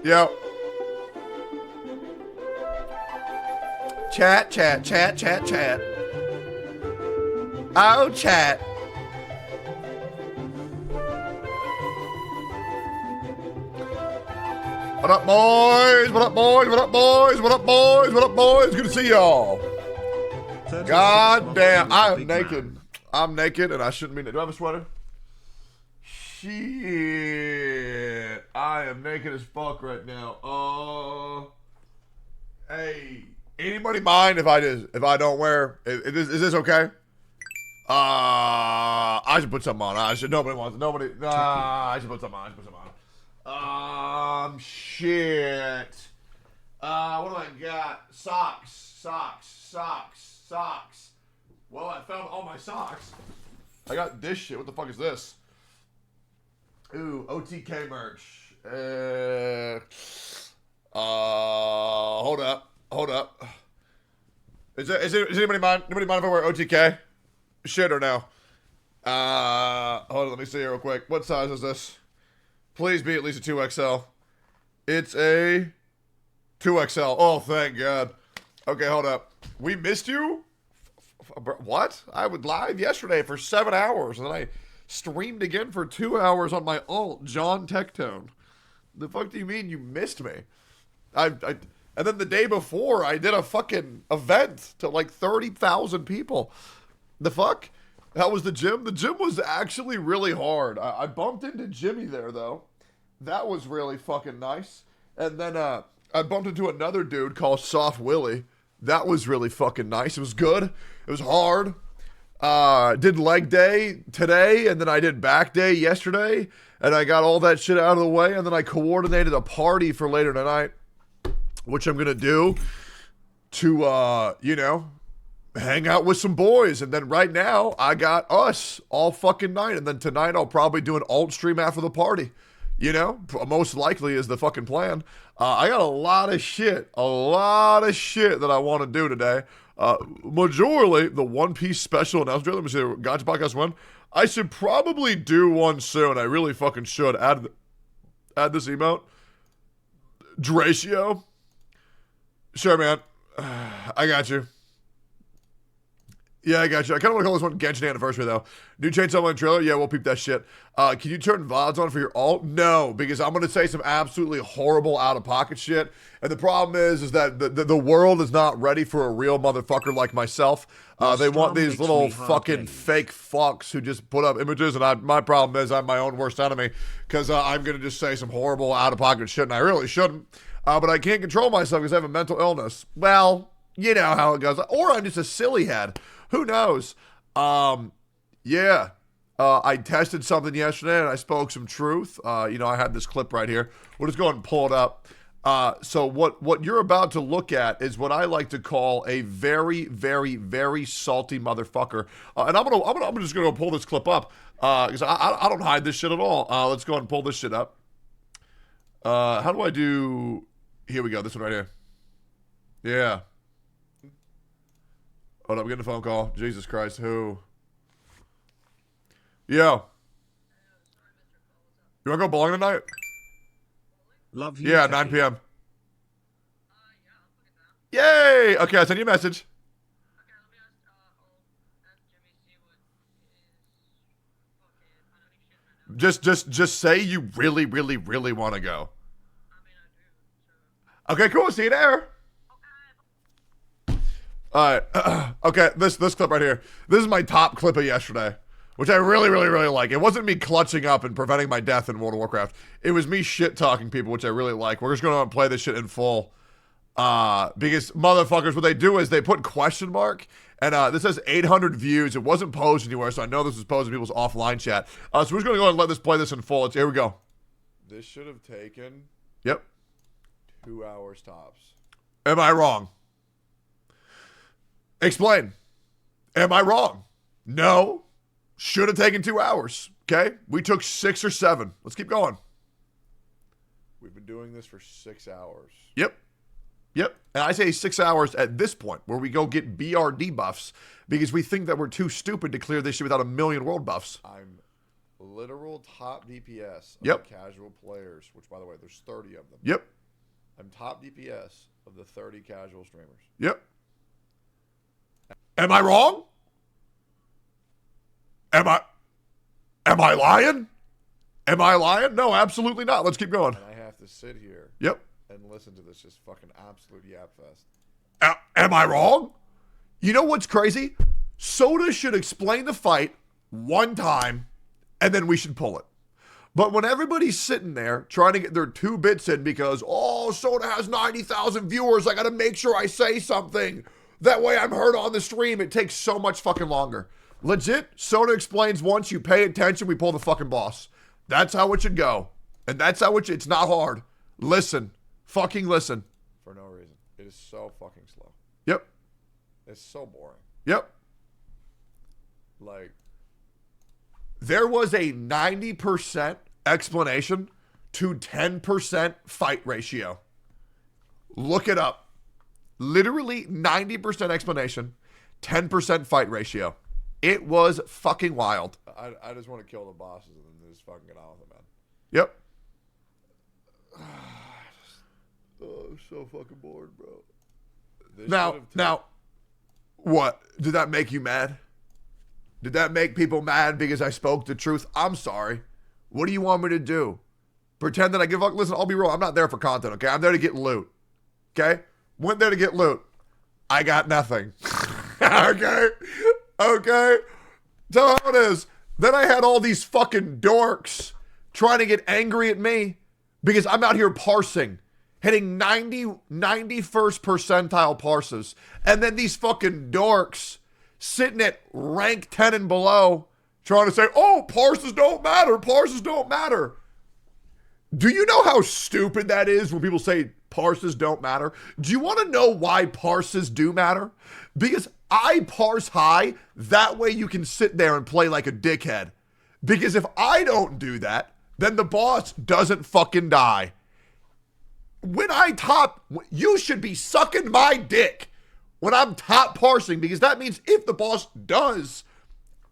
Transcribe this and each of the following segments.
Yo. Chat, chat, chat, chat, chat. Oh, chat. What up, boys? What up, boys? What up, boys? What up, boys? What up, boys? Good to see y'all. God damn, I am naked. I'm naked and I shouldn't be. Do I have a sweater? Shit. I am naked as fuck right now. Hey, anybody mind if I don't wear? Is this okay? I should put something on. I should. Nobody wants. Nobody. I should put something on. I should put something on. Shit. What do I got? Socks. Well, I found all my socks. I got this shit. What the fuck is this? Ooh, OTK merch. Hold up. Is anybody mind? Anybody mind if I wear OTK? Shit or no? Hold on, let me see here real quick. What size is this? Please be at least a 2XL. It's a 2XL. Oh, thank God. Okay, hold up. We missed you? What? I was live yesterday for 7 hours, and then I streamed again for 2 hours on my alt, John Tectone. The fuck do you mean you missed me? And then the day before, I did a fucking event to like 30,000 people. The fuck? How was the gym? The gym was actually really hard. I bumped into Jimmy there, though. That was really fucking nice. And then I bumped into another dude called Soft Willie. That was really fucking nice. It was good. It was hard. Did leg day today, and then I did back day yesterday, and I got all that shit out of the way, and then I coordinated a party for later tonight, which I'm gonna do to, hang out with some boys. And then right now, I got us all fucking night, and then tonight I'll probably do an alt stream after the party. Most likely is the fucking plan. I got a lot of shit that I want to do today. Majorly the One Piece special announcement. Let me see, Gacha Podcast 1. I should probably do one soon. I really fucking should. Add this emote. Dratio. Sure, man. I got you. Yeah, I got you. I kind of want to call this one Genshin Anniversary, though. New Chainsaw Man trailer? Yeah, we'll peep that shit. Can you turn VODs on for your alt? No, because I'm going to say some absolutely horrible out-of-pocket shit. And the problem is that the world is not ready for a real motherfucker like myself. They want these little fucking fake fucks who just put up images, and my problem is I'm my own worst enemy, because I'm going to just say some horrible out-of-pocket shit, and I really shouldn't. But I can't control myself because I have a mental illness. Well, you know how it goes. Or I'm just a silly head. Who knows? Yeah. I tested something yesterday and I spoke some truth. I had this clip right here. We'll just go ahead and pull it up. So what you're about to look at is what I like to call a very, very, very salty motherfucker. And I'm just gonna pull this clip up because I don't hide this shit at all. Let's go ahead and pull this shit up. How do I do? Here we go. This one right here. Yeah. Hold up, I'm getting a phone call. Jesus Christ, who? Yo. You wanna go bowling tonight? Love you. Yeah, 9 p.m. Yay! Okay, I'll send you a message. Just say you really, really, really want to go. Okay, cool. See you there. Alright, okay, this clip right here. This is my top clip of yesterday, which I really, really, really like. It wasn't me clutching up and preventing my death in World of Warcraft. It was me shit-talking people, which I really like. We're just going to play this shit in full. Because motherfuckers, what they do is they put question mark, and this has 800 views. It wasn't posted anywhere, so I know this was posted in people's offline chat. So we're just going to go ahead and let this play this in full. Here we go. This should have taken... Yep. 2 hours tops. Am I wrong? Explain. Am I wrong? No. Should have taken 2 hours. Okay? We took 6 or 7. Let's keep going. We've been doing this for 6 hours. Yep. And I say 6 hours at this point, where we go get BRD buffs, because we think that we're too stupid to clear this shit without a million world buffs. I'm literal top DPS of Yep. the casual players, which, by the way, there's 30 of them. Yep. I'm top DPS of the 30 casual streamers. Yep. Am I wrong? Am I lying? Am I lying? No, absolutely not. Let's keep going. And I have to sit here Yep. and listen to this just fucking absolute yap fest. Am I wrong? You know what's crazy? Soda should explain the fight one time, and then we should pull it. But when everybody's sitting there trying to get their 2 bits in because, oh, Soda has 90,000 viewers, I got to make sure I say something. That way I'm heard on the stream. It takes so much fucking longer. Legit, Soda explains once, you pay attention, we pull the fucking boss. That's how it should go. And that's how it's not hard. Listen. Fucking listen. For no reason. It is so fucking slow. Yep. It's so boring. Yep. Like, there was a 90% explanation to 10% fight ratio. Look it up. Literally 90% explanation, 10% fight ratio. It was fucking wild. I just want to kill the bosses and then just fucking get on with it, man. Yep. Oh, I'm so fucking bored, bro. This Now, what? Did that make you mad? Did that make people mad because I spoke the truth? I'm sorry. What do you want me to do? Pretend that I give a fuck? Listen, I'll be real. I'm not there for content, okay? I'm there to get loot. Okay? Went there to get loot. I got nothing. Okay? Okay? Tell how it is. Then I had all these fucking dorks trying to get angry at me because I'm out here parsing, hitting 91st percentile parses. And then these fucking dorks sitting at rank 10 and below trying to say, oh, parses don't matter. Parses don't matter. Do you know how stupid that is when people say parses don't matter? Do you want to know why parses do matter? Because I parse high, that way you can sit there and play like a dickhead. Because if I don't do that, then the boss doesn't fucking die. When I top, you should be sucking my dick when I'm top parsing, because that means if the boss does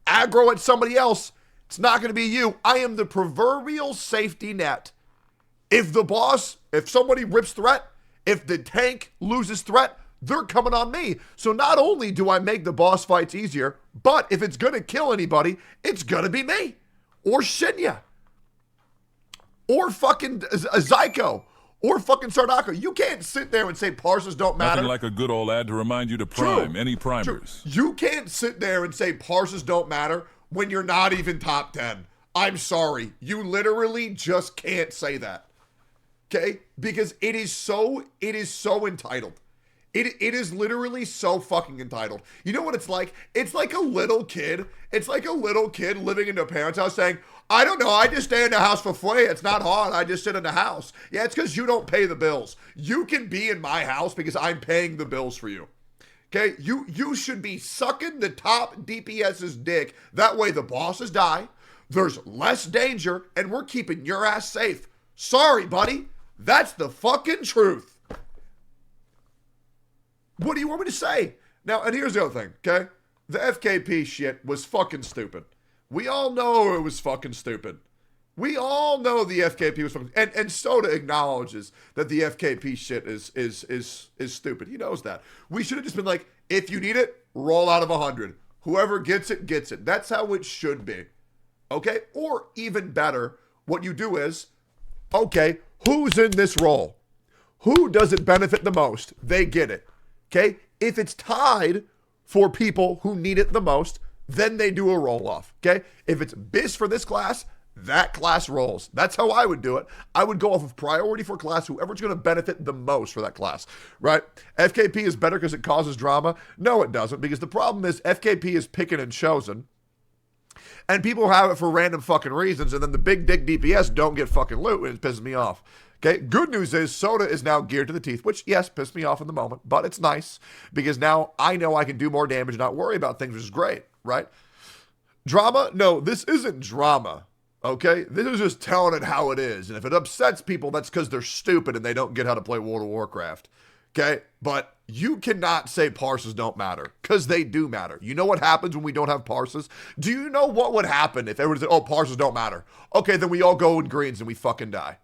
aggro at somebody else, it's not going to be you. I am the proverbial safety net. If somebody rips threat, if the tank loses threat, they're coming on me. So not only do I make the boss fights easier, but if it's going to kill anybody, it's going to be me. Or Shinya. Or fucking Zyko. Or fucking Sardako. You can't sit there and say parses don't matter. Nothing like a good old ad to remind you to prime any primers. True. You can't sit there and say parses don't matter when you're not even top 10. I'm sorry. You literally just can't say that. Okay? Because it is so entitled. It is literally so fucking entitled. You know what it's like? It's like a little kid. It's like a little kid living in a parent's house saying, I don't know, I just stay in the house for free. It's not hard. I just sit in the house. Yeah, it's because you don't pay the bills. You can be in my house because I'm paying the bills for you. Okay? You should be sucking the top DPS's dick. That way the bosses die. There's less danger, and we're keeping your ass safe. Sorry, buddy. That's the fucking truth. What do you want me to say? Now, and here's the other thing, okay? The FKP shit was fucking stupid. We all know it was fucking stupid. We all know the FKP was fucking, and Soda acknowledges that the FKP shit is stupid. He knows that. We should have just been like, if you need it, roll out of 100. Whoever gets it, gets it. That's how it should be. Okay? Or even better, what you do is, okay, who's in this role? Who does it benefit the most? They get it. Okay? If it's tied for people who need it the most, then they do a roll-off. Okay? If it's BIS for this class, that class rolls. That's how I would do it. I would go off of priority for class, whoever's going to benefit the most for that class, right? FKP is better because it causes drama. No, it doesn't, because the problem is FKP is picking and chosen, and people have it for random fucking reasons, and then the big dick DPS don't get fucking loot, and it pisses me off. Okay, good news is Soda is now geared to the teeth, which, yes, pissed me off in the moment, but it's nice because now I know I can do more damage and not worry about things, which is great, right? Drama? No, this isn't drama, okay? This is just telling it how it is, and if it upsets people, that's because they're stupid and they don't get how to play World of Warcraft, Okay? But you cannot say parses don't matter, because they do matter. You know what happens when we don't have parses? Do you know what would happen if everyone said, oh, parses don't matter? Okay, then we all go in greens and we fucking die.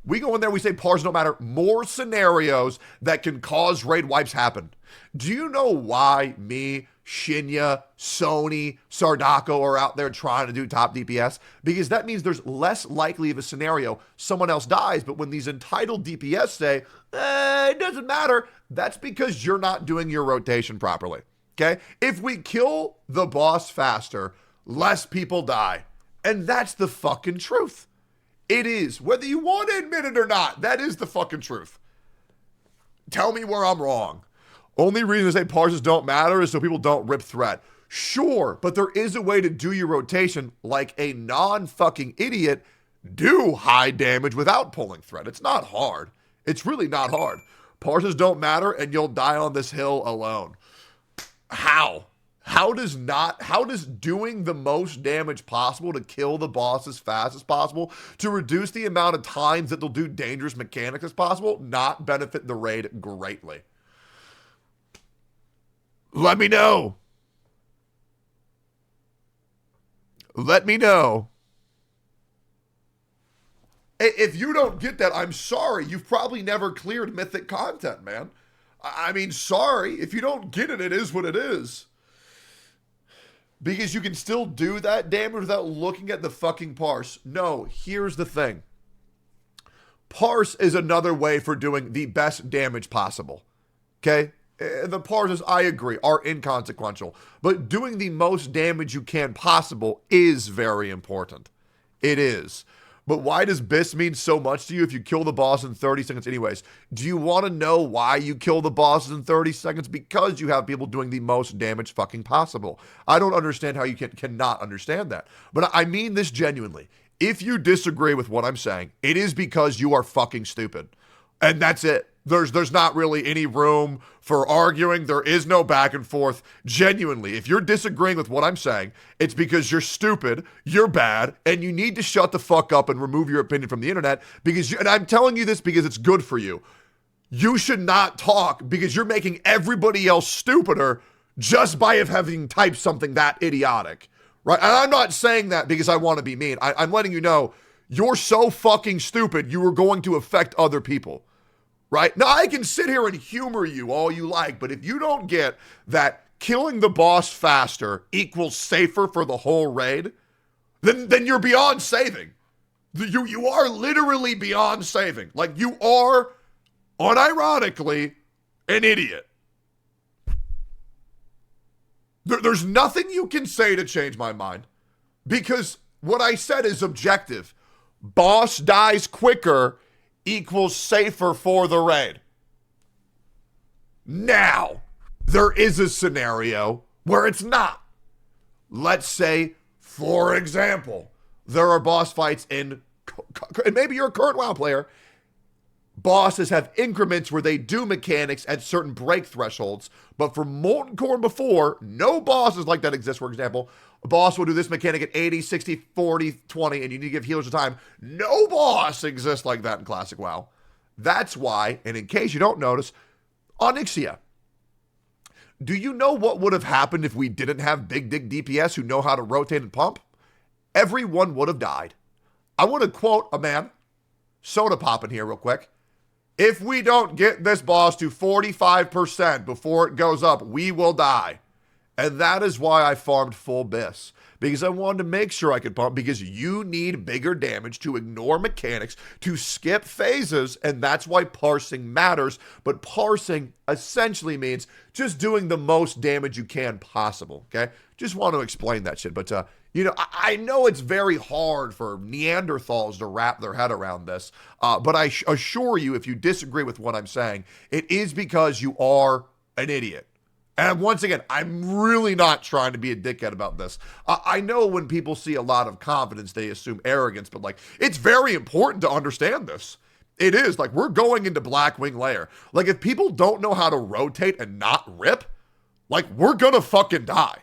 We go in there, we say parses don't matter. More scenarios that can cause raid wipes happen. Do you know why me, Shinya, Sony, Sardako are out there trying to do top DPS? Because that means there's less likely of a scenario someone else dies. But when these entitled DPS say, it doesn't matter, that's because you're not doing your rotation properly. Okay? If we kill the boss faster, less people die. And that's the fucking truth. It is. Whether you want to admit it or not, that is the fucking truth. Tell me where I'm wrong. Only reason to say parses don't matter is so people don't rip threat. Sure, but there is a way to do your rotation like a non-fucking idiot do high damage without pulling threat. It's not hard. It's really not hard. Parses don't matter and you'll die on this hill alone. How? How does doing the most damage possible to kill the boss as fast as possible, to reduce the amount of times that they'll do dangerous mechanics as possible, not benefit the raid greatly? Let me know. Let me know. If you don't get that, I'm sorry. You've probably never cleared mythic content, man. I mean, sorry. If you don't get it, it is what it is. Because you can still do that damage without looking at the fucking parse. No, here's the thing. Parse is another way for doing the best damage possible. Okay? The parses, I agree, are inconsequential. But doing the most damage you can possible is very important. It is. But why does BIS mean so much to you if you kill the boss in 30 seconds anyways? Do you want to know why you kill the bosses in 30 seconds? Because you have people doing the most damage fucking possible. I don't understand how you cannot understand that. But I mean this genuinely. If you disagree with what I'm saying, it is because you are fucking stupid. And that's it. There's not really any room for arguing. There is no back and forth. Genuinely, if you're disagreeing with what I'm saying, it's because you're stupid, you're bad, and you need to shut the fuck up and remove your opinion from the internet. And I'm telling you this because it's good for you. You should not talk because you're making everybody else stupider just by having typed something that idiotic, right? And I'm not saying that because I want to be mean. I'm letting you know you're so fucking stupid you are going to affect other people. Right? Now, I can sit here and humor you all you like, but if you don't get that killing the boss faster equals safer for the whole raid, then you're beyond saving. You are literally beyond saving. Like, you are, unironically, an idiot. There's nothing you can say to change my mind, because what I said is objective. Boss dies quicker equals safer for the raid. Now, there is a scenario where it's not. Let's say, for example, there are boss fights and maybe you're a current WoW player. Bosses have increments where they do mechanics at certain break thresholds, but for Molten Core and before, no bosses like that exist. For example, a boss will do this mechanic at 80, 60, 40, 20, and you need to give healers a time. No boss exists like that in Classic WoW. That's why, and in case you don't notice, Onyxia. Do you know what would have happened if we didn't have big dig DPS who know how to rotate and pump? Everyone would have died. I want to quote a man, soda popping here real quick. If we don't get this boss to 45% before it goes up, we will die. And that is why I farmed full BIS. Because I wanted to make sure I could pump, because you need bigger damage to ignore mechanics, to skip phases, and that's why parsing matters. But parsing essentially means just doing the most damage you can possible, okay? Just want to explain that shit. But, I know it's very hard for Neanderthals to wrap their head around this, but I assure you, if you disagree with what I'm saying, it is because you are an idiot. And once again, I'm really not trying to be a dickhead about this. I know when people see a lot of confidence, they assume arrogance, but it's very important to understand this. It is, we're going into Blackwing Lair. If people don't know how to rotate and not rip, we're gonna fucking die.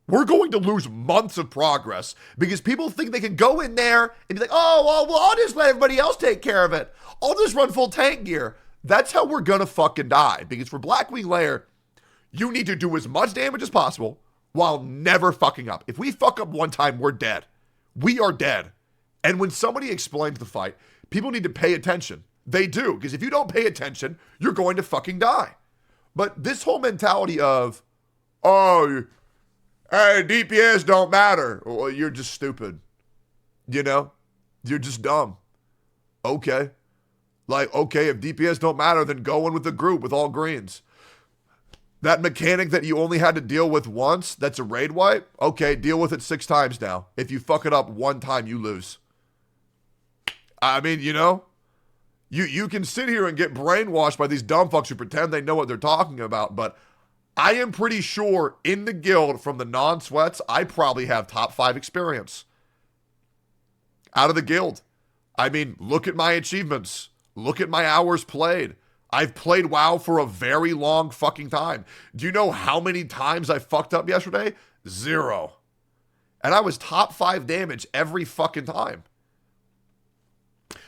We're going to lose months of progress because people think they can go in there and be like, oh, well, I'll just let everybody else take care of it. I'll just run full tank gear. That's how we're gonna fucking die. Because for Blackwing Lair, you need to do as much damage as possible while never fucking up. If we fuck up one time, we're dead. We are dead. And when somebody explains the fight, people need to pay attention. They do, because if you don't pay attention, you're going to fucking die. But this whole mentality of, oh, hey, DPS don't matter. Well, you're just stupid. You know? You're just dumb. Okay. Like, okay, if DPS don't matter, then go in with the group with all greens. That mechanic that you only had to deal with once, that's a raid wipe, okay, deal with it 6 times now. If you fuck it up one time, you lose. I mean, you know? You can sit here and get brainwashed by these dumb fucks who pretend they know what they're talking about, but I am pretty sure in the guild from the non-sweats, I probably have top 5 experience. Out of the guild. I mean, look at my achievements. Look at my hours played. I've played WoW for a very long fucking time. Do you know how many times I fucked up yesterday? 0. And I was top 5 damage every fucking time.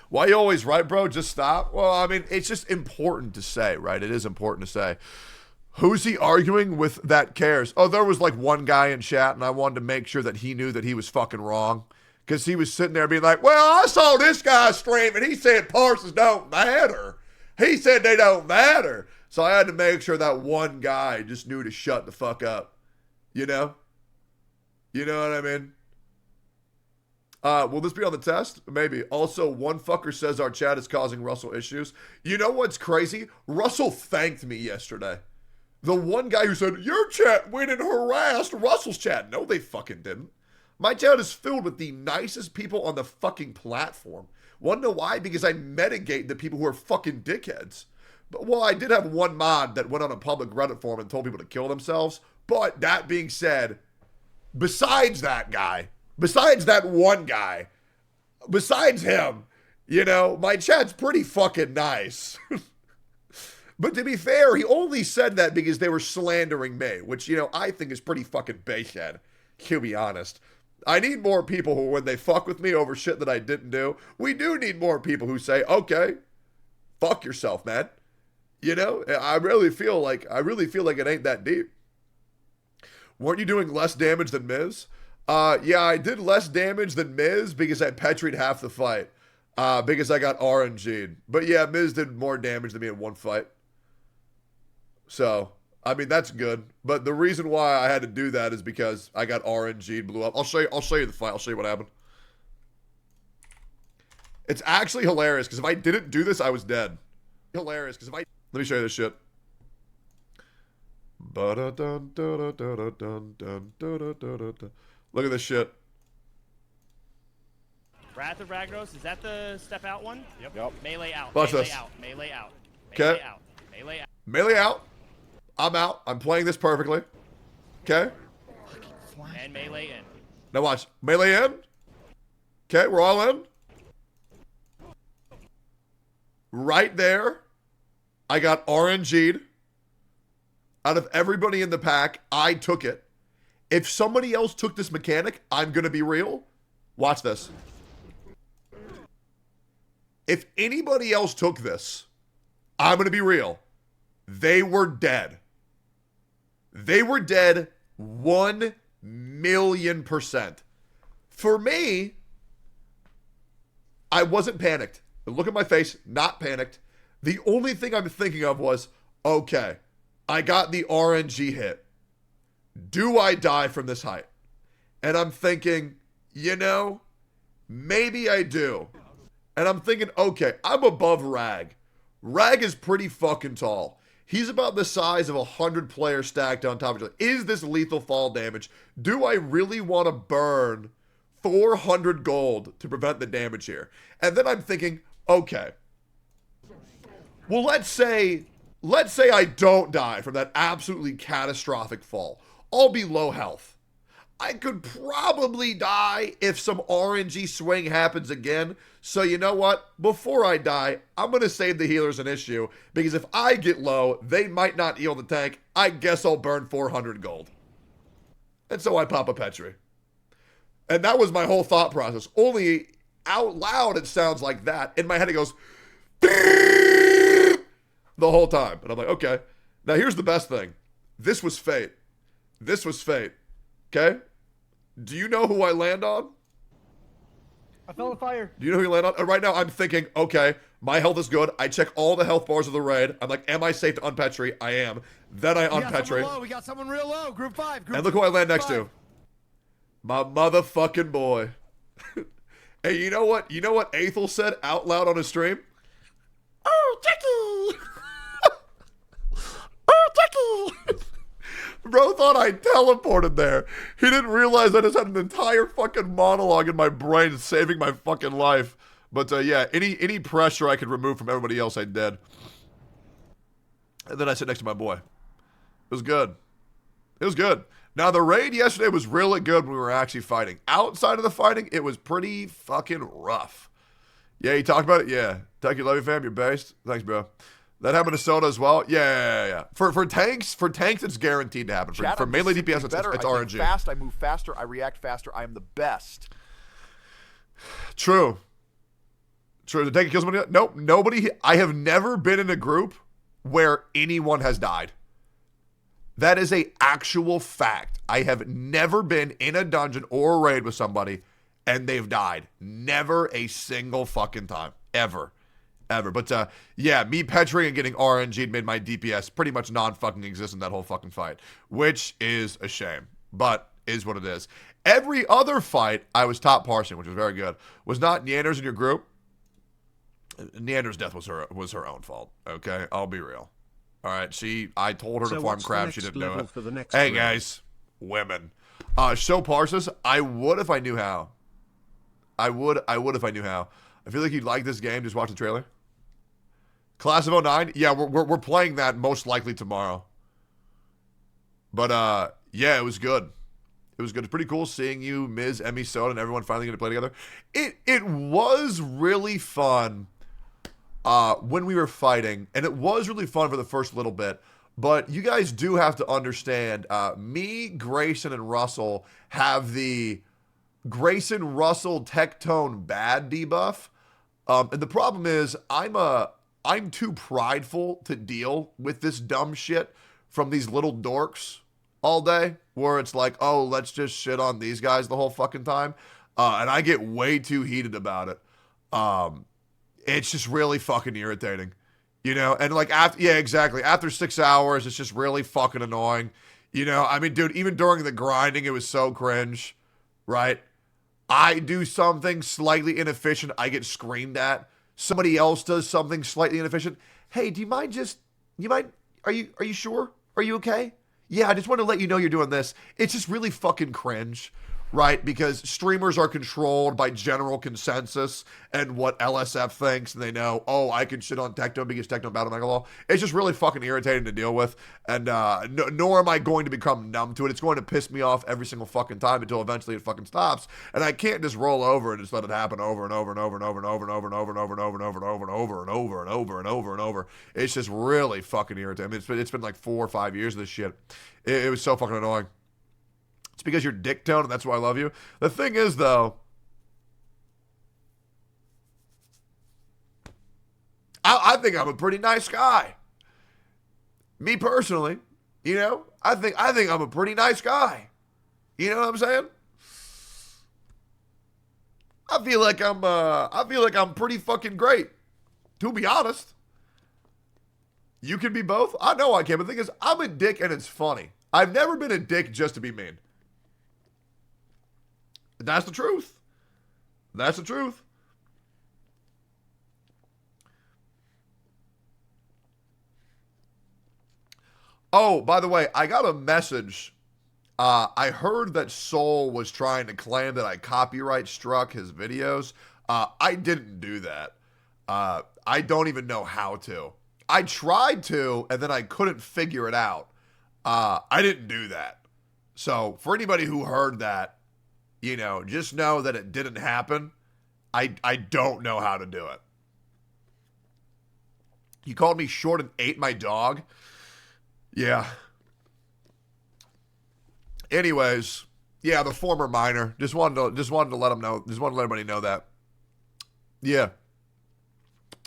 Why you always right, bro? Just stop. Well, I mean, it's just important to say, right? It is important to say. Who's he arguing with that cares? Oh, there was like one guy in chat, and I wanted to make sure that he knew that he was fucking wrong. Because he was sitting there being like, well, I saw this guy stream, and he said parsons don't matter. He said they don't matter. So I had to make sure that one guy just knew to shut the fuck up. You know? You know what I mean? Will this be on the test? Maybe. Also, one fucker says our chat is causing Russell issues. You know what's crazy? Russell thanked me yesterday. The one guy who said, your chat went and harassed Russell's chat. No, they fucking didn't. My chat is filled with the nicest people on the fucking platform. Wanna know why? Because I mitigate the people who are fucking dickheads. But, well, I did have one mod that went on a public Reddit forum and told people to kill themselves. But that being said, besides that guy, besides that one guy, besides him, you know, my chat's pretty fucking nice. But to be fair, he only said that because they were slandering me, which, you know, I think is pretty fucking basehead, to be honest. I need more people who, when they fuck with me over shit that I didn't do, we do need more people who say, okay, fuck yourself, man. You know, I really feel like it ain't that deep. Weren't you doing less damage than Miz? Yeah, I did less damage than Miz because I petried half the fight. Because I got RNG'd. But yeah, Miz did more damage than me in one fight. So, I mean, that's good. But the reason why I had to do that is because I got RNG'd, blew up. I'll show you the fight. I'll show you what happened. It's actually hilarious because if I didn't do this, I was dead. Hilarious because if I... Let me show you this shit. Look at this shit. Wrath of Ragnos, is that the step out one? Yep. Melee out. Watch melee this. out. Melee out. Okay. Melee out. Melee out. Melee out. I'm out. I'm playing this perfectly. Okay. And melee in. Now watch. Melee in. Okay, we're all in. Right there. I got RNG'd. Out of everybody in the pack, I took it. If somebody else took this mechanic, I'm going to be real. Watch this. If anybody else took this, I'm going to be real. They were dead. They were dead 1,000,000%. For me, I wasn't panicked. Look at my face, not panicked. The only thing I'm thinking of was, okay, I got the RNG hit. Do I die from this height? And I'm thinking, you know, maybe I do. And I'm thinking, okay, I'm above Rag. Rag is pretty fucking tall. He's about the size of 100 players stacked on top of each other. Is this lethal fall damage? Do I really want to burn 400 gold to prevent the damage here? And then I'm thinking, okay, well, let's say I don't die from that absolutely catastrophic fall. I'll be low health. I could probably die if some RNG swing happens again. So you know what? Before I die, I'm going to save the healers an issue. Because if I get low, they might not heal the tank. I guess I'll burn 400 gold. And so I pop a Petri. And that was my whole thought process. Only out loud it sounds like that. In my head it goes... the whole time. And I'm like, okay. Now here's the best thing. This was fate. This was fate. Okay? Do you know who I land on? I fell on fire. Do you know who you land on? Right now I'm thinking, okay, my health is good. I check all the health bars of the raid. I'm like, am I safe to unpetry? I am. Then I unpetry. We got someone real low. Group 5. And look who I land next to. My motherfucking boy. Hey, you know what? You know what Aethel said out loud on his stream? Oh, Jackie! Oh, Jackie! Bro thought I teleported there. He didn't realize I just had an entire fucking monologue in my brain saving my fucking life. But yeah, any pressure I could remove from everybody else, I did. And then I sit next to my boy. It was good. It was good. Now, the raid yesterday was really good when we were actually fighting. Outside of the fighting, it was pretty fucking rough. Yeah, you talked about it? Yeah. Tucky, love you, fam. You're based. Thanks, bro. That happened to Soda as well? Yeah. For tanks, it's guaranteed to happen. For melee DPS, it's RNG. Fast, I move faster, I react faster, I am the best. True. Did tank kill somebody? Nope. Nobody. I have never been in a group where anyone has died. That is a actual fact. I have never been in a dungeon or a raid with somebody and they've died. Never a single fucking time. Ever. But yeah, me petring and getting RNG'd made my DPS pretty much non-fucking existent that whole fucking fight, which is a shame, but is what it is. Every other fight I was top parsing, which was very good. Was not Neander's in your group? Neander's death was her own fault. Okay, I'll be real. All right, I told her to farm crab. She didn't do it. Hey guys, women, show parses. I would if I knew how. I would if I knew how. I feel like you'd like this game. Just watch the trailer. Class of 09? Yeah, we're playing that most likely tomorrow. But yeah, it was good. It was good. It's pretty cool seeing you, Ms. Emmy Soda, and everyone finally get to play together. It was really fun when we were fighting, and it was really fun for the first little bit. But you guys do have to understand, me, Grayson, and Russell have the Grayson Russell Tectone bad debuff. And the problem is I'm too prideful to deal with this dumb shit from these little dorks all day, where it's like, oh, let's just shit on these guys the whole fucking time. And I get way too heated about it. It's just really fucking irritating, you know? And like, exactly. After 6 hours, it's just really fucking annoying. You know, I mean, dude, even during the grinding, it was so cringe, right? I do something slightly inefficient, I get screamed at. Somebody else does something slightly inefficient. Hey, are you sure? Are you okay? Yeah, I just want to let you know you're doing this. It's just really fucking cringe, right? Because streamers are controlled by general consensus and what LSF thinks, and they know, oh, I can shit on Tectone because Tectone Battle Megalaw. It's just really fucking irritating to deal with, and nor am I going to become numb to it. It's going to piss me off every single fucking time until eventually it fucking stops, and I can't just roll over and just let it happen over and over and over and over and over and over and over and over and over and over and over and over and over and over and over and over. It's just really fucking irritating. I mean, it's been like 4 or 5 years of this shit. It was so fucking annoying. It's because you're dick tone, and that's why I love you. The thing is, though, I think I'm a pretty nice guy. Me personally, you know, I think I'm a pretty nice guy. You know what I'm saying? I feel like I'm pretty fucking great. To be honest, you can be both. I know I can, but the thing is, I'm a dick, and it's funny. I've never been a dick just to be mean. That's the truth. That's the truth. Oh, by the way, I got a message. I heard that Soul was trying to claim that I copyright struck his videos. I didn't do that. I don't even know how to. I tried to, and then I couldn't figure it out. I didn't do that. So, for anybody who heard that, you know, just know that it didn't happen. I don't know how to do it. You called me short and ate my dog? Yeah. Anyways, yeah, the former minor. Just wanted to let him know. Just wanted to let everybody know that. Yeah.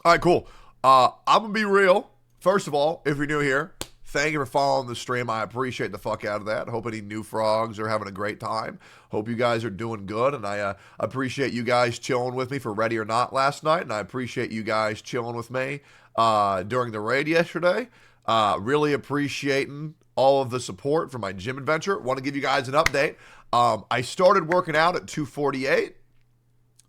All right, cool. I'm gonna be real. First of all, if you're new here, thank you for following the stream. I appreciate the fuck out of that. Hope any new frogs are having a great time. Hope you guys are doing good, and I appreciate you guys chilling with me for Ready or Not last night, and I appreciate you guys chilling with me during the raid yesterday. Really appreciating all of the support for my gym adventure. Want to give you guys an update. I started working out at 248.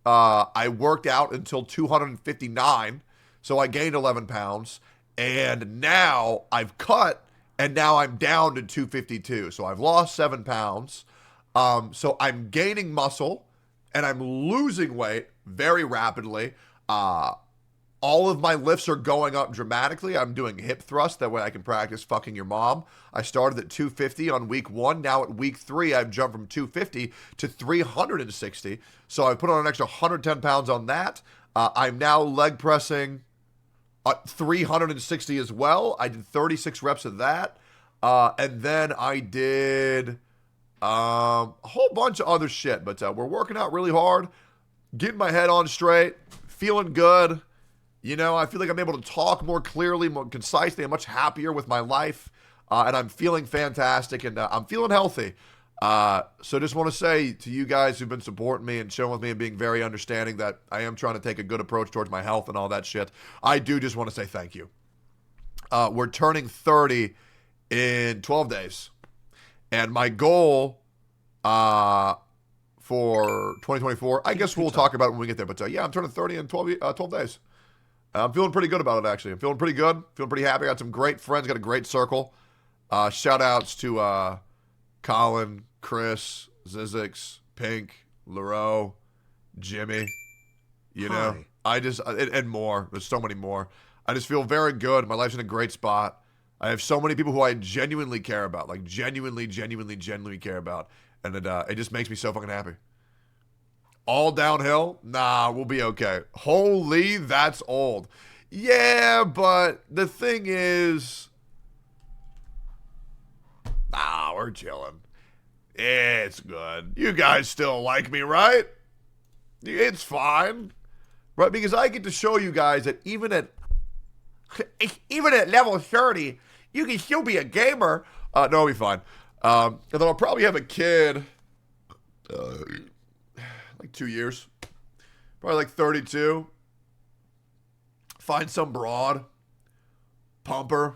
I worked out until 259, so I gained 11 pounds. And now I've cut, and now I'm down to 252. So I've lost 7 pounds. So I'm gaining muscle, and I'm losing weight very rapidly. All of my lifts are going up dramatically. I'm doing hip thrust. That way I can practice fucking your mom. I started at 250 on week 1. Now at week 3, I've jumped from 250 to 360. So I put on an extra 110 pounds on that. I'm now leg pressing 360 as well. I did 36 reps of that. And then I did a whole bunch of other shit. But we're working out really hard, getting my head on straight, feeling good. You know, I feel like I'm able to talk more clearly, more concisely. I'm much happier with my life. And I'm feeling fantastic, and I'm feeling healthy. So just want to say to you guys who've been supporting me and chilling with me and being very understanding that I am trying to take a good approach towards my health and all that shit, I do just want to say thank you. We're turning 30 in 12 days. And my goal for 2024, I guess we'll talk about it when we get there. But yeah, I'm turning 30 in 12 days. I'm feeling pretty good about it, actually. I'm feeling pretty good. Feeling pretty happy. I got some great friends. Got a great circle. Shout outs to Colin, Chris, Zizix, Pink, Leroux, Jimmy. You know, I just, and more. There's so many more. I just feel very good. My life's in a great spot. I have so many people who I genuinely care about. Like, genuinely care about. And it just makes me so fucking happy. All downhill? Nah, we'll be okay. Holy, that's old. Yeah, but the thing is, nah, we're chilling. It's good. You guys still like me, right? It's fine. Right? Because I get to show you guys that even at level 30, you can still be a gamer. No, it'll be fine. And then I'll probably have a kid. Like 2 years, probably like 32. Find some broad, pump her,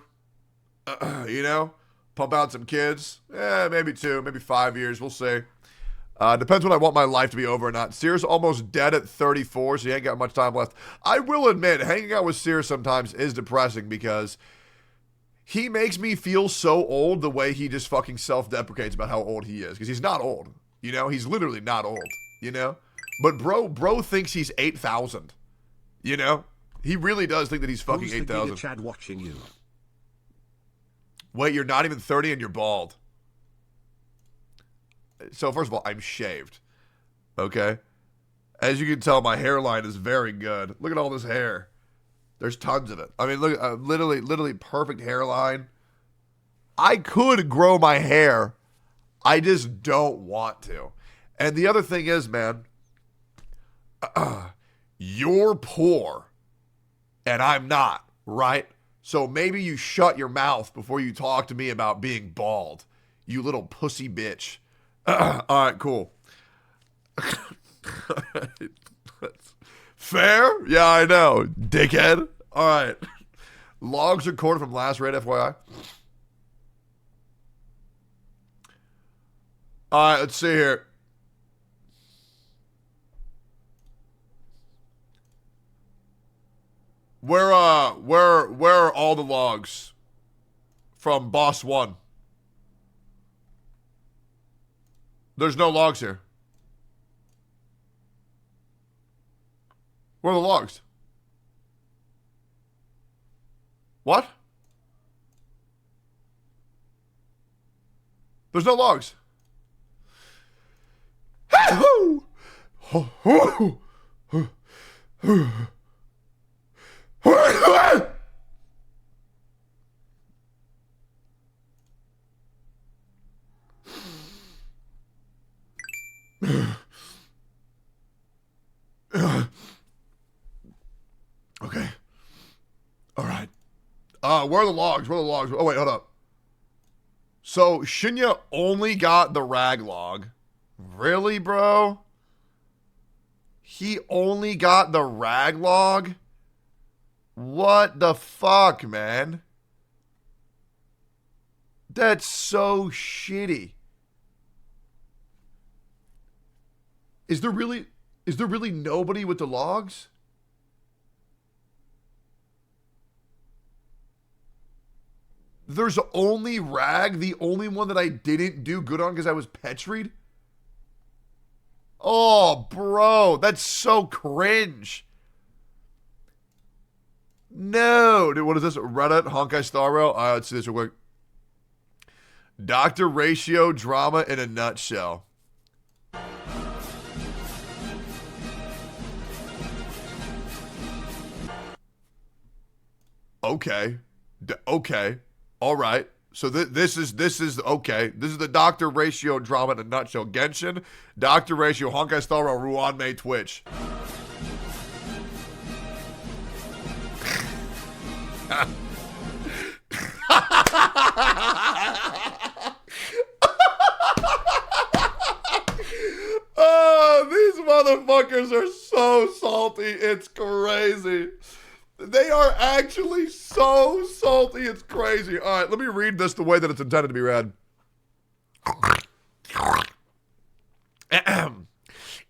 you know, pump out some kids. Maybe 2, maybe 5 years. We'll see. Depends when I want my life to be over or not. Sears almost dead at 34, so he ain't got much time left. I will admit, hanging out with Sears sometimes is depressing because he makes me feel so old the way he just fucking self-deprecates about how old he is. Because he's not old. You know, he's literally not old. You know? But bro thinks he's 8,000. You know? He really does think that he's fucking 8,000. Chad watching you. Wait, you're not even 30 and you're bald. So first of all, I'm shaved. Okay? As you can tell, my hairline is very good. Look at all this hair. There's tons of it. I mean, look, literally perfect hairline. I could grow my hair. I just don't want to. And the other thing is, man, you're poor and I'm not, right? So maybe you shut your mouth before you talk to me about being bald, you little pussy bitch. All right, cool. Fair? Yeah, I know, dickhead. All right. Logs recorded from last raid, FYI. All right, let's see here. Where are all the logs from Boss 1? There's no logs here. Where are the logs? What? There's no logs. Okay. All right. Where are the logs? Where are the logs? Oh, wait, hold up. So, Shinya only got the rag log. Really, bro? He only got the rag log? What the fuck, man? That's so shitty. Is there really nobody with the logs? There's only Rag, the only one that I didn't do good on because I was petried? Oh, bro, that's so cringe. No. Dude, what is this? Reddit, Honkai Star Rail? All right, let's see this real quick. Dr. Ratio drama in a nutshell. Okay. Okay. All right. So this is okay. This is the Dr. Ratio drama in a nutshell. Genshin, Dr. Ratio, Honkai Star Rail, Ruan Mei, Twitch. Oh, these motherfuckers are so salty. It's crazy. They are actually so salty. It's crazy. All right, let me read this the way that it's intended to be read.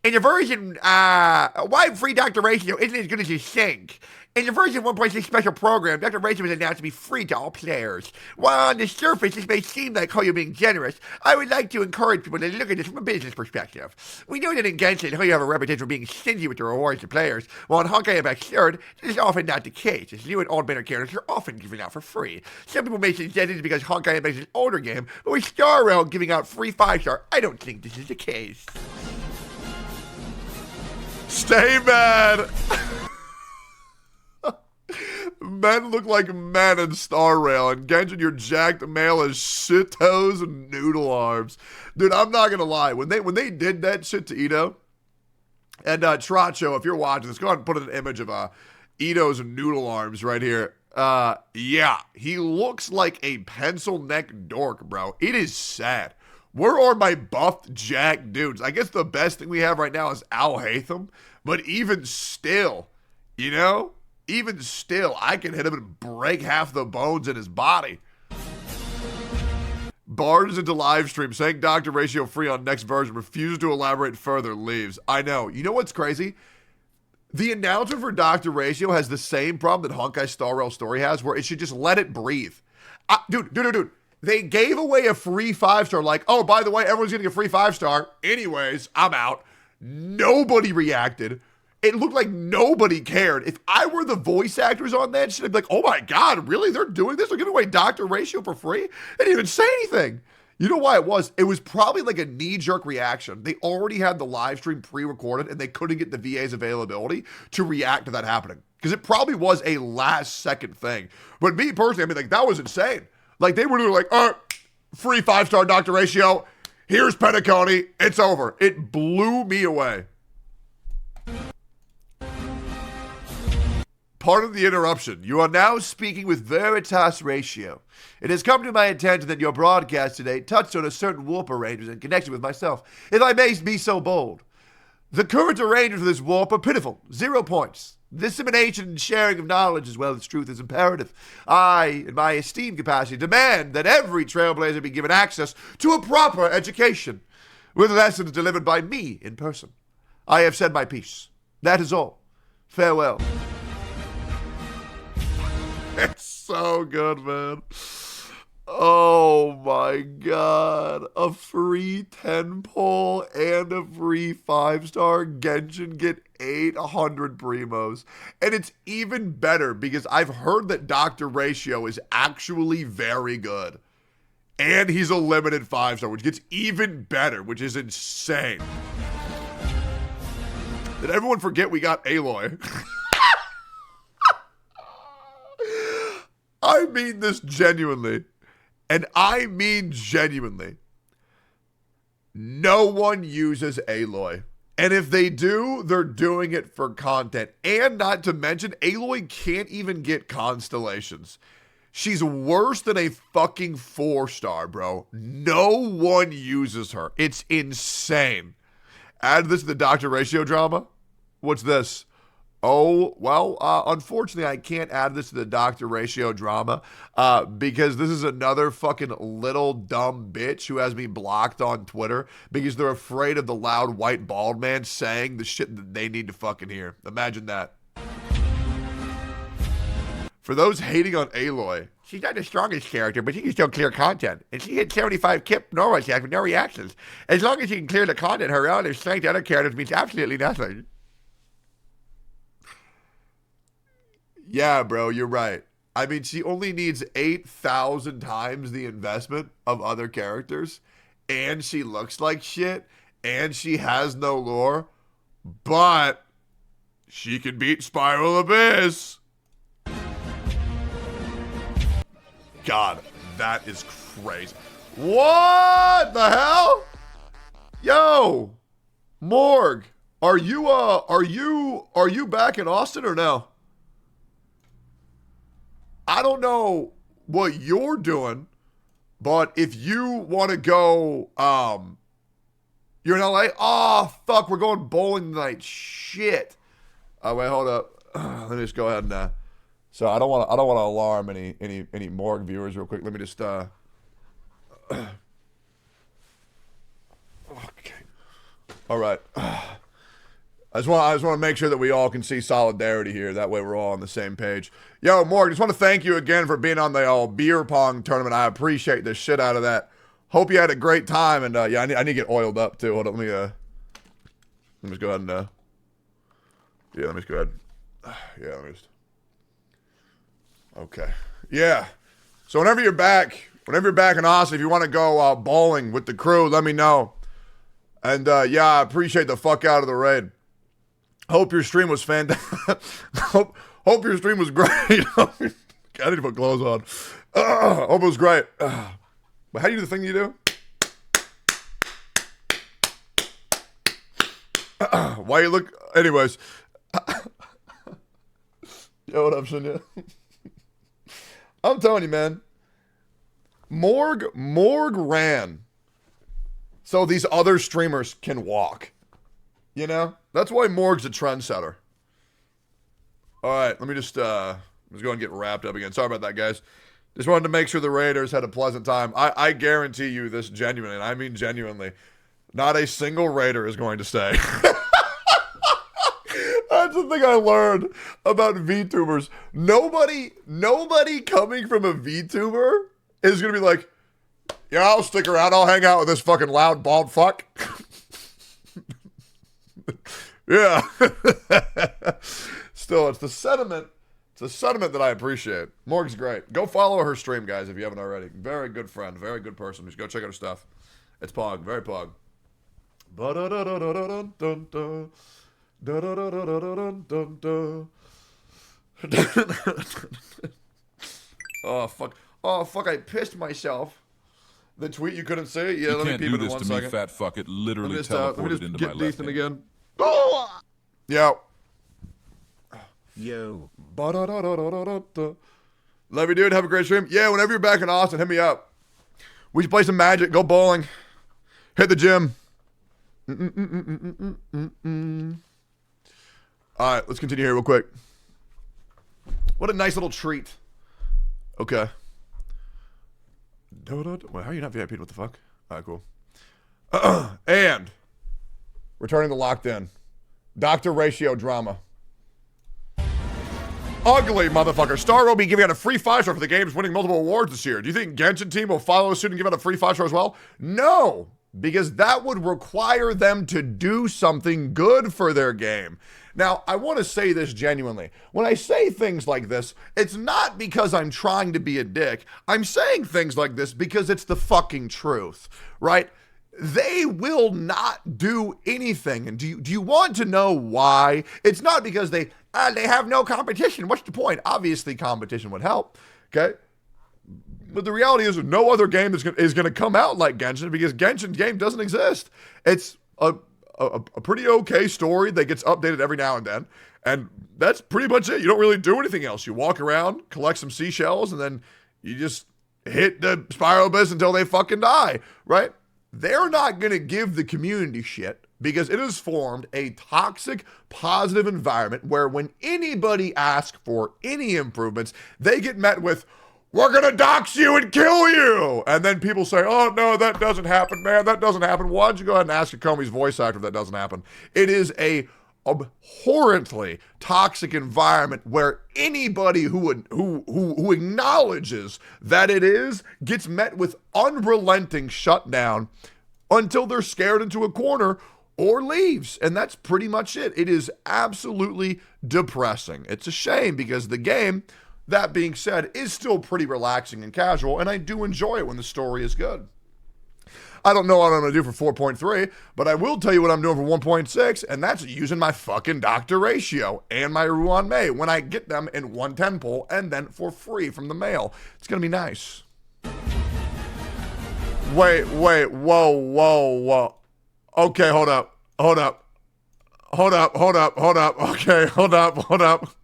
In the version, why free Dr. Ratio isn't as good as you think. In the version 1.6 special program, Dr. Ratio was announced to be free to all players. While on the surface this may seem like Hoyo being generous, I would like to encourage people to look at this from a business perspective. We know that in Genshin, Hoyo have a reputation for being stingy with the rewards to players, while in Honkai Impact 3rd, this is often not the case, as new and old banner characters are often given out for free. Some people may suggest this is because Honkai Impact is an older game, but with Star Rail giving out free 5-star, I don't think this is the case. Stay mad! Men look like men in Star Rail, and Genshin, your jacked male is shit toes and noodle arms. Dude, I'm not gonna lie. When they did that shit to Ito, and Tracho, if you're watching this, go ahead and put an image of Ito's noodle arms right here. Yeah, he looks like a pencil neck dork, bro. It is sad. Where are my buffed jack dudes? I guess the best thing we have right now is Al Hatham, but even still, you know? Even still, I can hit him and break half the bones in his body. Bard is into live stream saying Dr. Ratio free on next version, refuses to elaborate further, leaves. I know. You know what's crazy? The announcer for Dr. Ratio has the same problem that Honkai Star Rail Story has, where it should just let it breathe. Dude. They gave away a free 5-star, like, oh, by the way, everyone's getting a free 5-star. Anyways, I'm out. Nobody reacted. It looked like nobody cared. If I were the voice actors on that shit, I'd be like, oh my God, really? They're doing this? They're giving away Dr. Ratio for free? They didn't even say anything. You know why it was? It was probably like a knee-jerk reaction. They already had the live stream pre-recorded and they couldn't get the VA's availability to react to that happening. Because it probably was a last-second thing. But me personally, I mean, like, that was insane. Like, they were doing like, free 5-star Dr. Ratio. Here's Pentaconi. It's over. It blew me away. Pardon the interruption. You are now speaking with Veritas Ratio. It has come to my attention that your broadcast today touched on a certain warp arrangement in connection with myself, if I may be so bold. The current arrangements for this warp are pitiful. 0 points. Dissemination and sharing of knowledge as well as truth is imperative. I, in my esteemed capacity, demand that every trailblazer be given access to a proper education, with lessons delivered by me in person. I have said my piece. That is all. Farewell. It's so good, man. Oh my God. A free 10 pull and a free 5-star. Genshin get 800 primos. And it's even better because I've heard that Dr. Ratio is actually very good. And he's a limited 5-star, which gets even better, which is insane. Did everyone forget we got Aloy? I mean this genuinely. And I mean genuinely. No one uses Aloy. And if they do, they're doing it for content. And not to mention, Aloy can't even get constellations. She's worse than a fucking 4-star, bro. No one uses her. It's insane. Add this to the doctor ratio drama. What's this? Oh, well, unfortunately, I can't add this to the doctor ratio drama because this is another fucking little dumb bitch who has me blocked on Twitter because they're afraid of the loud white bald man saying the shit that they need to fucking hear. Imagine that. For those hating on Aloy, she's not the strongest character, but she can still clear content. And she hit 75 kip normal attacks with no reactions. As long as she can clear the content, her relative strength to other characters means absolutely nothing. Yeah, bro, you're right. I mean, she only needs 8,000 times the investment of other characters, and she looks like shit, and she has no lore, but she can beat Spiral Abyss. God, that is crazy. What the hell? Yo, Morg, are you back in Austin or no? I don't know what you're doing, but if you want to go, you're in LA? Oh, fuck, we're going bowling tonight. Shit. Oh, wait, hold up. Let me just go ahead and, so I don't want to alarm any Morg viewers real quick. Let me just, okay. All right. I just want to make sure that we all can see solidarity here. That way we're all on the same page. Yo, Morgan, just want to thank you again for being on the beer pong tournament. I appreciate the shit out of that. Hope you had a great time. And yeah, I need to get oiled up too. Hold on, let me just go ahead and yeah, let me just go ahead. Yeah, let me just. Okay. Yeah. So whenever you're back in Austin, if you want to go bowling with the crew, let me know. And yeah, I appreciate the fuck out of the raid. Hope your stream was fantastic. hope your stream was great. I need to put clothes on. Hope it was great. But how do you do the thing you do? Why you look... Anyways. Yo, what up, Shinya? I'm telling you, man. Morg ran so these other streamers can walk. You know? That's why Morg's a trendsetter. All right, let me just go and get wrapped up again. Sorry about that, guys. Just wanted to make sure the Raiders had a pleasant time. I guarantee you this genuinely, and I mean genuinely, not a single Raider is going to stay. That's the thing I learned about VTubers. Nobody coming from a VTuber is going to be like, yeah, I'll stick around. I'll hang out with this fucking loud, bald fuck. Yeah. Still, it's the sentiment. It's the sentiment that I appreciate. Morg's great. Go follow her stream, guys, if you haven't already. Very good friend. Very good person. Just go check out her stuff. It's Pog. Very Pog. Oh, fuck. Oh, fuck, I pissed myself. The tweet you couldn't see? Yeah, let me peep it in 1 second. Fat fuck. It literally teleported into my left hand. Again. Yo. Yo. Love you, dude. Have a great stream. Yeah, whenever you're back in Austin, hit me up. We should play some Magic, go bowling, hit the gym. All right, let's continue here real quick. What a nice little treat. Okay. Wait, how are you not VIP'd? What the fuck? All right, cool. And returning to Locked In. Doctor Ratio drama. Ugly motherfucker. Star will be giving out a free 5-star for the games winning multiple awards this year. Do you think Genshin team will follow suit and give out a free 5-star as well? No, because that would require them to do something good for their game. Now, I want to say this genuinely. When I say things like this, it's not because I'm trying to be a dick. I'm saying things like this because it's the fucking truth, right? They will not do anything. And do you want to know why? It's not because they have no competition. What's the point? Obviously, competition would help, okay? But the reality is no other game is going to come out like Genshin because Genshin's game doesn't exist. It's a pretty okay story that gets updated every now and then. And that's pretty much it. You don't really do anything else. You walk around, collect some seashells, and then You just hit the Spyro Abyss until they fucking die, right? They're not going to give the community shit because it has formed a toxic, positive environment where when anybody asks for any improvements, they get met with, we're going to dox you and kill you. And then people say, oh, no, that doesn't happen, man. That doesn't happen. Why don't you go ahead and ask Comey's voice actor if that doesn't happen? It is a abhorrently toxic environment where anybody who acknowledges that it is gets met with unrelenting shutdown until they're scared into a corner or leaves. And that's pretty much it. It is absolutely depressing. It's a shame because the game, that being said, is still pretty relaxing and casual, and I do enjoy it when the story is good. I don't know what I'm going to do for 4.3, but I will tell you what I'm doing for 1.6, and that's using my fucking Doctor Ratio and my Ruan Mei when I get them in 110 pull and then for free from the mail. It's going to be nice. Wait, whoa. Okay, hold up. Okay, hold up.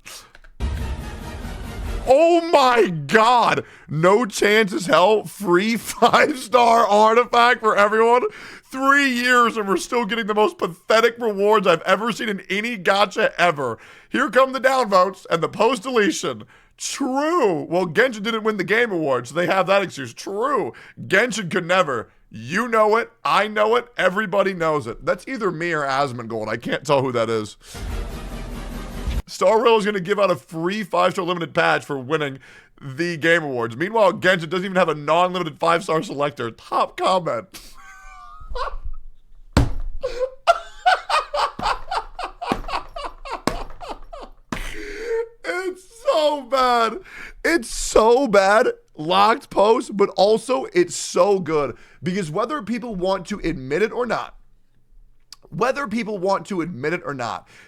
Oh my God, no chance as hell, free 5-star artifact for everyone. 3 years and we're still getting the most pathetic rewards I've ever seen in any gacha ever. Here come the downvotes and the post-deletion. True. Well, Genshin didn't win the game award, so they have that excuse. True. Genshin could never. You know it. I know it. Everybody knows it. That's either me or Asmongold. I can't tell who that is. Star Rail is going to give out a free 5-star limited patch for winning the Game Awards. Meanwhile, Genshin doesn't even have a non-limited 5-star selector. Top comment. It's so bad. It's so bad. Locked post, but also it's so good. Because whether people want to admit it or not,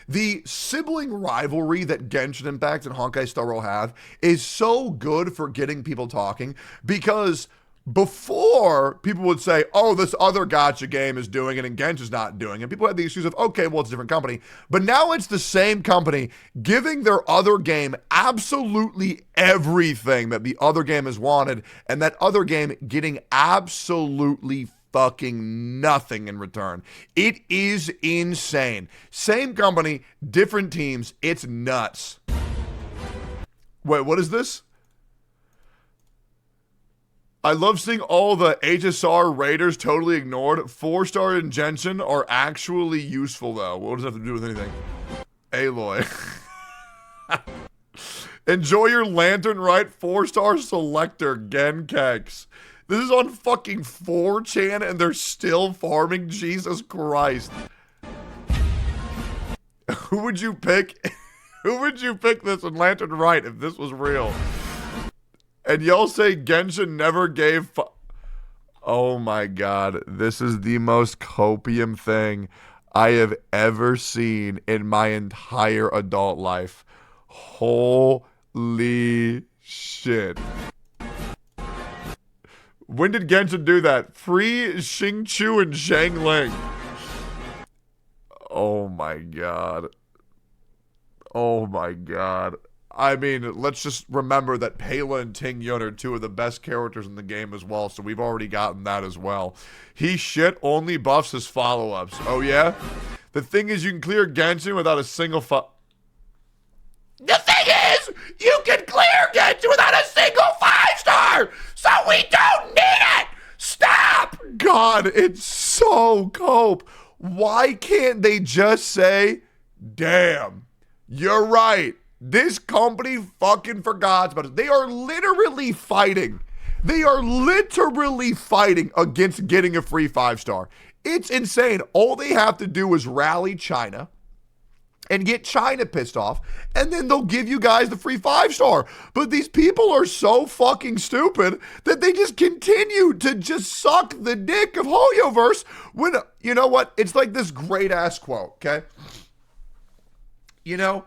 the sibling rivalry that Genshin Impact and Honkai Star Rail have is so good for getting people talking, because before people would say, oh, this other gacha game is doing it and Genshin's not doing it. People had the excuse of, okay, well, it's a different company. But now it's the same company giving their other game absolutely everything that the other game has wanted, and that other game getting absolutely fucking nothing in return. It is insane. Same company, different teams. It's nuts. Wait, what is this? I love seeing all the HSR raiders totally ignored. 4-star in Genshin are actually useful, though. What does that have to do with anything? Aloy. Enjoy your lantern right 4-star selector, Genkex. This is on fucking 4chan and they're still farming? Jesus Christ. Who would you pick? Who would you pick this in Lantern Right if this was real? And y'all say Genshin never gave oh my God. This is the most copium thing I have ever seen in my entire adult life. Holy shit. When did Genshin do that? Free Xingqiu and Zhangling. Oh my God. Oh my God. I mean, let's just remember that Pela and Ting Yun are two of the best characters in the game as well, so we've already gotten that as well. He shit only buffs his follow-ups. Oh yeah? The thing is, you can clear Genshin without a single The thing is, you can clear Genshin without a single 5-star, so we don't need it! Stop! God, it's so cope. Why can't they just say, damn, you're right. This company fucking forgot about it. They are literally fighting. They are literally fighting against getting a free 5-star. It's insane. All they have to do is rally China and get China pissed off, and then they'll give you guys the free 5-star. But these people are so fucking stupid that they just continue to just suck the dick of Hoyoverse when, you know what? It's like this great-ass quote, okay? You know,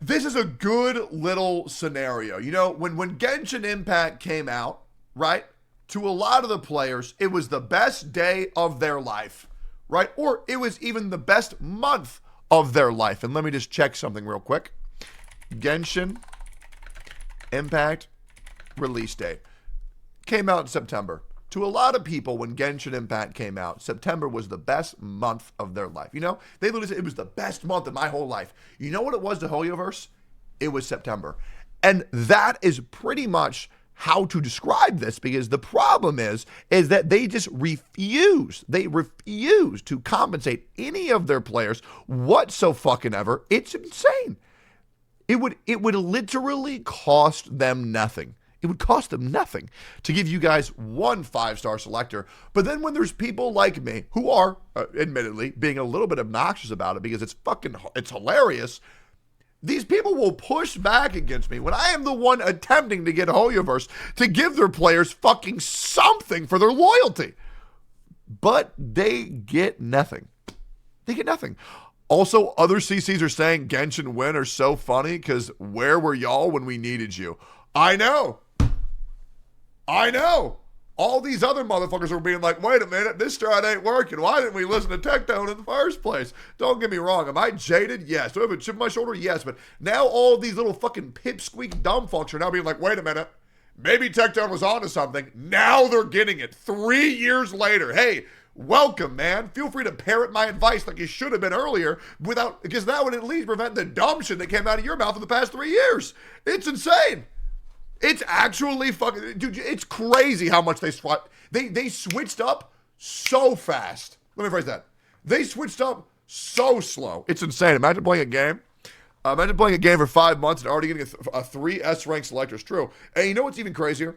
this is a good little scenario. You know, when Genshin Impact came out, right, to a lot of the players, it was the best day of their life, right? Or it was even the best month of their life. And let me just check something real quick. Genshin Impact release date. Came out in September. To a lot of people, when Genshin Impact came out, September was the best month of their life. You know, they literally said it was the best month of my whole life. You know what it was to Hoyoverse? It was September. And that is pretty much how to describe this, because the problem is that they just refuse. They refuse to compensate any of their players whatsoever. It's insane. It would literally cost them nothing. It would cost them nothing to give you guys one 5-star selector. But then when there's people like me who are, admittedly, being a little bit obnoxious about it because it's hilarious, these people will push back against me when I am the one attempting to get Hoyoverse to give their players fucking something for their loyalty. But they get nothing. They get nothing. Also, other CCs are saying Genshin Win are so funny because where were y'all when we needed you? I know. All these other motherfuckers were being like, wait a minute, this strat ain't working. Why didn't we listen to Tectone in the first place? Don't get me wrong. Am I jaded? Yes. Do I have a chip on my shoulder? Yes. But now all these little fucking pipsqueak dumb fucks are now being like, wait a minute. Maybe Tectone was onto something. Now they're getting it 3 years later. Hey, welcome, man. Feel free to parrot my advice like you should have been earlier because that would at least prevent the dumb shit that came out of your mouth in the past 3 years. It's insane. It's actually fucking, dude, it's crazy how much they switched up so fast. Let me phrase that. They switched up so slow. It's insane. Imagine playing a game. Imagine playing a game for 5 months and already getting a 3 S-rank selector. It's true. And you know what's even crazier?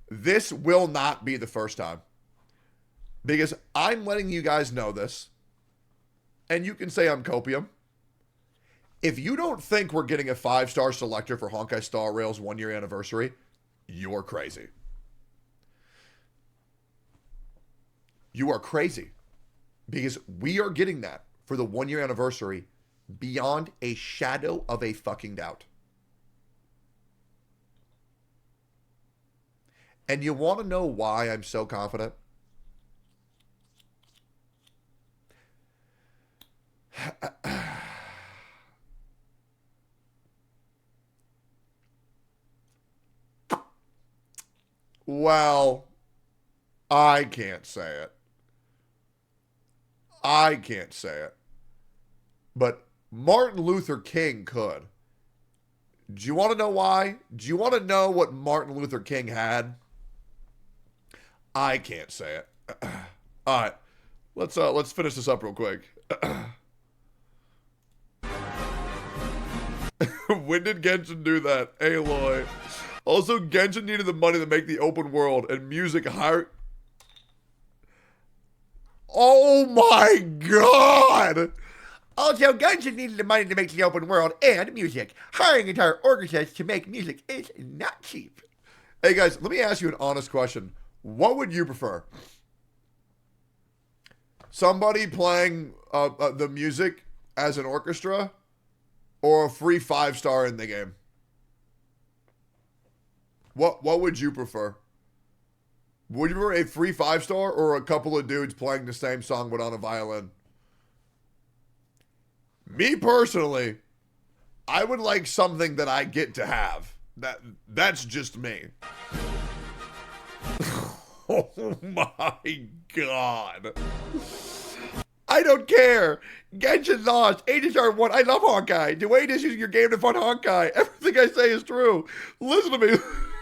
This will not be the first time. Because I'm letting you guys know this. And you can say I'm copium. If you don't think we're getting a 5-star selector for Honkai Star Rail's 1-year anniversary, you're crazy. You are crazy. Because we are getting that for the 1-year anniversary beyond a shadow of a fucking doubt. And you want to know why I'm so confident? Well, I can't say it. But Martin Luther King could. Do you want to know why? Do you want to know what Martin Luther King had? I can't say it. All right. Let's finish this up real quick. When did Genshin do that? Aloy. Also, Genshin needed the money to make the open world and music higher. Oh my god! Also, Genshin needed the money to make the open world and music. Hiring entire orchestras to make music is not cheap. Hey guys, let me ask you an honest question. What would you prefer? Somebody playing the music as an orchestra or a free 5-star in the game? What would you prefer? Would you prefer a free 5-star or a couple of dudes playing the same song but on a violin? Me personally, I would like something that I get to have. That's just me. Oh my god. I don't care. Genshin lost. Star won. I love Honkai. Dwayne is using your game to fund Honkai. Everything I say is true. Listen to me.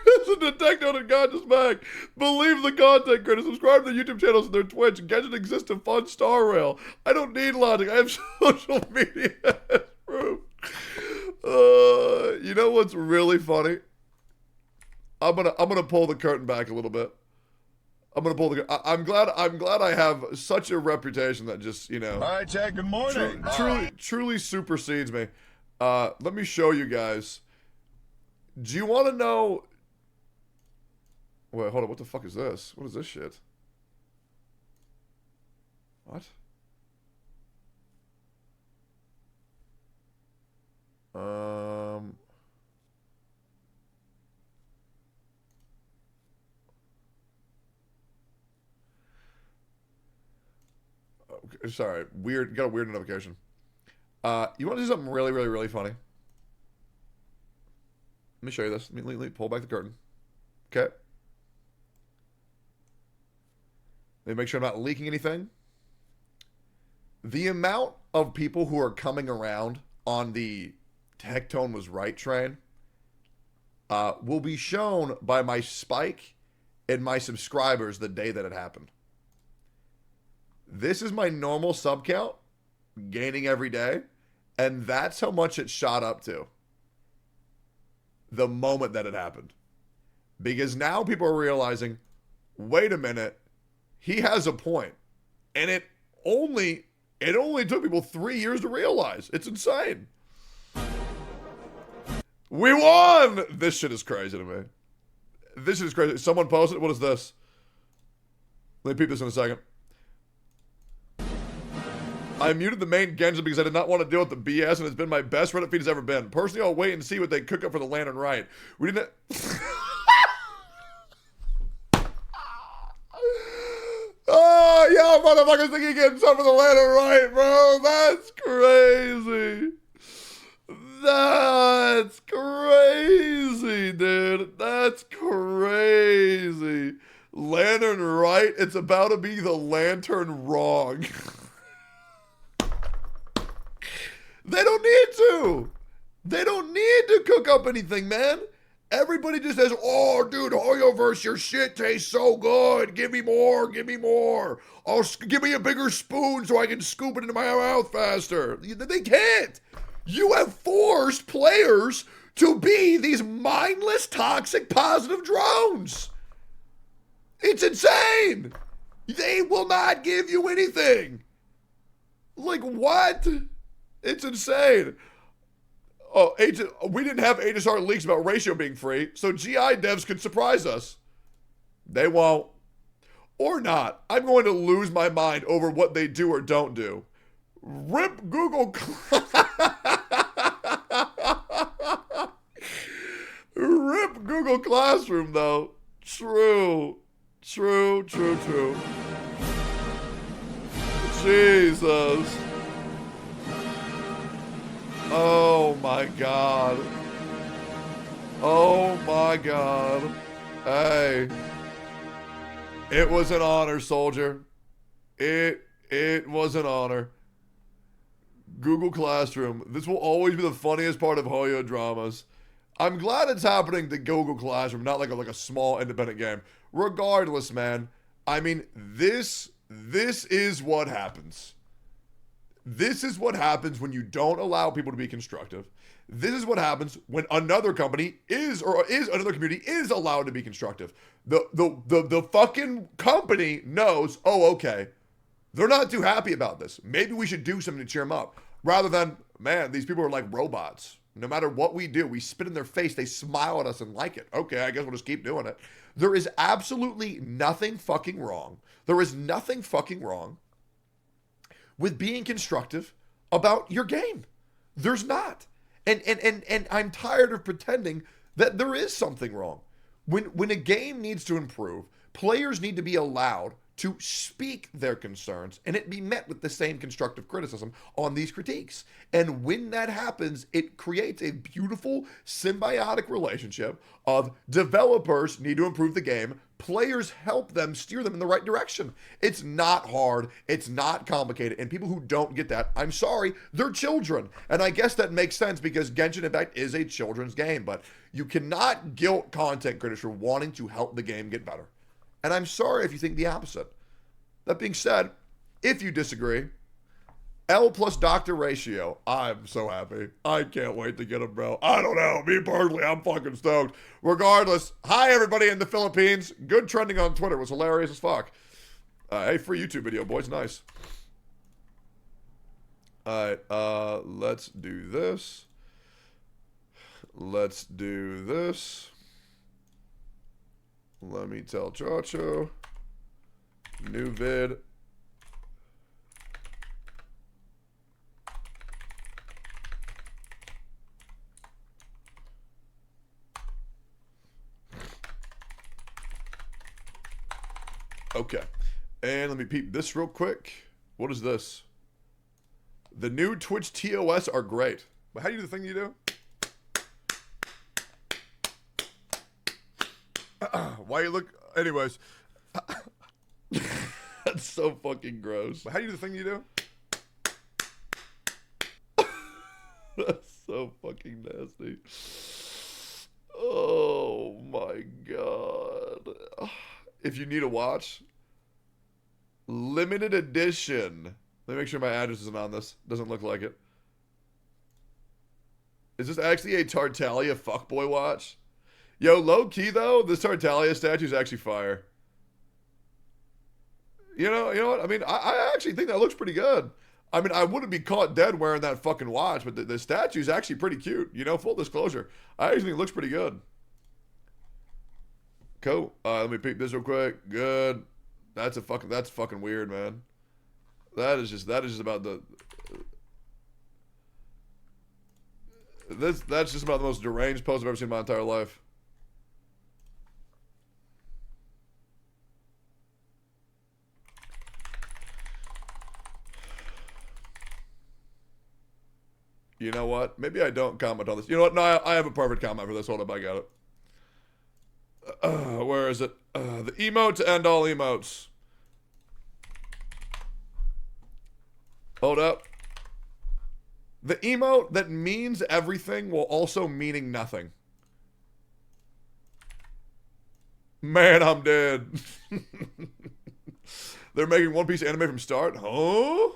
Listen to Tectone and Gacha's back. Believe the content creators. Subscribe to the YouTube channels and their Twitch. Genshin exists to fund Star Rail. I don't need logic. I have social media as proof. You know what's really funny? I'm gonna pull the curtain back a little bit. I'm glad I have such a reputation that just, you know. All right, Chad, good morning. Truly supersedes me. Let me show you guys. Do you want to know? Wait, hold on. What the fuck is this? What is this shit? What? Okay, sorry. Weird. Got a weird notification. You want to do something really, really, really funny? me show you this. Let me pull back the curtain. Okay. Let me make sure I'm not leaking anything. The amount of people who are coming around on the Tectone was right train will be shown by my spike in my subscribers the day that it happened. This is my normal sub count, gaining every day, and that's how much it shot up to the moment that it happened. Because now people are realizing, wait a minute, he has a point. And it only took people 3 years to realize. It's insane. We won! This shit is crazy to me. This is crazy. Someone posted, what is this? Let me peep this in a second. I muted the main Genshin because I did not want to deal with the BS, and it's been my best Reddit feed has ever been. Personally, I'll wait and see what they cook up for the Lantern Right. We didn't... Oh, yeah, motherfuckers think you're getting some of the Lantern Right, bro. That's crazy. That's crazy, dude. That's crazy. Lantern Right? It's about to be the Lantern Wrong. They don't need to. They don't need to cook up anything, man. Everybody just says, oh, dude, Hoyoverse, your shit tastes so good. Give me more. Give me more. Give me a bigger spoon so I can scoop it into my mouth faster. They can't. You have forced players to be these mindless, toxic, positive drones. It's insane. They will not give you anything. Like, what? It's insane. Oh, we didn't have HSR leaks about ratio being free, so GI devs could surprise us. They won't. Or not. I'm going to lose my mind over what they do or don't do. Rip Google. Rip Google Classroom, though. True. True, true, true. Jesus. Oh my God. Oh my God. Hey. It was an honor, soldier. It was an honor. Google Classroom. This will always be the funniest part of Hoyo dramas. I'm glad it's happening to Google Classroom, not like a small independent game. Regardless, man. I mean, this is what happens. This is what happens when you don't allow people to be constructive. This is what happens when another company another community is allowed to be constructive. The fucking company knows, oh, okay, they're not too happy about this. Maybe we should do something to cheer them up. Rather than, man, these people are like robots. No matter what we do, we spit in their face, they smile at us and like it. Okay, I guess we'll just keep doing it. There is absolutely nothing fucking wrong. There is nothing fucking wrong with being constructive about your game. There's not. And I'm tired of pretending that there is something wrong. When a game needs to improve, players need to be allowed to speak their concerns and it be met with the same constructive criticism on these critiques. And when that happens, it creates a beautiful symbiotic relationship of developers need to improve the game, players help them steer them in the right direction. It's not hard, it's not complicated, and people who don't get that, I'm sorry, they're children. And I guess that makes sense because Genshin Impact is a children's game, but you cannot guilt content creators for wanting to help the game get better. And I'm sorry if you think the opposite. That being said, if you disagree, L plus Dr. Ratio. I'm so happy. I can't wait to get him, bro. I don't know. Me personally, I'm fucking stoked. Regardless, hi everybody in the Philippines. Good trending on Twitter. It was hilarious as fuck. Hey, free YouTube video, boys. Nice. All right, let's do this. Let's do this. Let me tell Chacho. New vid. Okay. And let me peep this real quick. What is this? The new Twitch TOS are great. But how do you do the thing you do? Why you look? Anyways, that's so fucking gross. How do you do the thing you do? That's so fucking nasty. Oh my god. If you need a watch, limited edition. Let me make sure my address isn't on this. Doesn't look like it. Is this actually a Tartaglia fuckboy watch? Yo, low key though, this Tartaglia statue is actually fire. You know what? I mean, I actually think that looks pretty good. I mean, I wouldn't be caught dead wearing that fucking watch, but the statue is actually pretty cute. You know, full disclosure. I actually think it looks pretty good. Cool. Let me peek this real quick. Good. That's fucking weird, man. That is just about the. That's just about the most deranged post I've ever seen in my entire life. You know what? Maybe I don't comment on this. You know what? No, I have a perfect comment for this. Hold up, I got it. Where is it? The emote to end all emotes. Hold up. The emote that means everything while also meaning nothing. Man, I'm dead. They're making One Piece anime from start? Huh?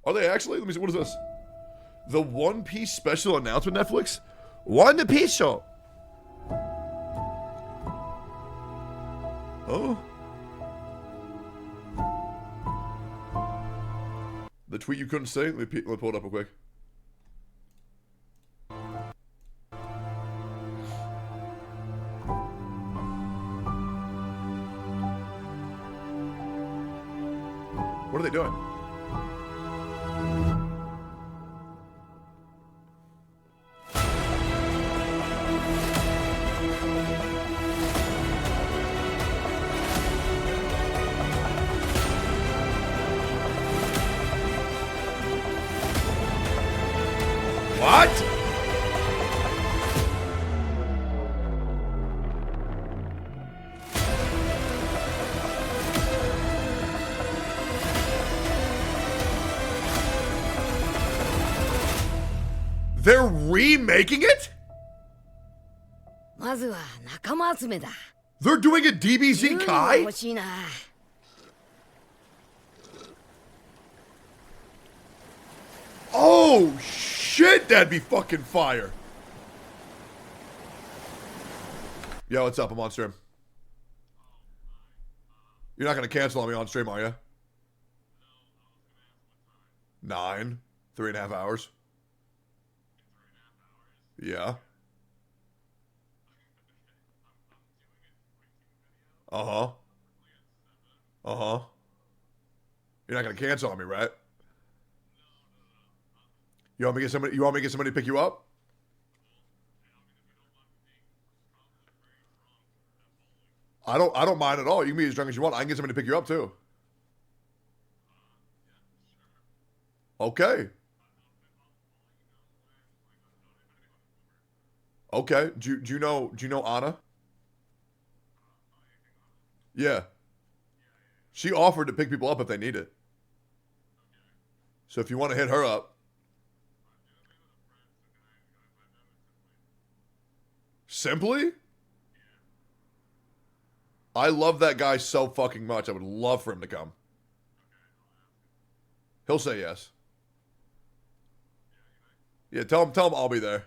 Are they actually? Let me see. What is this? The One Piece special announcement, Netflix? One Piece show. Oh. The tweet you couldn't say? Let me pull it up real quick. What are they doing? What? They're remaking it? まずは仲間集めだ。 They're doing a DBZ 欲 Kai? しいな。 Oh shit, that'd be fucking fire. Yo, what's up? I'm on stream. You're not gonna cancel on me on stream, are you? 9, 3.5 hours. Yeah. Uh-huh. Uh-huh. You're not gonna cancel on me, right? You want me to get somebody to pick you up? I don't mind at all. You can be as drunk as you want. I can get somebody to pick you up too. Okay. Okay. Do you know Anna? Yeah. She offered to pick people up if they need it. So if you want to hit her up. Simply? I love that guy so fucking much. I would love for him to come. He'll say yes. Yeah, tell him I'll be there.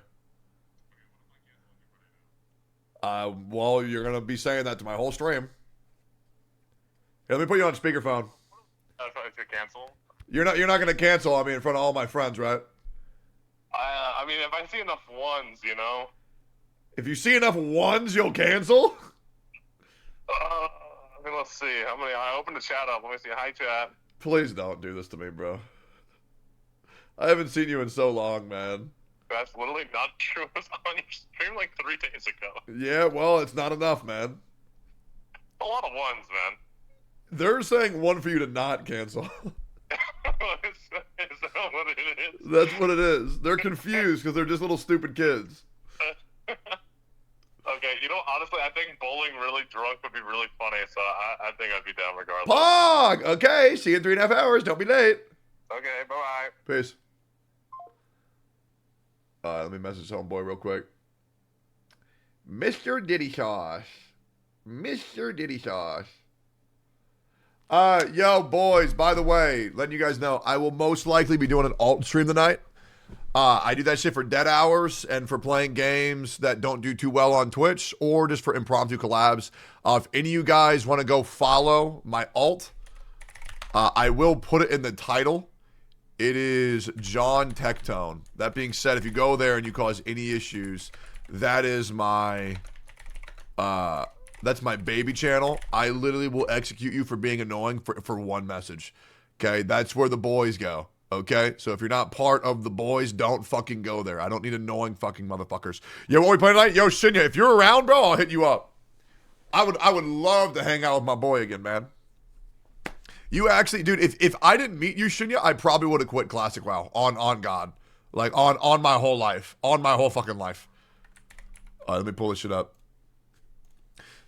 Well, you're gonna be saying that to my whole stream. Here, let me put you on speakerphone. To cancel? You're not gonna cancel on me in front of all my friends, right? I mean, if I see enough ones, you know. If you see enough ones, you'll cancel? I mean, let's see. How many? I opened the chat up. Let me see. Hi, chat. Please don't do this to me, bro. I haven't seen you in so long, man. That's literally not true. I was on your stream like 3 days ago. Yeah, well, it's not enough, man. A lot of ones, man. They're saying one for you to not cancel. is that what it is? That's what it is. They're confused because they're just little stupid kids. Okay, you know, honestly, I think both trolling really drunk would be really funny, so I think I'd be down regardless. Pog! Okay, see you in 3.5 hours. Don't be late. Okay, bye-bye. Peace. Let me message homeboy real quick. Mr. Diddy Sauce. Mr. Diddy Sauce. Yo, boys, by the way, letting you guys know, I will most likely be doing an alt stream tonight. I do that shit for dead hours and for playing games that don't do too well on Twitch or just for impromptu collabs. If any of you guys want to go follow my alt, I will put it in the title. It is John Tectone. That being said, if you go there and you cause any issues, that is my, that's my baby channel. I literally will execute you for being annoying for one message. Okay, that's where the boys go. Okay, so if you're not part of the boys, don't fucking go there. I don't need annoying fucking motherfuckers. Yo, what we playing tonight? Yo, Shinya, if you're around, bro, I'll hit you up. I would love to hang out with my boy again, man. You actually, dude, if I didn't meet you, Shinya, I probably would have quit Classic WoW on God. Like, on my whole life. On my whole fucking life. All right, let me pull this shit up.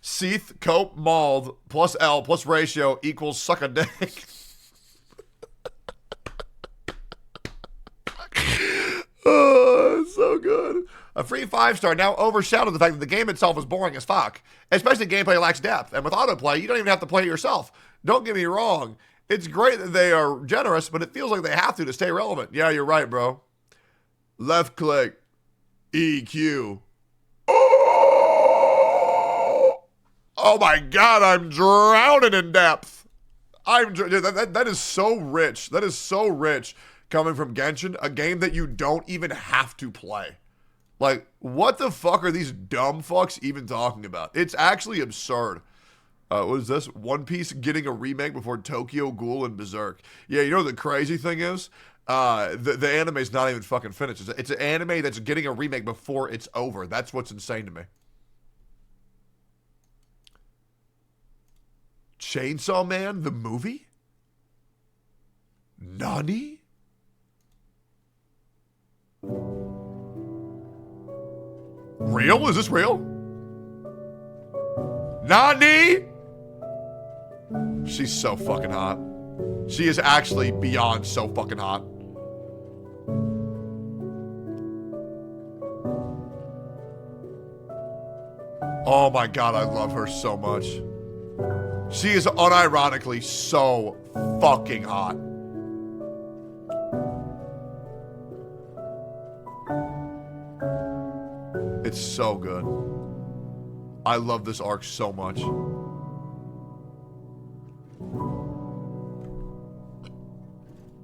Seath, Cope, Mauled, plus L, plus ratio equals suck a dick. Oh, it's so good. A free 5-star now overshadowed the fact that the game itself is boring as fuck. Especially gameplay lacks depth. And with autoplay, you don't even have to play it yourself. Don't get me wrong. It's great that they are generous, but it feels like they have to stay relevant. Yeah, you're right, bro. Left click. EQ. Oh my God, I'm drowning in depth. That is so rich. That is so rich coming from Genshin, a game that you don't even have to play. Like, what the fuck are these dumb fucks even talking about? It's actually absurd. What is this? One Piece getting a remake before Tokyo Ghoul and Berserk. Yeah, you know what the crazy thing is? The anime is not even fucking finished. It's an anime that's getting a remake before it's over. That's what's insane to me. Chainsaw Man, the movie? Nani? Real? Is this real? Nani? She's so fucking hot. She is actually beyond so fucking hot. Oh my God, I love her so much. She is unironically so fucking hot. It's so good. I love this arc so much.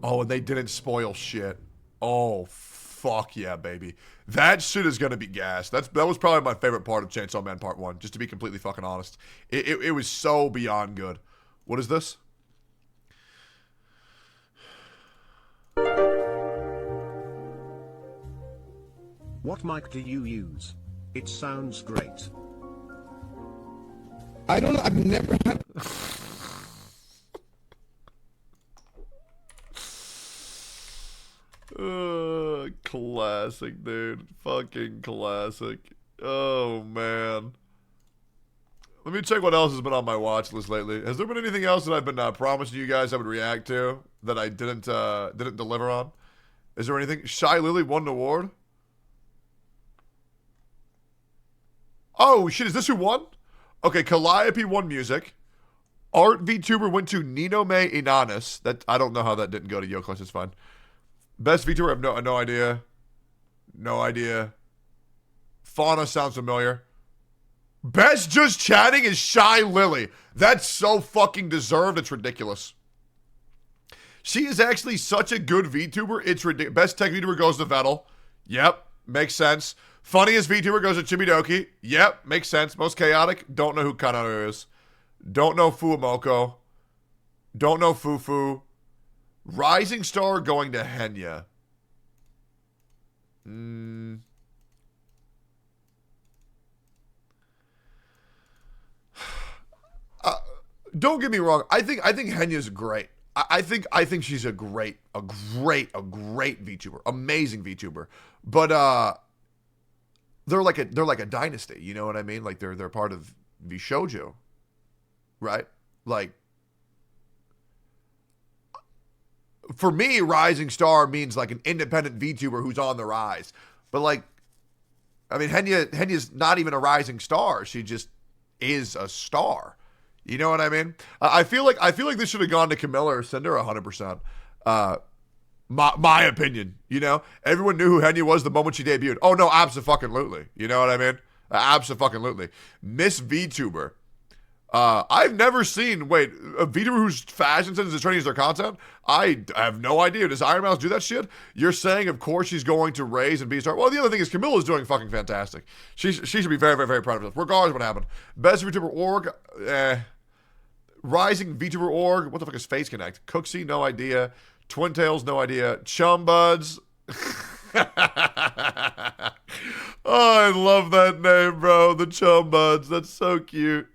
Oh, and they didn't spoil shit. Oh, fuck yeah, baby. That shit is gonna be gas. That was probably my favorite part of Chainsaw Man Part 1, just to be completely fucking honest. It was so beyond good. What is this? What mic do you use? It sounds great. I don't know. I've never had. Classic, dude. Fucking classic. Oh, man. Let me check what else has been on my watch list lately. Has there been anything else that I've been promising you guys I would react to that I didn't deliver on? Is there anything? Shy Lily won an award? Oh, shit. Is this who won? Okay, Calliope won music. Art VTuber went to Nino May Inanis. That I don't know how that didn't go to Yokos. It's fine. Best VTuber, I have no idea. No idea. Fauna sounds familiar. Best just chatting is Shy Lily. That's so fucking deserved. It's ridiculous. She is actually such a good VTuber. It's ridiculous. Best tech VTuber goes to Vettel. Yep, makes sense. Funniest VTuber goes to Chibidoki. Yep, makes sense. Most chaotic. Don't know who Kanaru is. Don't know Fuumoko. Don't know Fufu. Rising Star going to Henya. Don't get me wrong. I think Henya's great. I think she's a great VTuber, amazing VTuber. But they're like a dynasty. You know what I mean? Like they're part of v shoujo, right? Like, for me, rising star means like an independent VTuber who's on the rise. But like, I mean, Henya's not even a rising star. She just is a star. You know what I mean? I feel like this should have gone to Camilla or Cinder 100%. My opinion, you know? Everyone knew who Henya was the moment she debuted. Oh, no, abso-fucking-lutely. You know what I mean? Abso-fucking-lutely. Miss VTuber. I've never seen, a VTuber whose fashion sense is training as their content? I have no idea. Does Iron Mouse do that shit? You're saying, of course, she's going to raise and be a star. Well, the other thing is Camilla's doing fucking fantastic. She should be very, very, very proud of herself, regardless of what happened. Best VTuber org, Rising VTuber org, what the fuck is Face Connect? Cooksy, no idea. Twin Tails, no idea. Chum Buds. Oh, I love that name, bro. The Chum Buds. That's so cute.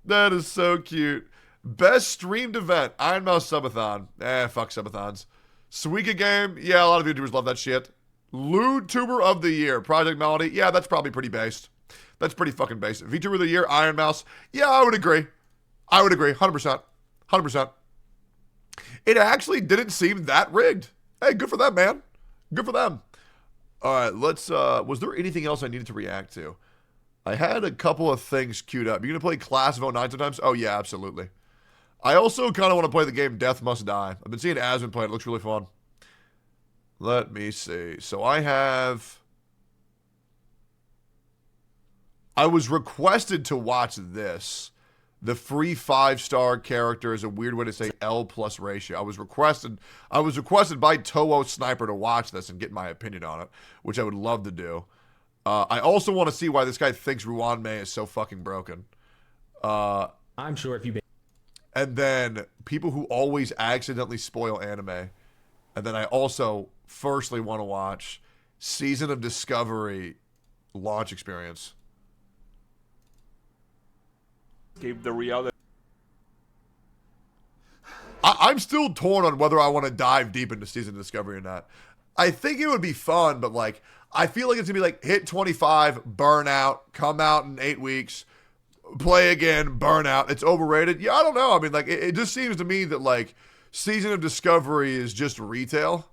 That is so cute. Best streamed event. Iron Mouse Subathon. Fuck Subathons. Suika Game. Yeah, a lot of YouTubers love that shit. Lewd Tuber of the Year. Project Melody. Yeah, that's probably pretty based. That's pretty fucking based. VTuber of the Year. Iron Mouse. Yeah, I would agree. 100%. 100%. It actually didn't seem that rigged. Hey, good for them, man. Good for them. All right, let's, was there anything else I needed to react to? I had a couple of things queued up. You gonna play Class of 09 sometimes? Oh, yeah, absolutely. I also kind of want to play the game Death Must Die. I've been seeing Asmon play it. It looks really fun. Let me see. So I was requested to watch this. The free 5-star character is a weird way to say L plus ratio. I was requested by Toho Sniper to watch this and get my opinion on it, which I would love to do. I also want to see why this guy thinks Ruan Mei is so fucking broken. I'm sure if you... And then people who always accidentally spoil anime. And then I also firstly want to watch Season of Discovery launch experience. Escape the reality. I'm still torn on whether I want to dive deep into Season of Discovery or not. I think it would be fun, but like, I feel like it's gonna be like hit 25, burn out, come out in 8 weeks, play again, burn out. It's overrated. Yeah, I don't know. I mean, like, it just seems to me that like Season of Discovery is just retail,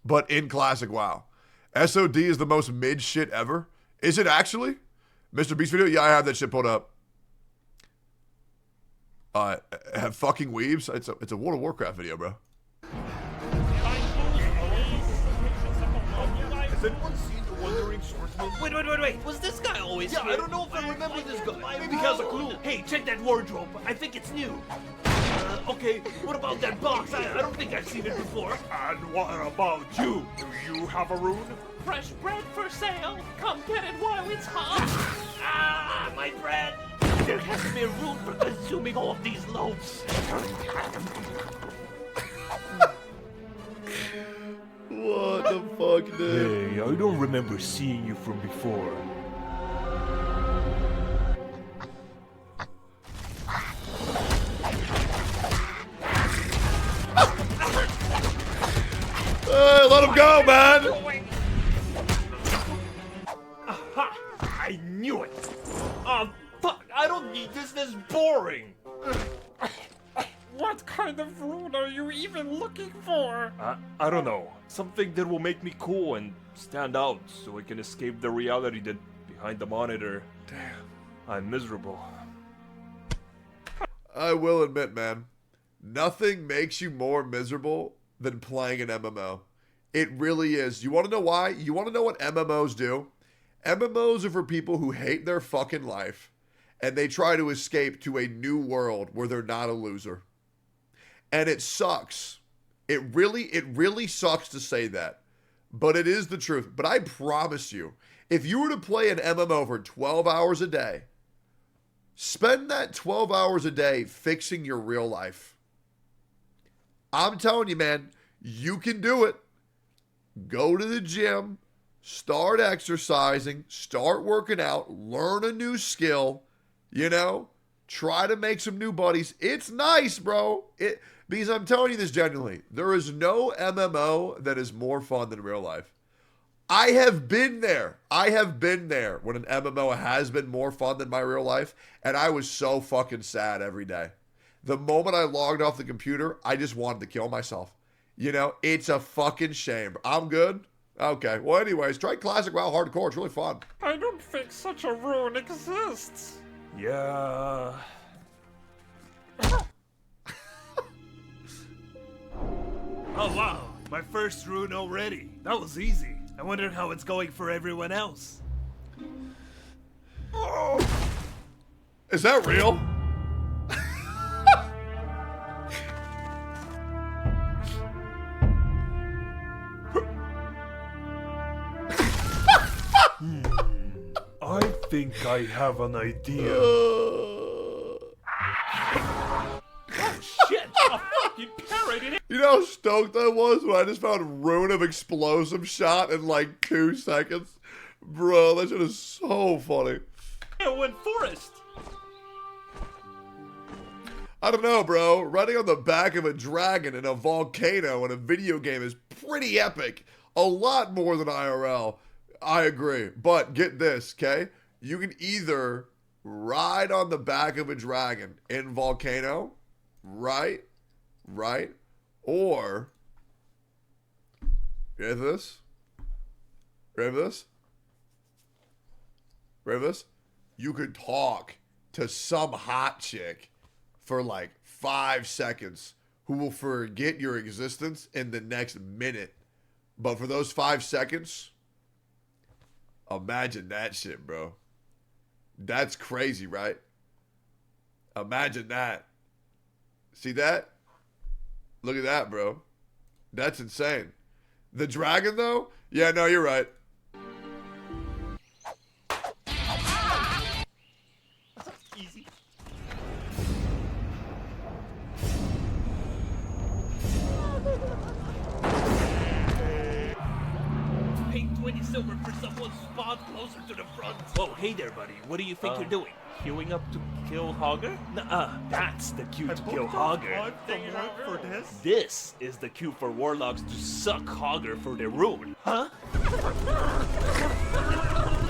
but in classic WoW. SOD is the most mid shit ever. Is it actually? Mr. Beast video? Yeah, I have that shit pulled up. Have fucking weebs? It's a World of Warcraft video, bro. Has anyone seen the Wandering Swordsman? Wait. Was this guy always here? I don't know if I remember this guy. Maybe he has a clue. Hey, check that wardrobe. I think it's new. Okay, what about that box? I don't think I've seen it before. And what about you? Do you have a rune? Fresh bread for sale. Come get it while it's hot. My bread. There has to be a rule for consuming all of these loaves. What the fuck, dude? Hey, I don't remember seeing you from before. Let him go, man! Aha! I knew it! Fuck! I don't need this. This is boring. What kind of rune are you even looking for? I don't know. Something that will make me cool and stand out, so I can escape the reality that behind the monitor. Damn, I'm miserable. I will admit, man, nothing makes you more miserable than playing an MMO. It really is. You want to know why? You want to know what MMOs do? MMOs are for people who hate their fucking life, and they try to escape to a new world where they're not a loser. And it sucks. It really sucks to say that, but it is the truth. But I promise you, if you were to play an MMO for 12 hours a day, spend that 12 hours a day fixing your real life. I'm telling you, man, you can do it. Go to the gym, start exercising, start working out, learn a new skill, you know, try to make some new buddies. It's nice, bro. Because I'm telling you this genuinely, there is no MMO that is more fun than real life. I have been there. I have been there when an MMO has been more fun than my real life, and I was so fucking sad every day. The moment I logged off the computer, I just wanted to kill myself. You know, it's a fucking shame. I'm good. Okay. Well, anyways, try Classic WoW Hardcore. It's really fun. I don't think such a rune exists. Yeah. Oh wow, my first rune already. That was easy. I wonder how it's going for everyone else. Oh. Is that real? I think I have an idea. Oh shit! A fucking parrot in it! You know how stoked I was when I just found Rune of Explosive Shot in like 2 seconds? Bro, that shit is so funny. Tailwind Forest! I don't know, bro. Riding on the back of a dragon in a volcano in a video game is pretty epic. A lot more than IRL. I agree. But get this, okay? You can either ride on the back of a dragon in volcano, right? Or, you have this? Ready for this? Ready for this? You could talk to some hot chick for like 5 seconds who will forget your existence in the next minute. But for those 5 seconds, imagine that shit, bro. That's crazy, right? Imagine that. See that? Look at that, bro. That's insane. The dragon, though? Yeah, no, you're right. Easy. Pay 20 silver for someone spawned closer to the front. Whoa, hey there, buddy. What do you think you're doing? Queuing up to kill Hogger? Nuh-uh, that's the queue to kill Hogger. For this? This is the queue for warlocks to suck Hogger for their rune. Huh?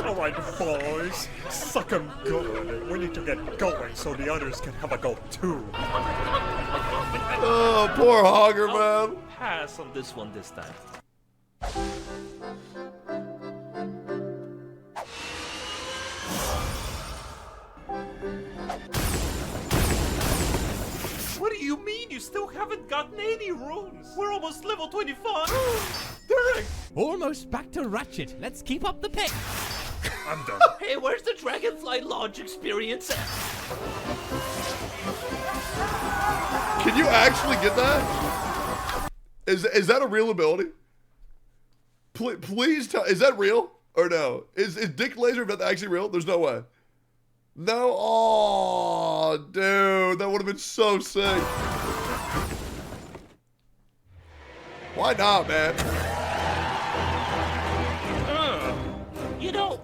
Alright, boys. Suck 'em good. We need to get going so the others can have a go too. Oh, poor Hogger, man. Pass on this one this time. What do you mean you still haven't gotten any runes? We're almost level 25. Derek! Almost back to Ratchet. Let's keep up the pace. I'm done. Hey, where's the Dragonfly launch experience at? Can you actually get that? Is that a real ability? Please tell. Is that real or no? Is Dick Laser Event actually real? There's no way. No. Oh, dude, that would have been so sick. Why not, man? You know,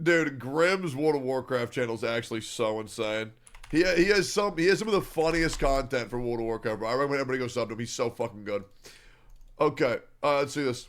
Dude, Grimm's World of Warcraft channel is actually so insane. He has some of the funniest content for World of Warcraft, bro. I recommend everybody go sub to him. He's so fucking good. Okay, let's see this.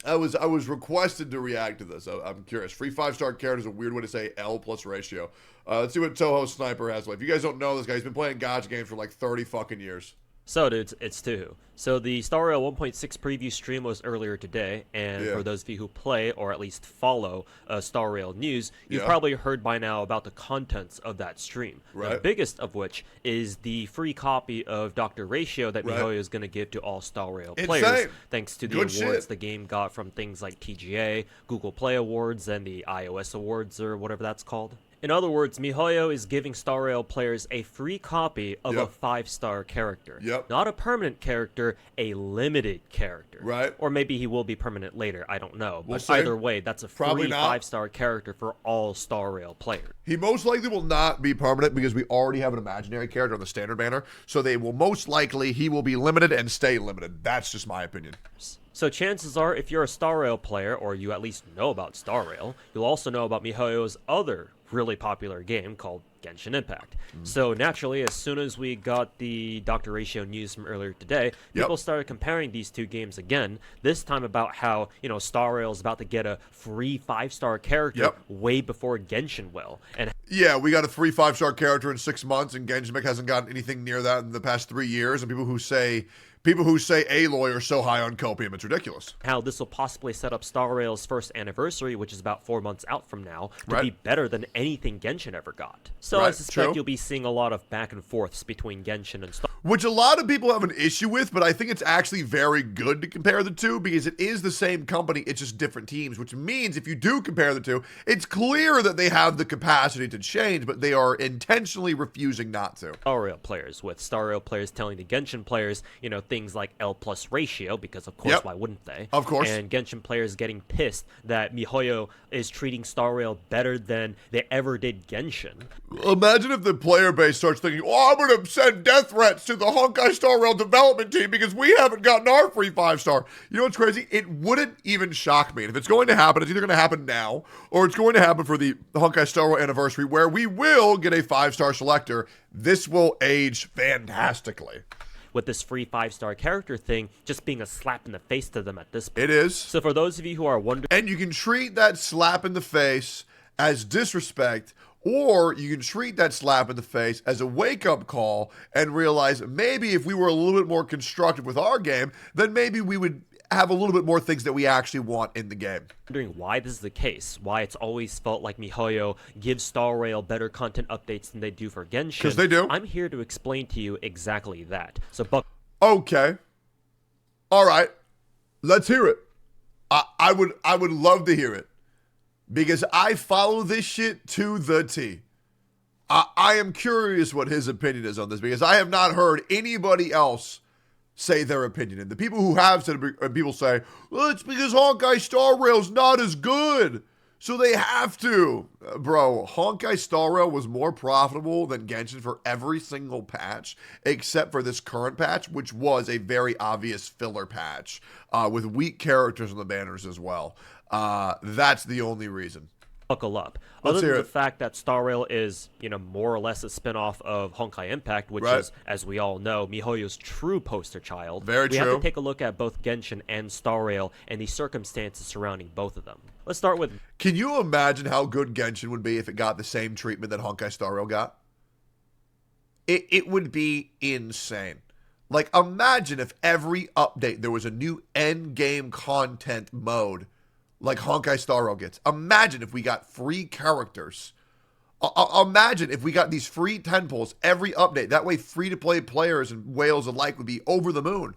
I was requested to react to this. I'm curious. Free 5-star character is a weird way to say L plus ratio. Let's see what Toho Sniper has. If you guys don't know this guy, he's been playing Gacha games for like 30 fucking years. So, dudes, it's Tuhu. So, the Star Rail 1.6 preview stream was earlier today, and for those of you who play, or at least follow, Star Rail news, you've probably heard by now about the contents of that stream. Right. The biggest of which is the free copy of Dr. Ratio that MiHoYo is going to give to all Star Rail players, thanks to the awards the game got from things like TGA, Google Play Awards, and the iOS Awards, or whatever that's called. In other words, MiHoYo is giving Star Rail players a free copy of a 5-star character. Not a permanent character, a limited character. Right. Or maybe he will be permanent later, I don't know. We'll But see. either way, that's a Probably free not. 5-star character for all Star Rail players. He most likely will not be permanent because we already have an imaginary character on the standard banner. So he will be limited and stay limited. That's just my opinion. So chances are, if you're a Star Rail player, or you at least know about Star Rail, you'll also know about MiHoYo's other really popular game called Genshin Impact. So naturally, as soon as we got the Dr. Ratio news from earlier today, people started comparing these two games again, this time about how, Star Rail is about to get a free 5-star character way before Genshin will. And yeah, we got a free 5-star character in 6 months, and Genshin Impact hasn't gotten anything near that in the past 3 years, and people who say Aloy are so high on copium, it's ridiculous. How this will possibly set up Star Rail's first anniversary, which is about 4 months out from now, to be better than anything Genshin ever got. So I suspect you'll be seeing a lot of back and forths between Genshin and Star. Which a lot of people have an issue with, but I think it's actually very good to compare the two because it is the same company, it's just different teams, which means if you do compare the two, it's clear that they have the capacity to change, but they are intentionally refusing not to. Star Rail players, with Star Rail players telling the Genshin players, things like L+ ratio, because of course, why wouldn't they? Of course. And Genshin players getting pissed that MiHoYo is treating Star Rail better than they ever did Genshin. Imagine if the player base starts thinking, I'm going to send death threats to the Honkai Star Rail development team because we haven't gotten our free 5-star. You know what's crazy? It wouldn't even shock me. And if it's going to happen, it's either going to happen now or it's going to happen for the Honkai Star Rail anniversary where we will get a 5-star selector. This will age fantastically. With this free 5-star character thing just being a slap in the face to them at this point. It is. So for those of you who are wondering... And you can treat that slap in the face as disrespect, or you can treat that slap in the face as a wake-up call and realize maybe if we were a little bit more constructive with our game, then maybe we would have a little bit more things that we actually want in the game. Wondering why this is the case, why it's always felt like MiHoYo gives Star Rail better content updates than they do for Genshin. Because they do. I'm here to explain to you exactly that. So, okay. All right. Let's hear it. I would love to hear it. Because I follow this shit to the T. I am curious what his opinion is on this because I have not heard anybody else say their opinion. And the people who have said it, people say, well, it's because Honkai Star Rail's not as good, so they have to. Bro, Honkai Star Rail was more profitable than Genshin for every single patch, except for this current patch, which was a very obvious filler patch, with weak characters on the banners as well. That's the only reason. Buckle up. Let's Other hear than it. the fact that Star Rail is, more or less a spin-off of Honkai Impact, which is, as we all know, MiHoYo's true poster child. Very we true. have to take a look at both Genshin and Star Rail and the circumstances surrounding both of them. Let's start with... Can you imagine how good Genshin would be if it got the same treatment that Honkai Star Rail got? It would be insane. Like, imagine if every update there was a new endgame content mode like Honkai Star Rail gets. Imagine if we got free characters. Imagine if we got these free tentpoles every update. That way free-to-play players and whales alike would be over the moon.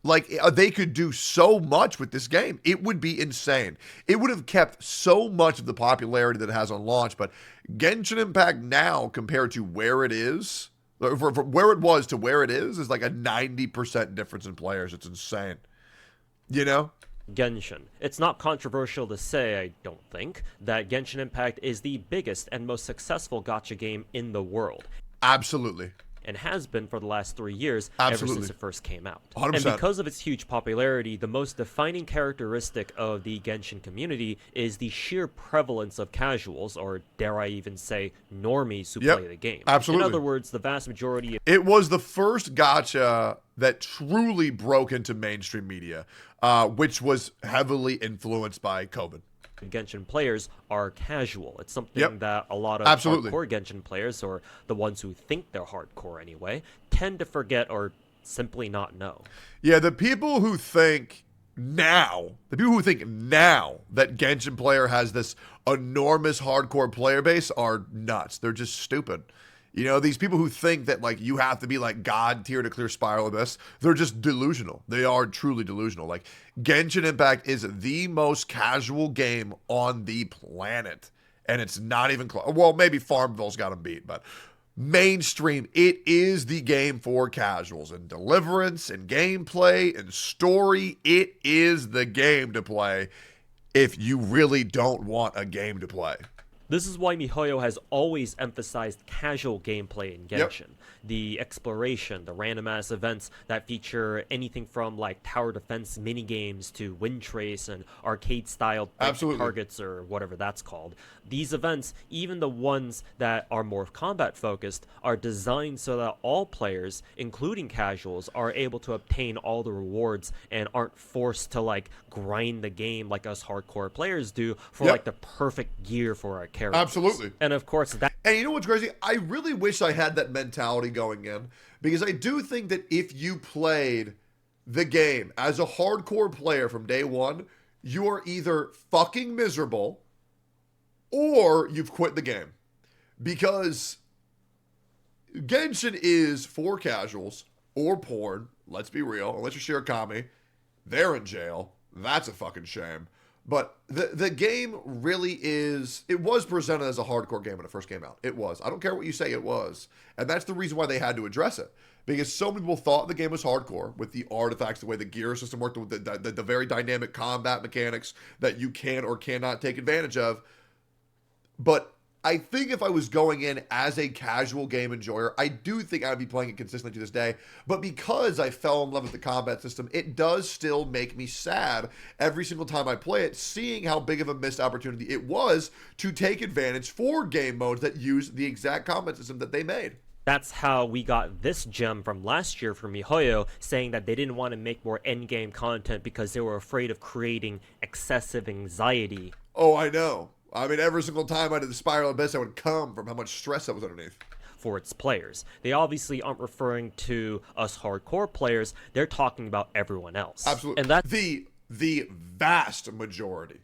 Like, they could do so much with this game. It would be insane. It would have kept so much of the popularity that it has on launch. But Genshin Impact now, compared to where it is, from where it was to where it is like a 90% difference in players. It's insane. Genshin. It's not controversial to say, I don't think, that Genshin Impact is the biggest and most successful gacha game in the world. Absolutely. And has been for the last 3 years, Absolutely. ever since it first came out. 100%. And because of its huge popularity, the most defining characteristic of the Genshin community is the sheer prevalence of casuals, or dare I even say, normies who play the game. Absolutely. In other words, the vast majority of... It was the first gacha that truly broke into mainstream media, which was heavily influenced by COVID. Genshin players are casual. It's something that a lot of hardcore Genshin players, or the ones who think they're hardcore anyway, tend to forget or simply not know. Yeah, the people who think now that Genshin player has this enormous hardcore player base are nuts. They're just stupid. These people who think that, like, you have to be, like, God tier to clear Spiral Abyss, they're just delusional. They are truly delusional. Like, Genshin Impact is the most casual game on the planet. And it's not even close. Well, maybe Farmville's got them beat, but mainstream, it is the game for casuals. And Deliverance, and gameplay, and story, it is the game to play if you really don't want a game to play. This is why MiHoYo has always emphasized casual gameplay in Genshin. The exploration, the random ass events that feature anything from like tower defense minigames to wind trace and arcade style targets or whatever that's called. These events, even the ones that are more combat focused, are designed so that all players, including casuals, are able to obtain all the rewards and aren't forced to like grind the game like us hardcore players do for like the perfect gear for our characters. Absolutely. And of course that. And you know what's crazy? I really wish I had that mentality going in, because I do think that if you played the game as a hardcore player from day one, you are either fucking miserable or you've quit the game. Because Genshin is for casuals or porn. Let's be real. Unless you're Shirakami, they're in jail. That's a fucking shame. But the game really is, it was presented as a hardcore game when it first came out. It was. I don't care what you say, it was. And that's the reason why they had to address it. Because so many people thought the game was hardcore with the artifacts, the way the gear system worked, with the very dynamic combat mechanics that you can or cannot take advantage of. But I think if I was going in as a casual game enjoyer, I do think I'd be playing it consistently to this day. But because I fell in love with the combat system, it does still make me sad every single time I play it, seeing how big of a missed opportunity it was to take advantage for game modes that use the exact combat system that they made. That's how we got this gem from last year from MiHoYo, saying that they didn't want to make more endgame content because they were afraid of creating excessive anxiety. Oh, I know. I mean, every single time I did the Spiral Abyss, I would come from how much stress that was underneath. For its players. They obviously aren't referring to us hardcore players. They're talking about everyone else. Absolutely. And that's the vast majority.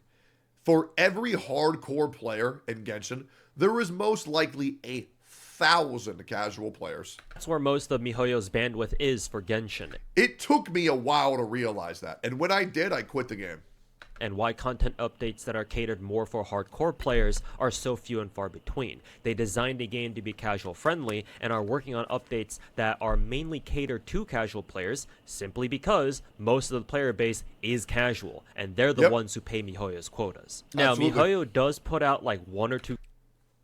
For every hardcore player in Genshin, there is most likely 1,000 casual players. That's where most of MiHoYo's bandwidth is for Genshin. It took me a while to realize that. And when I did, I quit the game. And why content updates that are catered more for hardcore players are so few and far between. They designed the game to be casual friendly and are working on updates that are mainly catered to casual players simply because most of the player base is casual and they're the ones who pay MiHoYo's quotas. Now, MiHoYo does put out like 1 or 2.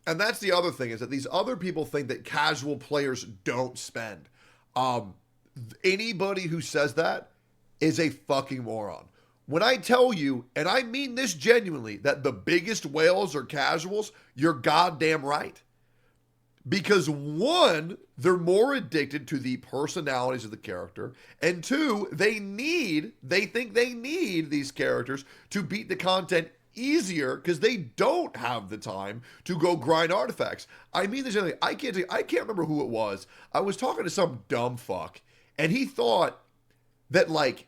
And that's the other thing, is that these other people think that casual players don't spend. Anybody who says that is a fucking moron. When I tell you, and I mean this genuinely, that the biggest whales are casuals, you're goddamn right. Because one, they're more addicted to the personalities of the character, and two, they think they need these characters to beat the content easier because they don't have the time to go grind artifacts. I mean this genuinely. I can't remember who it was. I was talking to some dumb fuck, and he thought that like,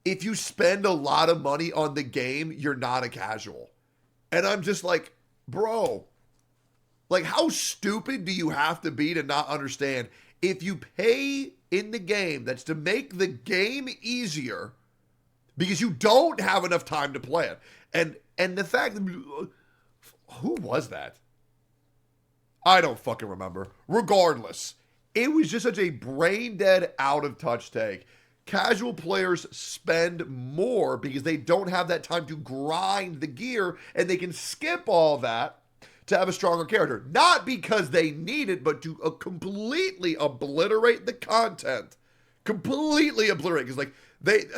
if you spend a lot of money on the game, you're not a casual. And I'm just like, bro, like how stupid do you have to be to not understand if you pay in the game that's to make the game easier because you don't have enough time to play it. And the fact that, who was that? I don't fucking remember. Regardless, it was just such a brain dead, out of touch take. Casual players spend more because they don't have that time to grind the gear and they can skip all that to have a stronger character. Not because they need it, but to completely obliterate the content. Completely obliterate. Because like,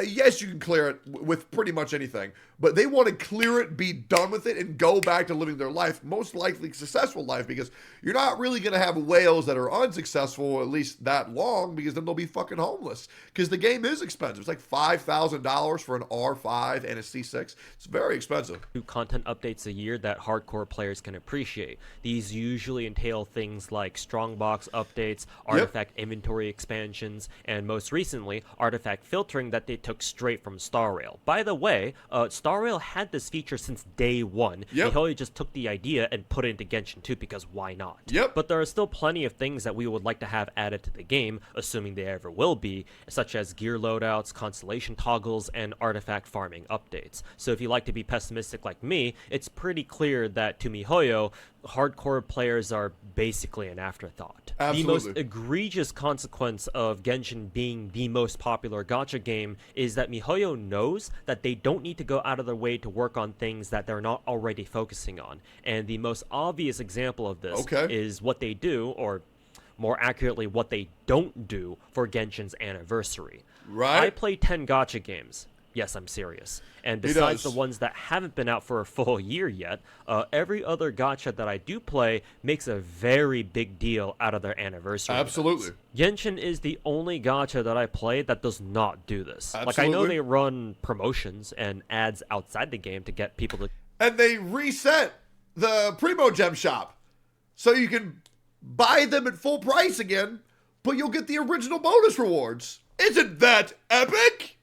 yes, you can clear it with pretty much anything, but they want to clear it, be done with it, and go back to living their life, most likely successful life, because you're not really going to have whales that are unsuccessful at least that long, because then they'll be fucking homeless, because the game is expensive. It's like $5,000 for an R5 and a C6. It's very expensive. Content updates a year that hardcore players can appreciate. These usually entail things like strongbox updates, artifact inventory expansions, and most recently, artifact filtering that they took straight from Star Rail. By the way, Star Rail had this feature since day one. MiHoYo just took the idea and put it into Genshin 2 because why not? But there are still plenty of things that we would like to have added to the game, assuming they ever will be, such as gear loadouts, constellation toggles, and artifact farming updates. So if you like to be pessimistic like me, it's pretty clear that to MiHoYo, hardcore players are basically an afterthought. Absolutely. The most egregious consequence of Genshin being the most popular gacha game is that MiHoYo knows that they don't need to go out of their way to work on things that they're not already focusing on. And the most obvious example of this is what they do, or more accurately, what they don't do for Genshin's anniversary. Right. I play 10 gacha games. Yes, I'm serious. And besides the ones that haven't been out for a full year yet, every other gacha that I do play makes a very big deal out of their anniversary. Absolutely. Events. Genshin is the only gacha that I play that does not do this. Absolutely. Like, I know they run promotions and ads outside the game to get people to... And they reset the Primo Gem shop. So you can buy them at full price again, but you'll get the original bonus rewards. Isn't that epic?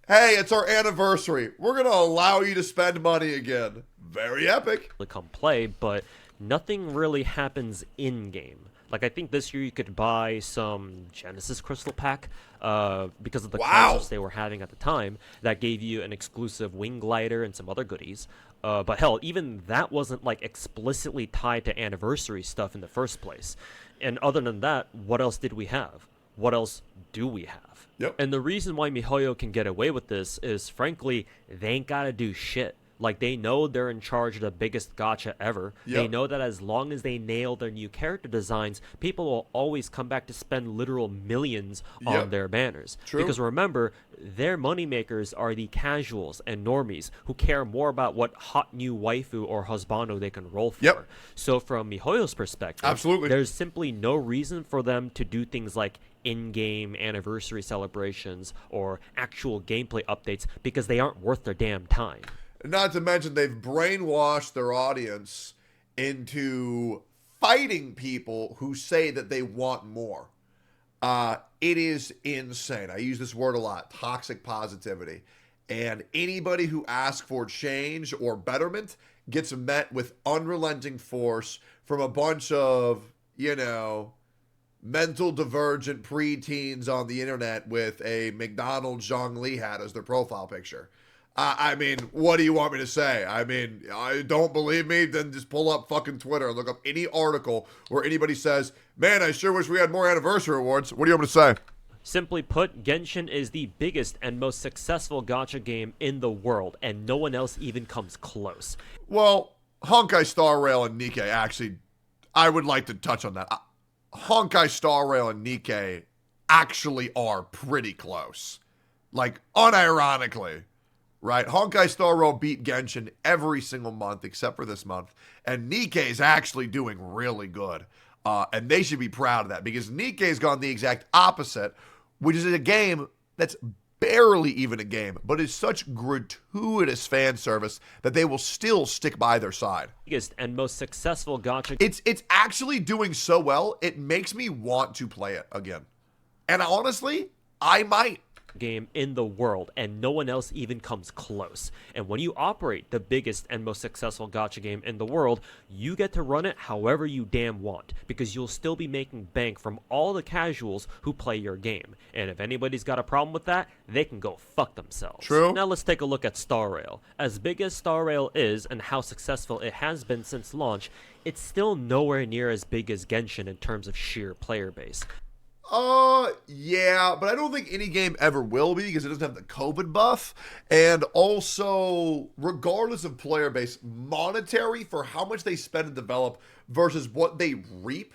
Hey, it's our anniversary. We're going to allow you to spend money again. Very epic. To come play, but nothing really happens in-game. Like, I think this year you could buy some Genesis Crystal Pack because of the concerts they were having at the time that gave you an exclusive wing glider and some other goodies. But hell, even that wasn't, like, explicitly tied to anniversary stuff in the first place. And other than that, what else did we have? What else do we have? Yep. And the reason why MiHoYo can get away with this is, frankly, they ain't gotta do shit. Like, they know they're in charge of the biggest gacha ever. Yep. They know that as long as they nail their new character designs, people will always come back to spend literal millions on their banners. True. Because remember, their moneymakers are the casuals and normies who care more about what hot new waifu or husbando they can roll for. Yep. So from MiHoYo's perspective, Absolutely. there's simply no reason for them to do things like in-game anniversary celebrations or actual gameplay updates because they aren't worth their damn time. Not to mention they've brainwashed their audience into fighting people who say that they want more. It is insane. I use this word a lot, toxic positivity. And anybody who asks for change or betterment gets met with unrelenting force from a bunch of, mental divergent preteens on the internet with a McDonald's Zhongli hat as their profile picture. I mean, what do you want me to say? I mean, I don't believe me? Then just pull up fucking Twitter and look up any article where anybody says, man, I sure wish we had more anniversary awards. What do you want me to say? Simply put, Genshin is the biggest and most successful gacha game in the world, and no one else even comes close. Well, Honkai Star Rail and Nikkei, actually, I would like to touch on that. Honkai Star Rail and Nikkei actually are pretty close. Like, unironically, right? Honkai Star Rail beat Genshin every single month except for this month, and Nikkei's actually doing really good. And they should be proud of that because Nikkei's gone the exact opposite, which is a game that's barely even a game, but is such gratuitous fan service that they will still stick by their side. Biggest and most successful gacha. It's actually doing so well, it makes me want to play it again. And honestly, I might. Game in the world, and no one else even comes close. And when you operate the biggest and most successful gacha game in the world, you get to run it however you damn want, because you'll still be making bank from all the casuals who play your game. And if anybody's got a problem with that, they can go fuck themselves. True. Now let's take a look at Star Rail. As big as Star Rail is and how successful it has been since launch, it's still nowhere near as big as Genshin in terms of sheer player base. Yeah, but I don't think any game ever will be because it doesn't have the COVID buff. And also, regardless of player base, monetary for how much they spend and develop versus what they reap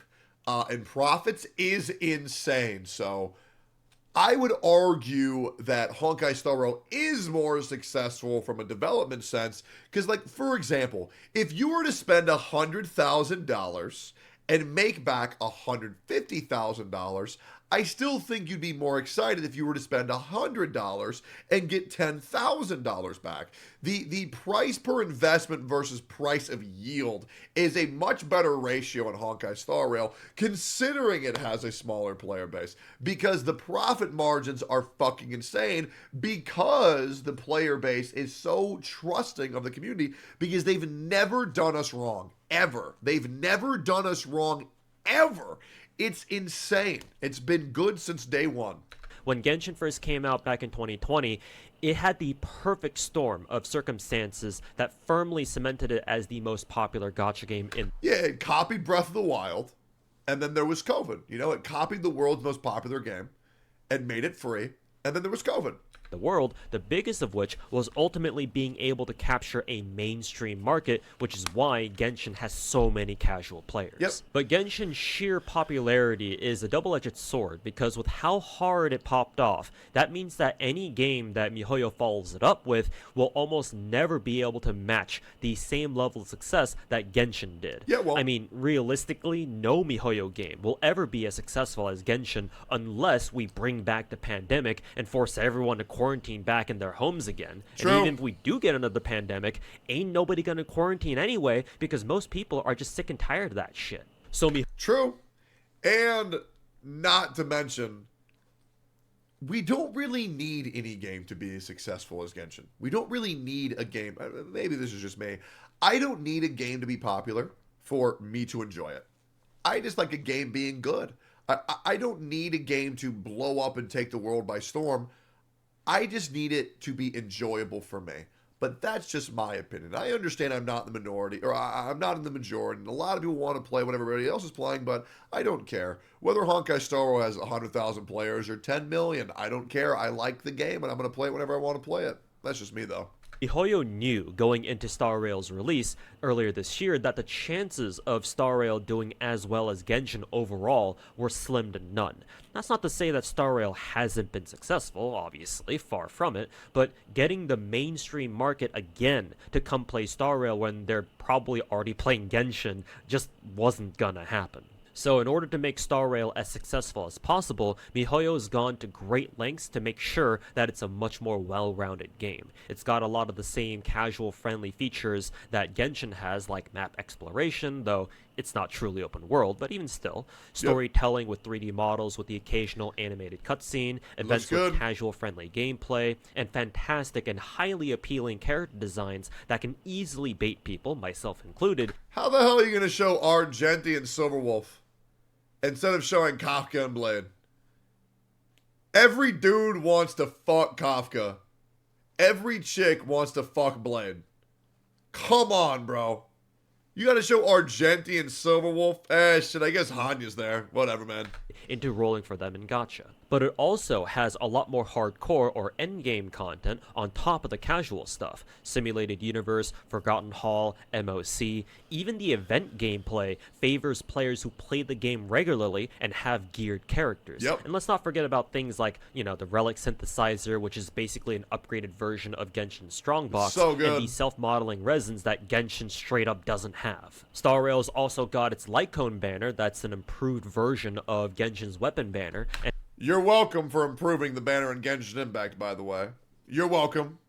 in profits is insane. So I would argue that Honkai Star Rail is more successful from a development sense because, like, for example, if you were to spend $100,000 and make back $150,000, I still think you'd be more excited if you were to spend $100 and get $10,000 back. The price per investment versus price of yield is a much better ratio in Honkai Star Rail, considering it has a smaller player base, because the profit margins are fucking insane because the player base is so trusting of the community because they've never done us wrong. Ever. They've never done us wrong, ever. It's insane. It's been good since day one. When Genshin first came out back in 2020, it had the perfect storm of circumstances that firmly cemented it as the most popular gacha game in. Yeah, it copied Breath of the Wild, and then there was COVID. You know, it copied the world's most popular game and made it free, and then there was COVID. The world, the biggest of which was ultimately being able to capture a mainstream market, which is why Genshin has so many casual players. Yep. But Genshin's sheer popularity is a double-edged sword, because with how hard it popped off, that means that any game that MiHoYo follows it up with will almost never be able to match the same level of success that Genshin did. Yeah, well, I mean, realistically, no MiHoYo game will ever be as successful as Genshin unless we bring back the pandemic and force everyone to quarantine back in their homes again. True. And even if we do get another pandemic, ain't nobody gonna quarantine anyway, because most people are just sick and tired of that shit. So True. And not to mention, we don't really need any game to be as successful as Genshin. We don't really need a game. Maybe this is just me. I don't need a game to be popular for me to enjoy it. I just like a game being good. I don't need a game to blow up and take the world by storm. I just need it to be enjoyable for me. But that's just my opinion. I understand I'm not in the minority, or I'm not in the majority, and a lot of people want to play what everybody else is playing, but I don't care. Whether Honkai Star Rail has 100,000 players or 10 million, I don't care. I like the game, and I'm going to play it whenever I want to play it. That's just me, though. MiHoYo knew going into Star Rail's release earlier this year that the chances of Star Rail doing as well as Genshin overall were slim to none. That's not to say that Star Rail hasn't been successful, obviously, far from it, but getting the mainstream market again to come play Star Rail when they're probably already playing Genshin just wasn't gonna happen. So in order to make Star Rail as successful as possible, MiHoYo has gone to great lengths to make sure that it's a much more well-rounded game. It's got a lot of the same casual-friendly features that Genshin has, like map exploration, though it's not truly open world, but even still. Storytelling with 3D models with the occasional animated cutscene, events with casual-friendly gameplay, and fantastic and highly appealing character designs that can easily bait people, myself included. How the hell are you going to show Argenti and Silverwolf instead of showing Kafka and Blade? Every dude wants to fuck Kafka. Every chick wants to fuck Blade. Come on, bro. You gotta show Argenti and Silverwolf. Shit, I guess Hanya's there. Whatever, man. Into rolling for them in Gacha. But it also has a lot more hardcore or endgame content on top of the casual stuff. Simulated Universe, Forgotten Hall, MOC, even the event gameplay favors players who play the game regularly and have geared characters. And let's not forget about things like, you know, the Relic Synthesizer, which is basically an upgraded version of Genshin's Strongbox, so good. and the self-modeling resins that Genshin straight up doesn't have. Star Rail's also got its Light Cone banner, that's an improved version of Genshin's weapon banner. And you're welcome for improving the banner in Genshin Impact, by the way. You're welcome.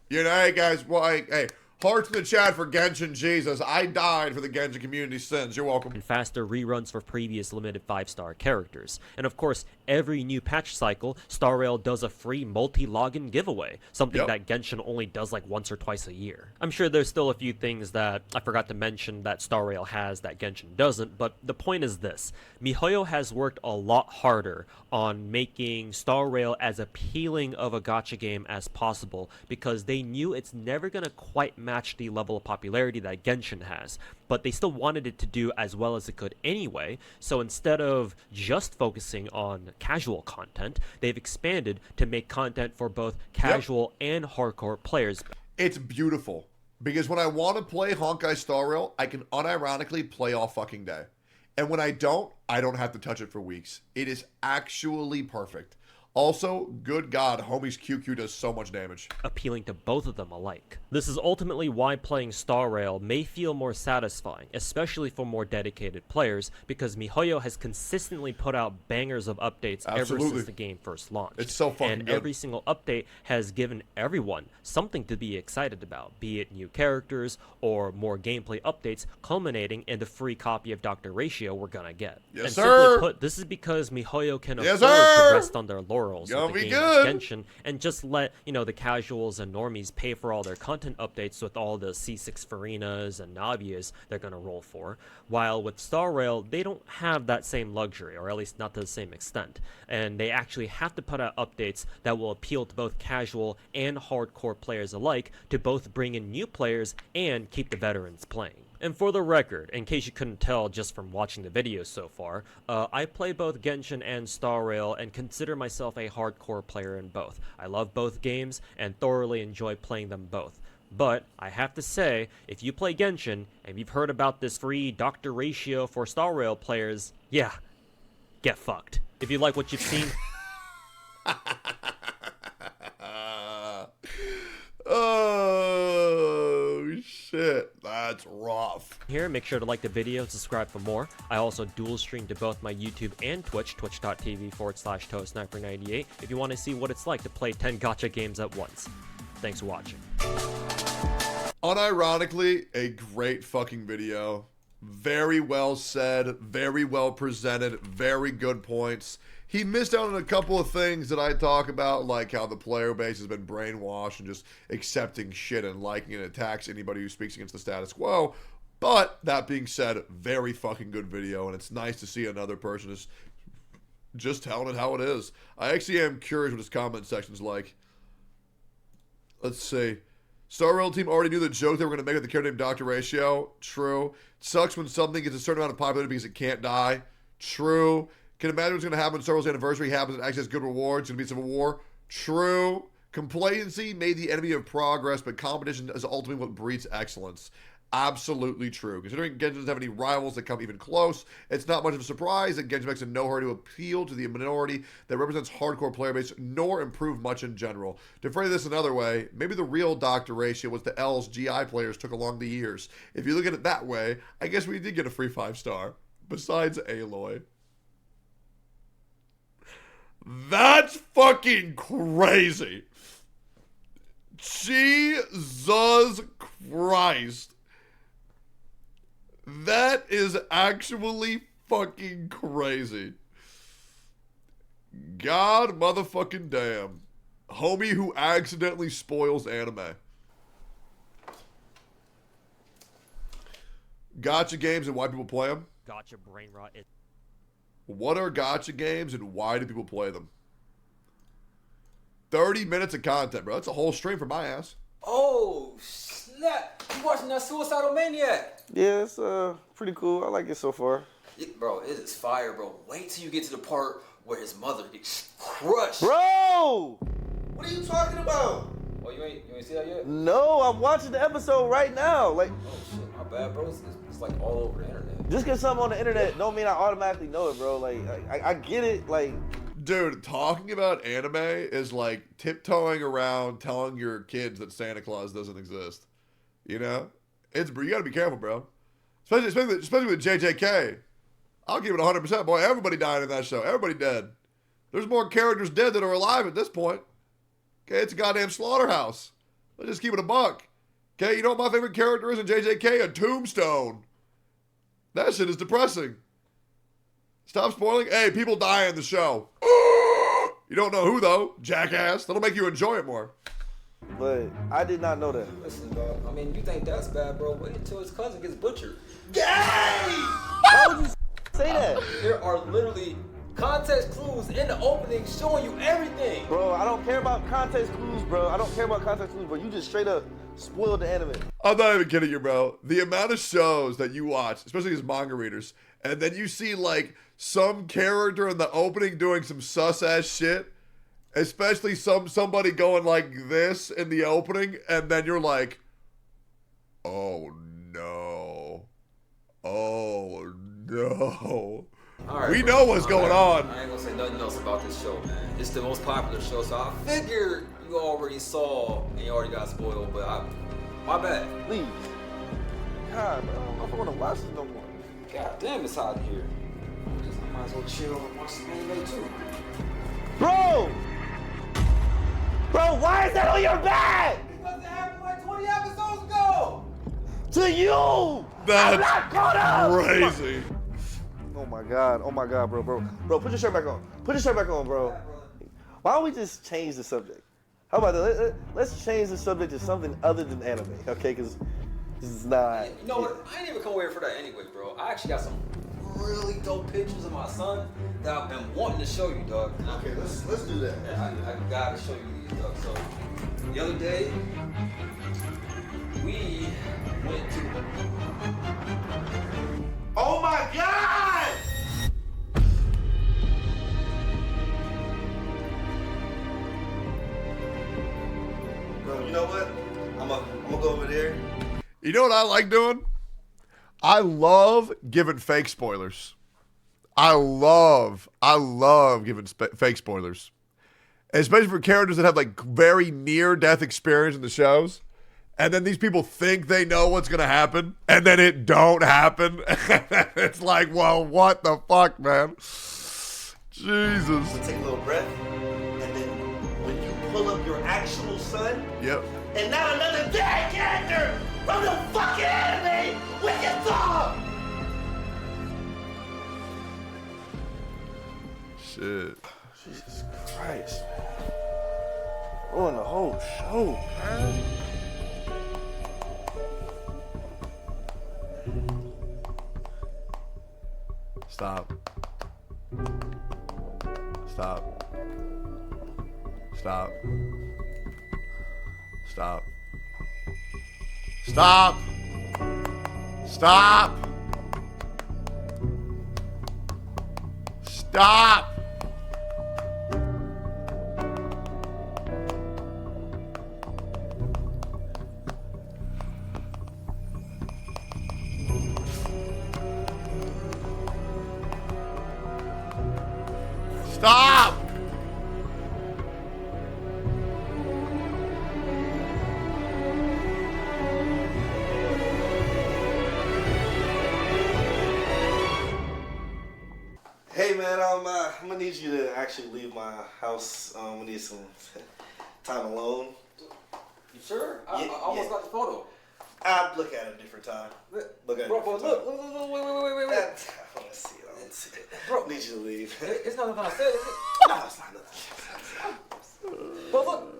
You know, hey guys, well, hey, hearts in the chat for Genshin Jesus. I died for the Genshin community sins. You're welcome. And faster reruns for previous limited 5-star characters. And of course, every new patch cycle, Star Rail does a free multi-login giveaway, something that Genshin only does like once or twice a year. I'm sure there's still a few things that I forgot to mention that Star Rail has that Genshin doesn't, but the point is this. MiHoYo has worked a lot harder on making Star Rail as appealing of a gacha game as possible, because they knew it's never going to quite match the level of popularity that Genshin has, but they still wanted it to do as well as it could anyway. So instead of just focusing on casual content, they've expanded to make content for both casual and hardcore players. It's beautiful, because when I want to play Honkai Star Rail, I can unironically play all fucking day. And when I don't have to touch it for weeks. It is actually perfect. Also, good God, homie's QQ does so much damage. Appealing to both of them alike. This is ultimately why playing Star Rail may feel more satisfying, especially for more dedicated players, because MiHoYo has consistently put out bangers of updates ever since the game first launched. It's so fucking and good. Every single update has given everyone something to be excited about, be it new characters or more gameplay updates, culminating in the free copy of Dr. Ratio we're gonna get. Yes, and sir! Simply put, this is because MiHoYo can afford sir! to rest on their laurels pearls Gonna with a be game good. like Genshin, and just let, you know, the casuals and normies pay for all their content updates with all the C6 Farinas and Navias they're gonna roll for. While with Star Rail, they don't have that same luxury, or at least not to the same extent, and they actually have to put out updates that will appeal to both casual and hardcore players alike, to both bring in new players and keep the veterans playing. And for the record, in case you couldn't tell just from watching the videos so far, I play both Genshin and Star Rail and consider myself a hardcore player in both. I love both games and thoroughly enjoy playing them both. But I have to say, if you play Genshin and you've heard about this free Doctor Ratio for Star Rail players, yeah, get fucked. If you like what you've seen... Oh shit, that's rough. Here, make sure to like the video and subscribe for more. I also dual stream to both my YouTube and Twitch, twitch.tv/ToeSniper98, if you want to see what it's like to play 10 gacha games at once. Thanks for watching. Unironically, a great fucking video. Very well said, very well presented, very good points. He missed out on a couple of things that I talk about, like how the player base has been brainwashed and just accepting shit and liking and attacks anybody who speaks against the status quo. But that being said, very fucking good video, and it's nice to see another person just telling it how it is. I actually am curious what his comment section's like. Let's see. Star Rail team already knew the joke they were going to make with the character named Dr. Ratio. True. Sucks when something gets a certain amount of popularity because it can't die. True. Can imagine what's going to happen when Star Rail's anniversary happens and actually has good rewards. It's going to be civil war. True. Complacency made the enemy of progress, but competition is ultimately what breeds excellence. Absolutely true. Considering Genshin doesn't have any rivals that come even close, it's not much of a surprise that Genshin makes in no hurry to appeal to the minority that represents hardcore player base, nor improve much in general. To phrase this another way, maybe the real Dr. Ratio was the L's GI players took along the years. If you look at it that way, I guess we did get a free 5-star. Besides Aloy. That's fucking crazy. Jesus Christ. That is actually fucking crazy. God motherfucking damn. Homie who accidentally spoils anime. Gacha games and why people play them? Gacha brain rot is... What are gacha games and why do people play them? 30 minutes of content, bro. That's a whole stream for my ass. Oh, snap. You watching that Suicidal Maniac? Yeah, it's pretty cool. I like it so far. Bro, it is fire, bro. Wait till you get to the part where his mother gets crushed. Bro! What are you talking about? Oh, you ain't see that yet? No, I'm watching the episode right now. Like, oh shit, my bad, bro. It's like all over the internet. Just because something on the internet don't mean I automatically know it, bro. Like, I get it. Like, dude, talking about anime is like tiptoeing around telling your kids that Santa Claus doesn't exist. You know, you gotta be careful, bro. Especially with JJK. I'll give it 100%, boy. Everybody died in that show. Everybody dead. There's more characters dead than are alive at this point. Okay, it's a goddamn slaughterhouse. Let's just keep it a buck. Okay, you know what my favorite character is in JJK? A tombstone. That shit is depressing. Stop spoiling. Hey, people die in the show. You don't know who, though. Jackass. That'll make you enjoy it more. But I did not know that. Listen, dog. I mean, you think that's bad, bro. Wait until his cousin gets butchered. Gay! Why would you say that? There are literally context clues in the opening showing you everything. Bro, I don't care about context clues, bro. I don't care about context clues, bro. You just straight up spoiled the anime. I'm not even kidding you, bro. The amount of shows that you watch, especially as manga readers, and then you see, like, some character in the opening doing some sus-ass shit, especially somebody going like this in the opening, and then you're like, oh, no. Oh, no. Right, we bro. know what's going on. I ain't gonna say nothing else about this show, man. It's the most popular show, so I figured you already saw and you already got spoiled, but my bad. Please. God, bro, I don't know if I want to watch this no more. God damn, it's hot in here. I might as well chill and watch some anime too. Bro! Bro, why is that on your back? Because it happened like 20 episodes ago! To you! That's I'm not caught up! crazy. Oh my god, bro, bro, put your shirt back on. Put your shirt back on, bro. Why don't we just change the subject? How about that? Let's change the subject to something other than anime, okay? Because this is not. You know what? I ain't even come here for that anyway, bro. I actually got some really dope pictures of my son that I've been wanting to show you, dog. Okay, let's do that. Yeah, I gotta show you these, dog. So the other day, we went to. Oh my God! Bro, you know what? I'm gonna go over there. You know what I like doing? I love giving fake spoilers. I love giving fake spoilers. Especially for characters that have like very near-death experience in the shows. And then these people think they know what's going to happen. And then it don't happen. It's like, well, what the fuck, man? Jesus. We'll take a little breath. And then when you pull up your actual son. Yep. And not another dead character from the fucking anime, we can talk! Shit. Jesus Christ, man. Ruin the whole show, man. Stop. Stop. Stop. Stop. Stop. Stop. Stop. Stop! Hey man, I'm gonna need you to actually leave my house. We need some time alone. You sure? I almost got the photo. I'd look at it a different time. Look at it. Bro, a different look, time. wait. I want to see it. Bro, I need you to leave. It's not nothing I said, is it? No, it's not nothing. But look.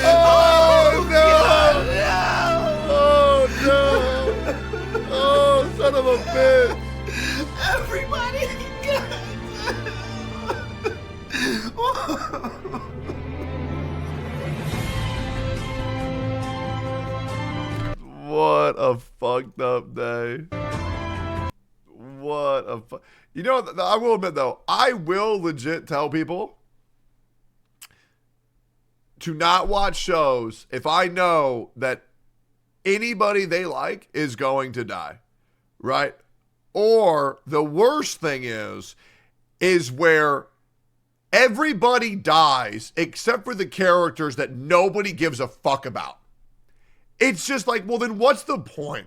Oh no! Oh no! Oh, son of a bitch! Everybody What a fucked up day. What a You know, I will admit though, I will legit tell people to not watch shows if I know that anybody they like is going to die, right? Or the worst thing is where everybody dies except for the characters that nobody gives a fuck about. It's just like, well, then what's the point?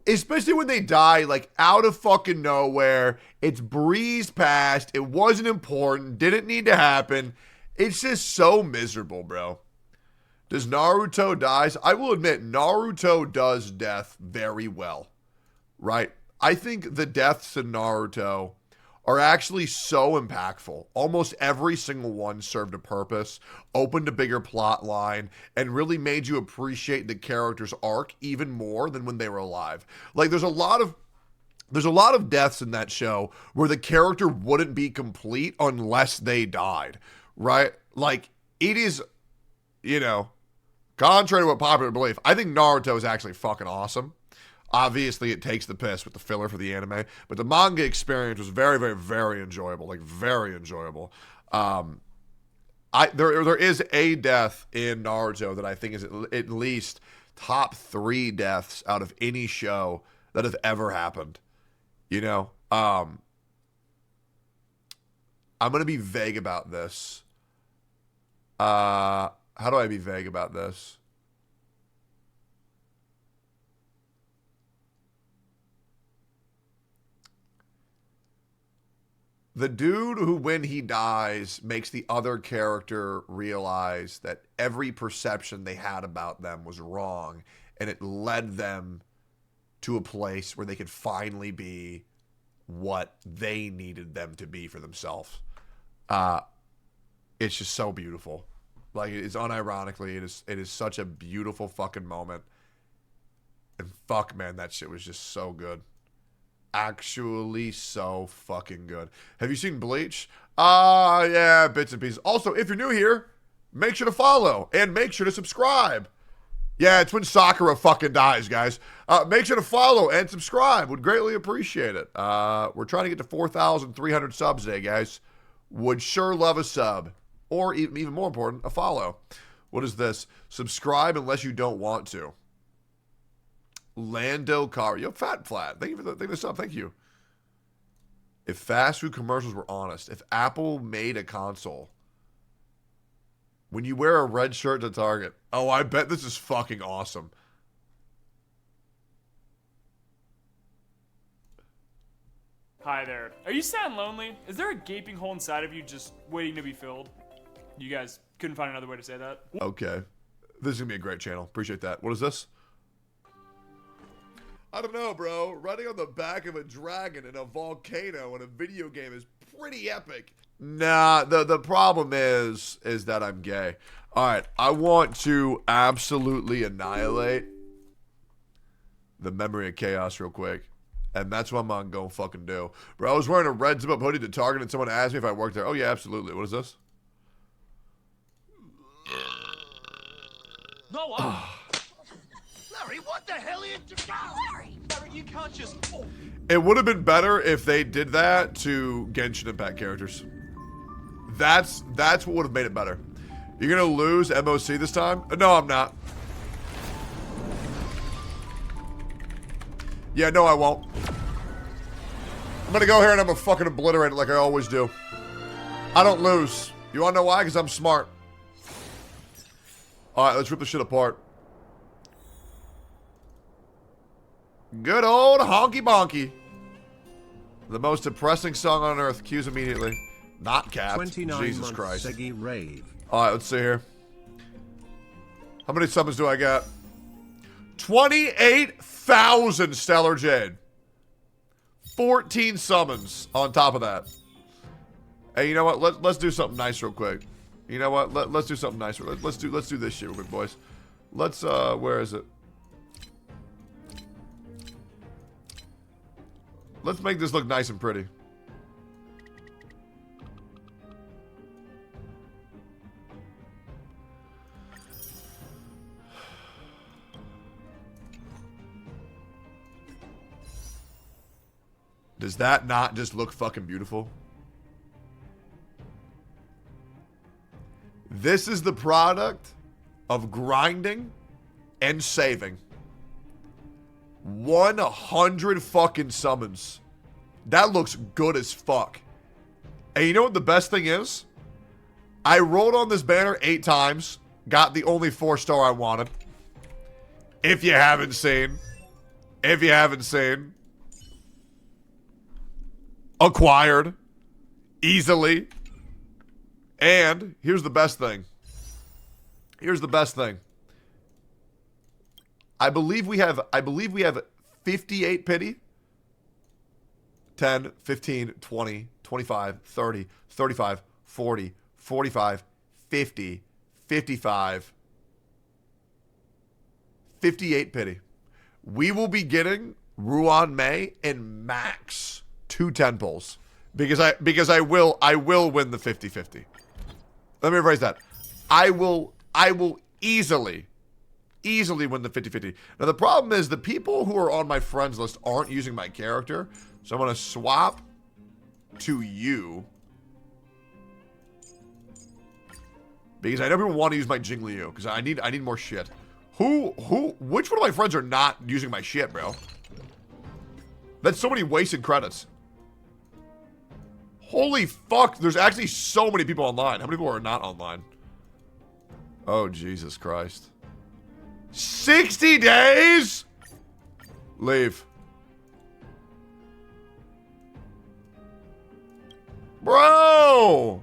Especially when they die, like, out of fucking nowhere. It's breezed past. It wasn't important. Didn't need to happen. It's just so miserable, bro. Does Naruto dies? I will admit, Naruto does death very well, right? I think the deaths in Naruto are actually so impactful. Almost every single one served a purpose, opened a bigger plot line, and really made you appreciate the character's arc even more than when they were alive. Like, there's a lot of deaths in that show where the character wouldn't be complete unless they died, right? Like, it is, you know, contrary to what popular belief, I think Naruto is actually fucking awesome. Obviously, it takes the piss with the filler for the anime, but the manga experience was very, very, very enjoyable. Like, very enjoyable. There is a death in Naruto that I think is at least top 3 deaths out of any show that have ever happened. You know, I'm gonna be vague about this. How do I be vague about this? The dude who, when he dies, makes the other character realize that every perception they had about them was wrong, and it led them to a place where they could finally be what they needed them to be for themselves. It's just so beautiful. Like, it's unironically, it is such a beautiful fucking moment. And fuck, man, that shit was just so good. Actually so fucking good. Have you seen Bleach? Yeah, bits and pieces. Also, if you're new here, make sure to follow and make sure to subscribe. Yeah, it's when Sakura fucking dies, guys. Make sure to follow and subscribe. Would greatly appreciate it. We're trying to get to 4,300 subs today, guys. Would sure love a sub. Or even more important, a follow. What is this? Subscribe unless you don't want to. Lando Car. Yo, Fat Flat. Thank you for the sub. Thank you. If fast food commercials were honest, if Apple made a console, when you wear a red shirt to Target, oh, I bet this is fucking awesome. Hi there. Are you sad and lonely? Is there a gaping hole inside of you just waiting to be filled? You guys couldn't find another way to say that? Okay. This is going to be a great channel. Appreciate that. What is this? I don't know, bro. Riding on the back of a dragon in a volcano in a video game is pretty epic. Nah, the problem is that I'm gay. All right, I want to absolutely annihilate the memory of chaos real quick. And that's what I'm going to fucking do. Bro, I was wearing a red zip-up hoodie to Target and someone asked me if I worked there. Oh, yeah, absolutely. What is this? No, Larry, what the hell are you doing? Larry, you can't just... Oh. It would have been better if they did that to Genshin Impact characters. That's what would have made it better. You're going to lose MOC this time? No, I'm not. Yeah, no, I won't. I'm going to go here and I'm going to fucking obliterate it like I always do. I don't lose. You want to know why? Because I'm smart. All right, let's rip this shit apart. Good old honky bonky. The most depressing song on earth. Cues immediately. Not capped. Jesus Christ. All right, let's see here. How many summons do I got? 28,000 Stellar Jade. 14 summons on top of that. Hey, you know what? Let's do something nice real quick. You know what? Let's do something nice. Let's do this shit real quick, boys. Let's where is it? Let's make this look nice and pretty. Does that not just look fucking beautiful? This is the product of grinding and saving. 100 fucking summons. That looks good as fuck. And you know what the best thing is? I rolled on this banner 8 times. Got the only 4-star I wanted. If you haven't seen. Acquired. Easily. And here's the best thing. I believe we have 58 pity. 10, 15, 20, 25, 30, 35, 40, 45, 50, 55, 58 pity. We will be getting Ruan Mei in max 2 10-pulls. Because I will win the 50-50. Let me rephrase that. I will easily win the 50-50. Now the problem is the people who are on my friends list aren't using my character. So I'm gonna swap to you. Because I know people want to use my Jingliu. Because I need more shit. Which one of my friends are not using my shit, bro? That's so many wasted credits. Holy fuck, there's actually so many people online. How many people are not online? Oh, Jesus Christ. 60 days? Leave. Bro!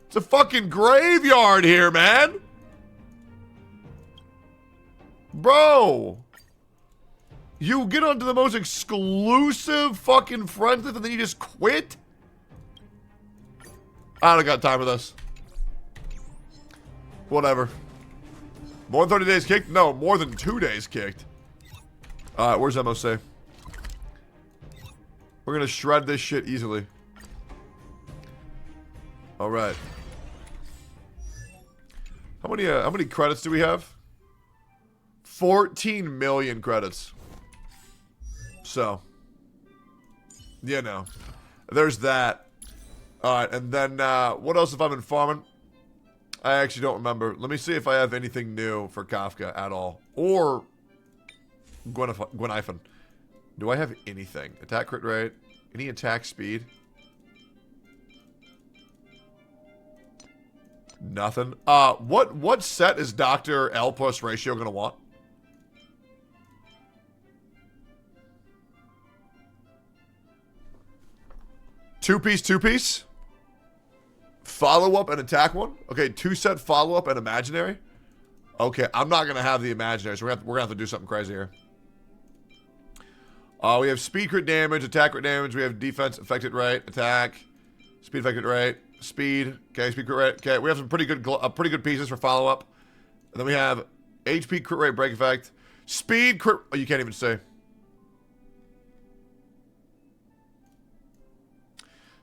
It's a fucking graveyard here, man! Bro! You get onto the most exclusive fucking friends list and then you just quit? I don't got time for this. Whatever. More than 30 days kicked? No, more than 2 days kicked. Alright, where's MOC? We're gonna shred this shit easily. Alright. How many credits do we have? 14 million credits. So. You know. There's that. Alright, and then, what else if I'm in farming? I actually don't remember. Let me see if I have anything new for Kafka at all. Or Gwenifon. Do I have anything? Attack crit rate? Any attack speed? Nothing. What set is Dr. L plus ratio gonna want? Two-piece? Follow-up and attack one? Okay, 2-set follow-up and imaginary? Okay, I'm not going to have the imaginary, so we're going to have to do something crazy here. We have speed crit damage, attack crit damage. We have defense affected rate, attack, speed affected rate, speed. Okay, speed crit rate. Okay, we have some pretty good pieces for follow-up. And then we have HP crit rate break effect. Speed crit... Oh, you can't even say.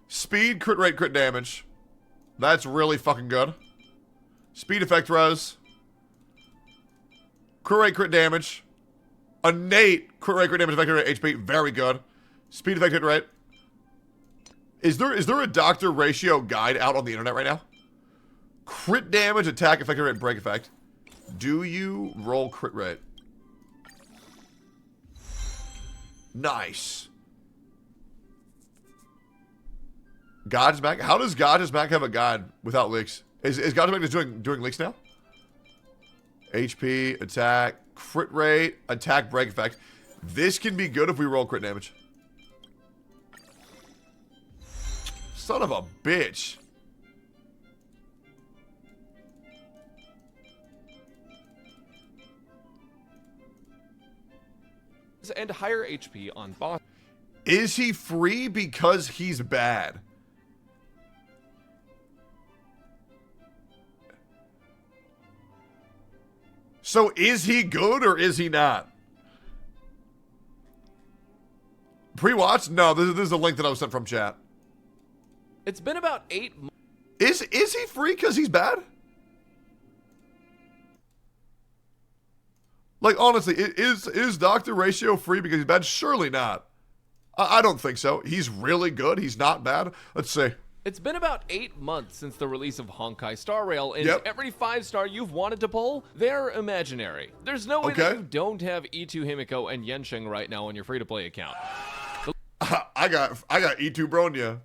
Speed crit rate crit damage. That's really fucking good. Speed effect res. Crit rate crit damage. Innate crit rate crit damage effect rate HP. Very good. Speed effect hit rate. Is there a doctor ratio guide out on the internet right now? Crit damage, attack effect rate, break effect. Do you roll crit rate? Nice. God's back. How does God's back have a guide without leaks? Is God's back just doing leaks now? HP, attack, crit rate, attack, break effect. This can be good if we roll crit damage. Son of a bitch. And higher HP on boss. Is he free because he's bad? So is he good or is he not? Pre-watch? No, this is a link that I was sent from chat. It's been about 8 months. Is he free because he's bad? Like, honestly, is Dr. Ratio free because he's bad? Surely not. I don't think so. He's really good. He's not bad. Let's see. It's been about 8 months since the release of Honkai Star Rail, and every 5-star you've wanted to pull, they're imaginary. There's no way that you don't have E2 Himiko and Genshin right now on your free-to-play account. I got E2 Bronya.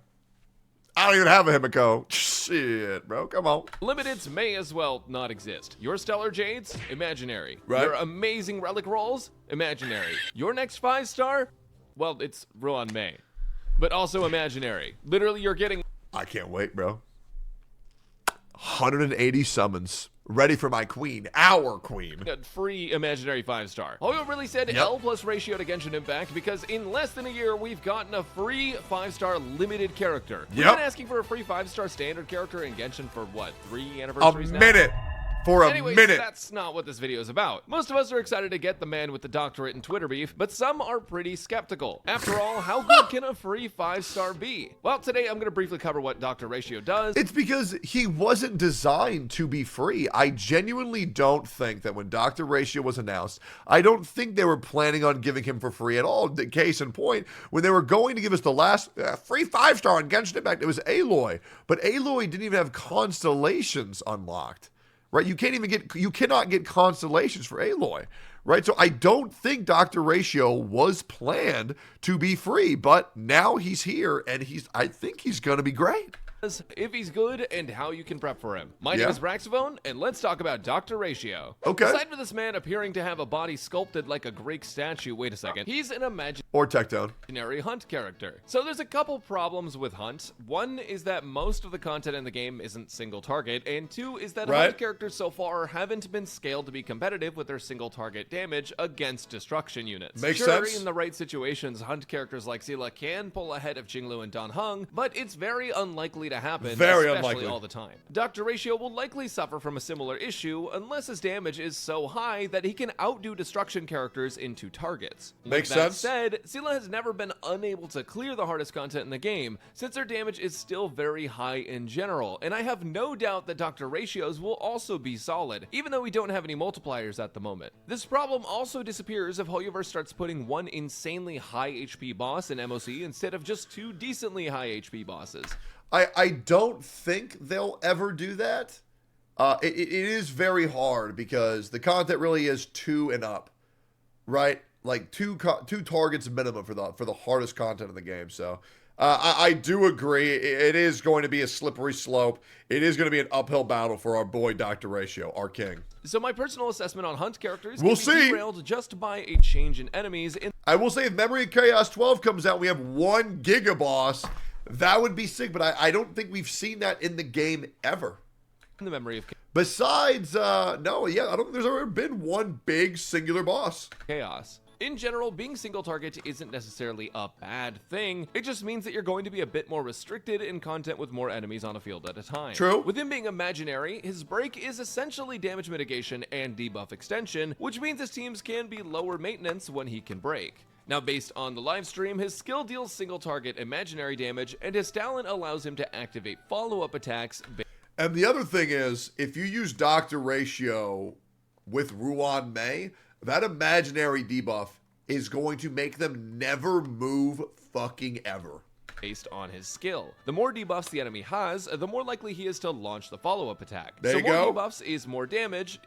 I don't even have a Himiko. Shit, bro. Come on. Limiteds may as well not exist. Your Stellar Jades? Imaginary. Right. Your amazing Relic Rolls? Imaginary. Your next 5-star? Well, it's Ruan Mei. But also imaginary. Literally, you're getting... I can't wait, bro. 180 summons. Ready for my queen. Our queen. Free imaginary 5-star. Hoyo really said L plus ratio to Genshin Impact because in less than a year, we've gotten a free 5-star limited character. We've been asking for a free 5-star standard character in Genshin for what, 3 anniversaries now? A minute. For a minute. That's not what this video is about. Most of us are excited to get the man with the doctorate in Twitter beef, but some are pretty skeptical. After all, how good can a free 5-star be? Well, today I'm going to briefly cover what Dr. Ratio does. It's because he wasn't designed to be free. I genuinely don't think that when Dr. Ratio was announced, I don't think they were planning on giving him for free at all. The case in point, when they were going to give us the last free 5-star on Genshin Impact, it was Aloy. But Aloy didn't even have constellations unlocked. Right, you cannot get constellations for Aloy, right? So I don't think Dr. Ratio was planned to be free, but now he's here, and I think he's gonna be great. if he's good, and how you can prep for him. My name is Braxavone, and let's talk about Dr. Ratio. Okay. Aside from this man appearing to have a body sculpted like a Greek statue, wait a second, he's an or Tectone hunt character. So there's a couple problems with Hunt. One is that most of the content in the game isn't single target, and two is that Hunt characters so far haven't been scaled to be competitive with their single target damage against destruction units. Makes sense. In the right situations, Hunt characters like Sela can pull ahead of Jinglu and Dan Heng, but it's very unlikely to happen, especially all the time. Dr. Ratio will likely suffer from a similar issue unless his damage is so high that he can outdo destruction characters into targets. Makes sense. sense. That said, Sela has never been unable to clear the hardest content in the game, since their damage is still very high in general, and I have no doubt that Dr. Ratios will also be solid, even though we don't have any multipliers at the moment. This problem also disappears if Hoyoverse starts putting one insanely high HP boss in MOC instead of just two decently high HP bosses. I don't think they'll ever do that. It is very hard because the content really is 2 and up, right? Like two targets minimum for the hardest content in the game. So I do agree. It is going to be a slippery slope. It is going to be an uphill battle for our boy Dr. Ratio, our king. So my personal assessment on Hunt characters we'll can be derailed just by a change in enemies. I will say if Memory of Chaos 12 comes out, we have 1 Giga Boss. That would be sick, but I don't think we've seen that in the game ever. In the Memory of Besides, no, yeah, I don't think there's ever been one big singular boss. Chaos. In general, being single target isn't necessarily a bad thing. It just means that you're going to be a bit more restricted in content with more enemies on a field at a time. True. With him being imaginary, his break is essentially damage mitigation and debuff extension, which means his teams can be lower maintenance when he can break. Now, based on the live stream, his skill deals single target imaginary damage, and his talent allows him to activate follow-up attacks. And the other thing is, if you use Dr. Ratio with Ruan Mei, that imaginary debuff is going to make them never move fucking ever. Based on his skill. The more debuffs the enemy has, the more likely he is to launch the follow-up attack. There you more go. Debuffs is more damage,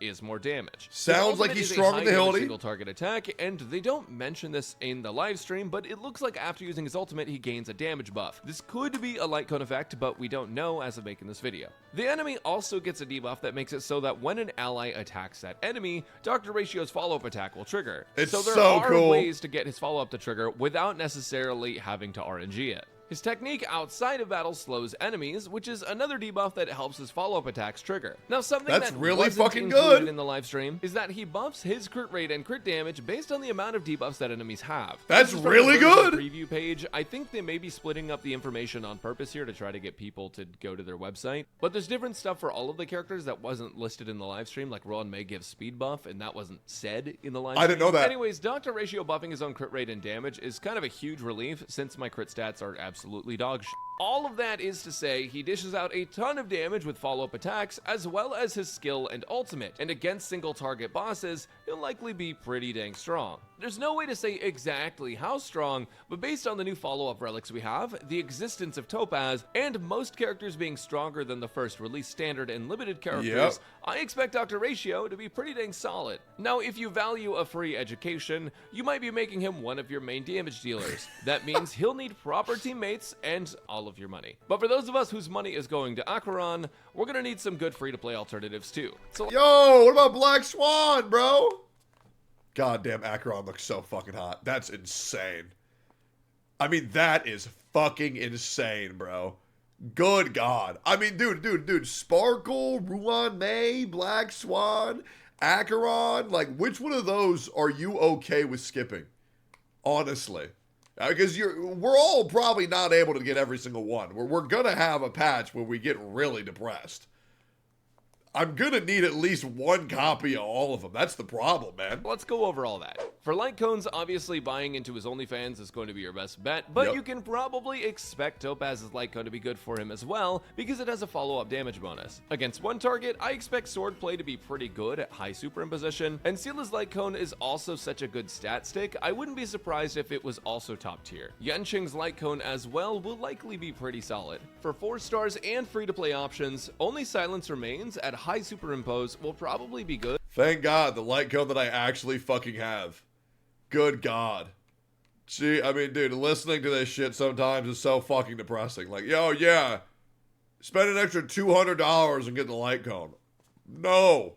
Sounds like he's strong in the Hildy. Single target attack, and they don't mention this in the live stream, but it looks like after using his ultimate, he gains a damage buff. This could be a light cone effect, but we don't know as of making this video. The enemy also gets a debuff that makes it so that when an ally attacks that enemy, Dr. Ratio's follow-up attack will trigger. So there are ways to get his follow-up to trigger without necessarily having to RNG it. His technique outside of battle slows enemies, which is another debuff that helps his follow-up attacks trigger. Now, something that's that really wasn't fucking included good in the live stream is that he buffs his crit rate and crit damage based on the amount of debuffs that enemies have. That's This is from really the version good. Preview page. I think they may be splitting up the information on purpose here to try to get people to go to their website. But there's different stuff for all of the characters that wasn't listed in the live stream, like Ruan Mei gives speed buff, and that wasn't said in the live stream. I didn't know that. Anyways, Dr. Ratio buffing his own crit rate and damage is kind of a huge relief since my crit stats are absolutely dog shit. All of that is to say, he dishes out a ton of damage with follow-up attacks, as well as his skill and ultimate, and against single-target bosses, he'll likely be pretty dang strong. There's no way to say exactly how strong, but based on the new follow-up relics we have, the existence of Topaz, and most characters being stronger than the first release standard and limited characters, I expect Dr. Ratio to be pretty dang solid. Now, if you value a free education, you might be making him one of your main damage dealers. That means he'll need proper teammates and all of your money. But for those of us whose money is going to Acheron, we're gonna need some good free-to-play alternatives too. So, yo, what about Black Swan, bro? Goddamn, Acheron looks so fucking hot. That's insane. I mean, that is fucking insane, bro. Good God. I mean, dude. Sparkle, Ruan Mei, Black Swan, Acheron. Like, which one of those are you okay with skipping? Honestly. Because we're all probably not able to get every single one. We're going to have a patch where we get really depressed. I'm going to need at least one copy of all of them. That's the problem, man. Let's go over all that. For light cones, obviously buying into his OnlyFans is going to be your best bet, but you can probably expect Topaz's light cone to be good for him as well, because it has a follow-up damage bonus. Against one target, I expect swordplay to be pretty good at high superimposition, and Sela's light cone is also such a good stat stick, I wouldn't be surprised if it was also top tier. Yanqing's light cone as well will likely be pretty solid. For 4 stars and free-to-play options, only Silence Remains at high superimpose will probably be good. Thank God, the light cone that I actually fucking have. Good God. Gee, I mean, dude, listening to this shit sometimes is so fucking depressing. Like, yo, yeah, Spend an extra $200 and get the light cone. No.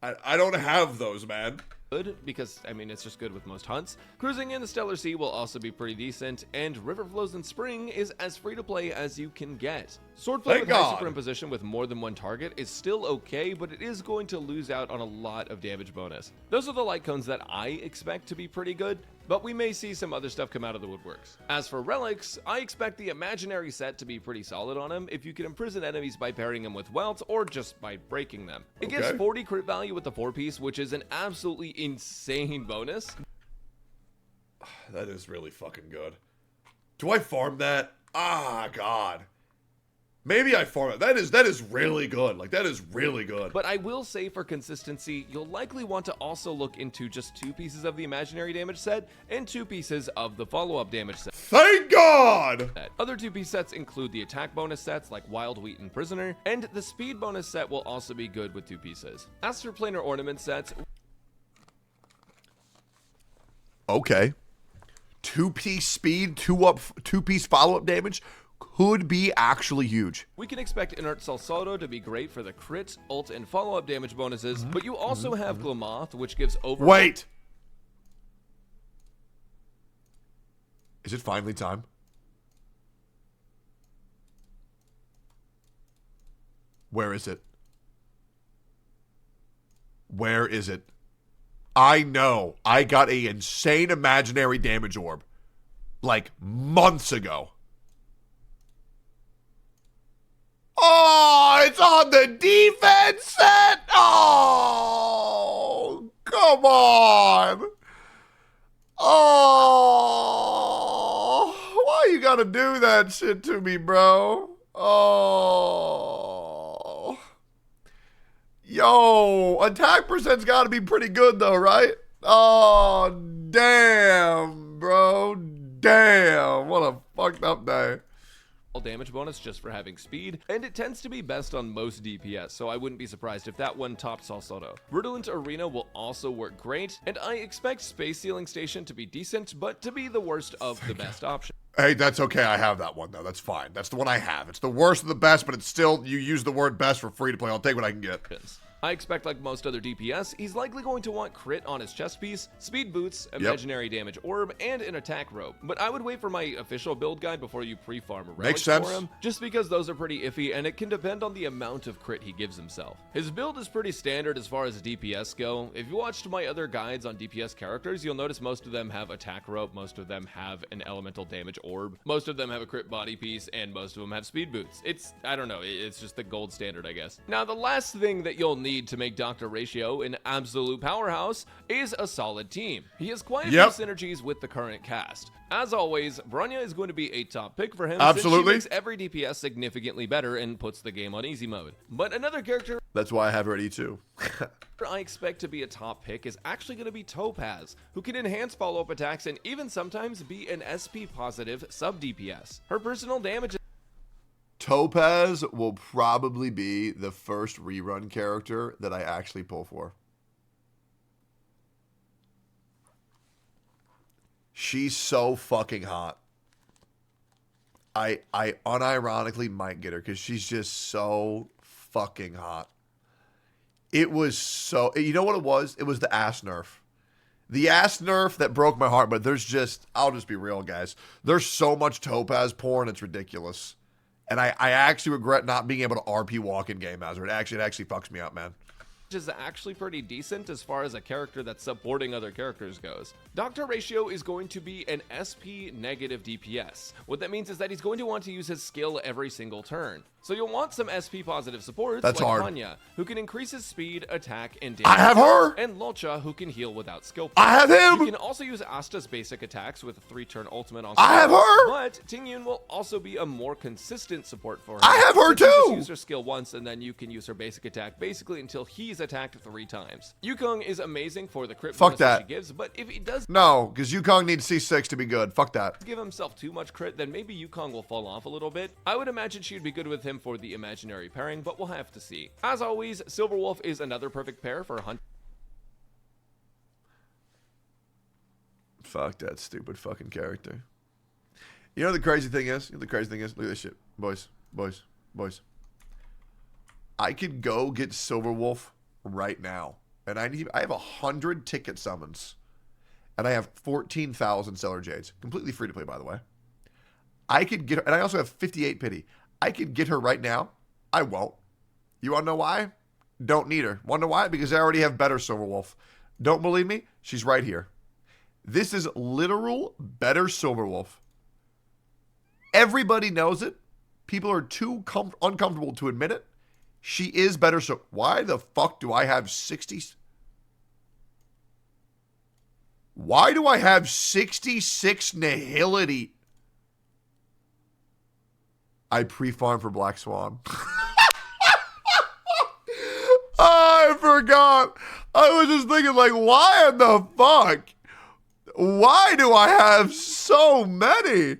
I don't have those, man. Good, because, I mean, it's just good with most hunts. Cruising in the Stellar Sea will also be pretty decent, and River Flows in Spring is as free-to-play as you can get. Swordplay with high superimposition with more than one target is still okay, but it is going to lose out on a lot of damage bonus. Those are the light cones that I expect to be pretty good, but we may see some other stuff come out of the woodworks. As for relics, I expect the imaginary set to be pretty solid on him if you can imprison enemies by pairing them with welts or just by breaking them. It gives 40 crit value with the 4-piece, which is an absolutely insane bonus. That is really fucking good. Do I farm that? Ah, God. Maybe I farm it. That is really good. Like, that is really good. But I will say for consistency, you'll likely want to also look into just 2 pieces of the imaginary damage set and 2 pieces of the follow-up damage set. Thank God! Other 2-piece sets include the attack bonus sets like Wild Wheat and Prisoner, and the speed bonus set will also be good with 2 pieces. As for planar ornament sets... Okay. 2-piece speed, 2-piece follow-up damage could be actually huge. We can expect Inert Salsado to be great for the crit, ult, and follow-up damage bonuses, but you also have Glomoth, which gives over... Wait! Is it finally time? Where is it? Where is it? I know I got an insane imaginary damage orb like months ago. Oh, it's on the defense set. Oh, come on. Oh, why you gotta do that shit to me, bro? Oh. Yo, attack percent's gotta be pretty good though, right? Oh, damn, bro. Damn. What a fucked up day. Damage bonus just for having speed, and it tends to be best on most DPS, so I wouldn't be surprised if that one topped Salsado. Redolent Arena will also work great, and I expect Space Sealing Station to be decent, but to be the worst of the best option. Hey, that's okay. I have that one, though. That's fine. That's the one I have. It's the worst of the best, but it's still, you use the word best for free to play. I'll take what I can get. I expect, like most other DPS, he's likely going to want crit on his chest piece, speed boots, imaginary damage orb, and an attack rope. But I would wait for my official build guide before you pre-farm a relic for him, just because those are pretty iffy, and it can depend on the amount of crit he gives himself. His build is pretty standard as far as DPS go. If you watched my other guides on DPS characters, you'll notice most of them have attack rope, most of them have an elemental damage orb, most of them have a crit body piece, and most of them have speed boots. I don't know, it's just the gold standard, I guess. Now, the last thing that you'll need to make Dr. Ratio an absolute powerhouse is a solid team. He has quite a few synergies with the current cast. As always, Bronya is going to be a top pick for him. Absolutely. Since she makes every DPS significantly better and puts the game on easy mode. But another character... That's why I have her at E2. I expect to be a top pick is actually going to be Topaz, who can enhance follow-up attacks and even sometimes be an SP-positive sub-DPS. Her personal damage... Topaz will probably be the first rerun character that I actually pull for. She's so fucking hot. I unironically might get her because she's just so fucking hot. It was so... You know what it was? It was the ass nerf. The ass nerf that broke my heart, but there's just... I'll just be real, guys. There's so much Topaz porn, it's ridiculous. And I actually regret not being able to RP walk in game as her. It actually fucks me up, man. Is actually pretty decent as far as a character that's supporting other characters goes. Dr. Ratio is going to be an SP negative DPS. What that means is that he's going to want to use his skill every single turn. So you'll want some SP positive supports like Hanya, who can increase his speed, attack, and damage. I have her! And Lolcha, who can heal without skill points. I have him! You can also use Asta's basic attacks with a 3-turn ultimate on I have her! But Tingyun will also be a more consistent support for her. I have her too! You just use her skill once, and then you can use her basic attack basically until he's attacked 3 times. Yukong is amazing for the crit bonus that she gives, but if he does... No, because Yukong needs C6 to be good. Fuck that. Give himself too much crit, then maybe Yukong will fall off a little bit. I would imagine she'd be good with him for the imaginary pairing, but we'll have to see. As always, Silverwolf is another perfect pair for Hunt. Fuck that stupid fucking character. You know the crazy thing is? Look at this shit. Boys. I could go get Silverwolf right now. And I have 100 ticket summons. And I have 14,000 Stellar Jades. Completely free to play, by the way. I could get her, and I also have 58 pity. I could get her right now. I won't. You want to know why? Don't need her. Want to know why? Because I already have better Silverwolf. Don't believe me? She's right here. This is literal better Silverwolf. Everybody knows it. People are too uncomfortable to admit it. She is better. So why the fuck do I have 60? Why do I have 66 Nihility? I pre-farmed for Black Swan. I forgot. I was just thinking, like, why in the fuck? Why do I have so many?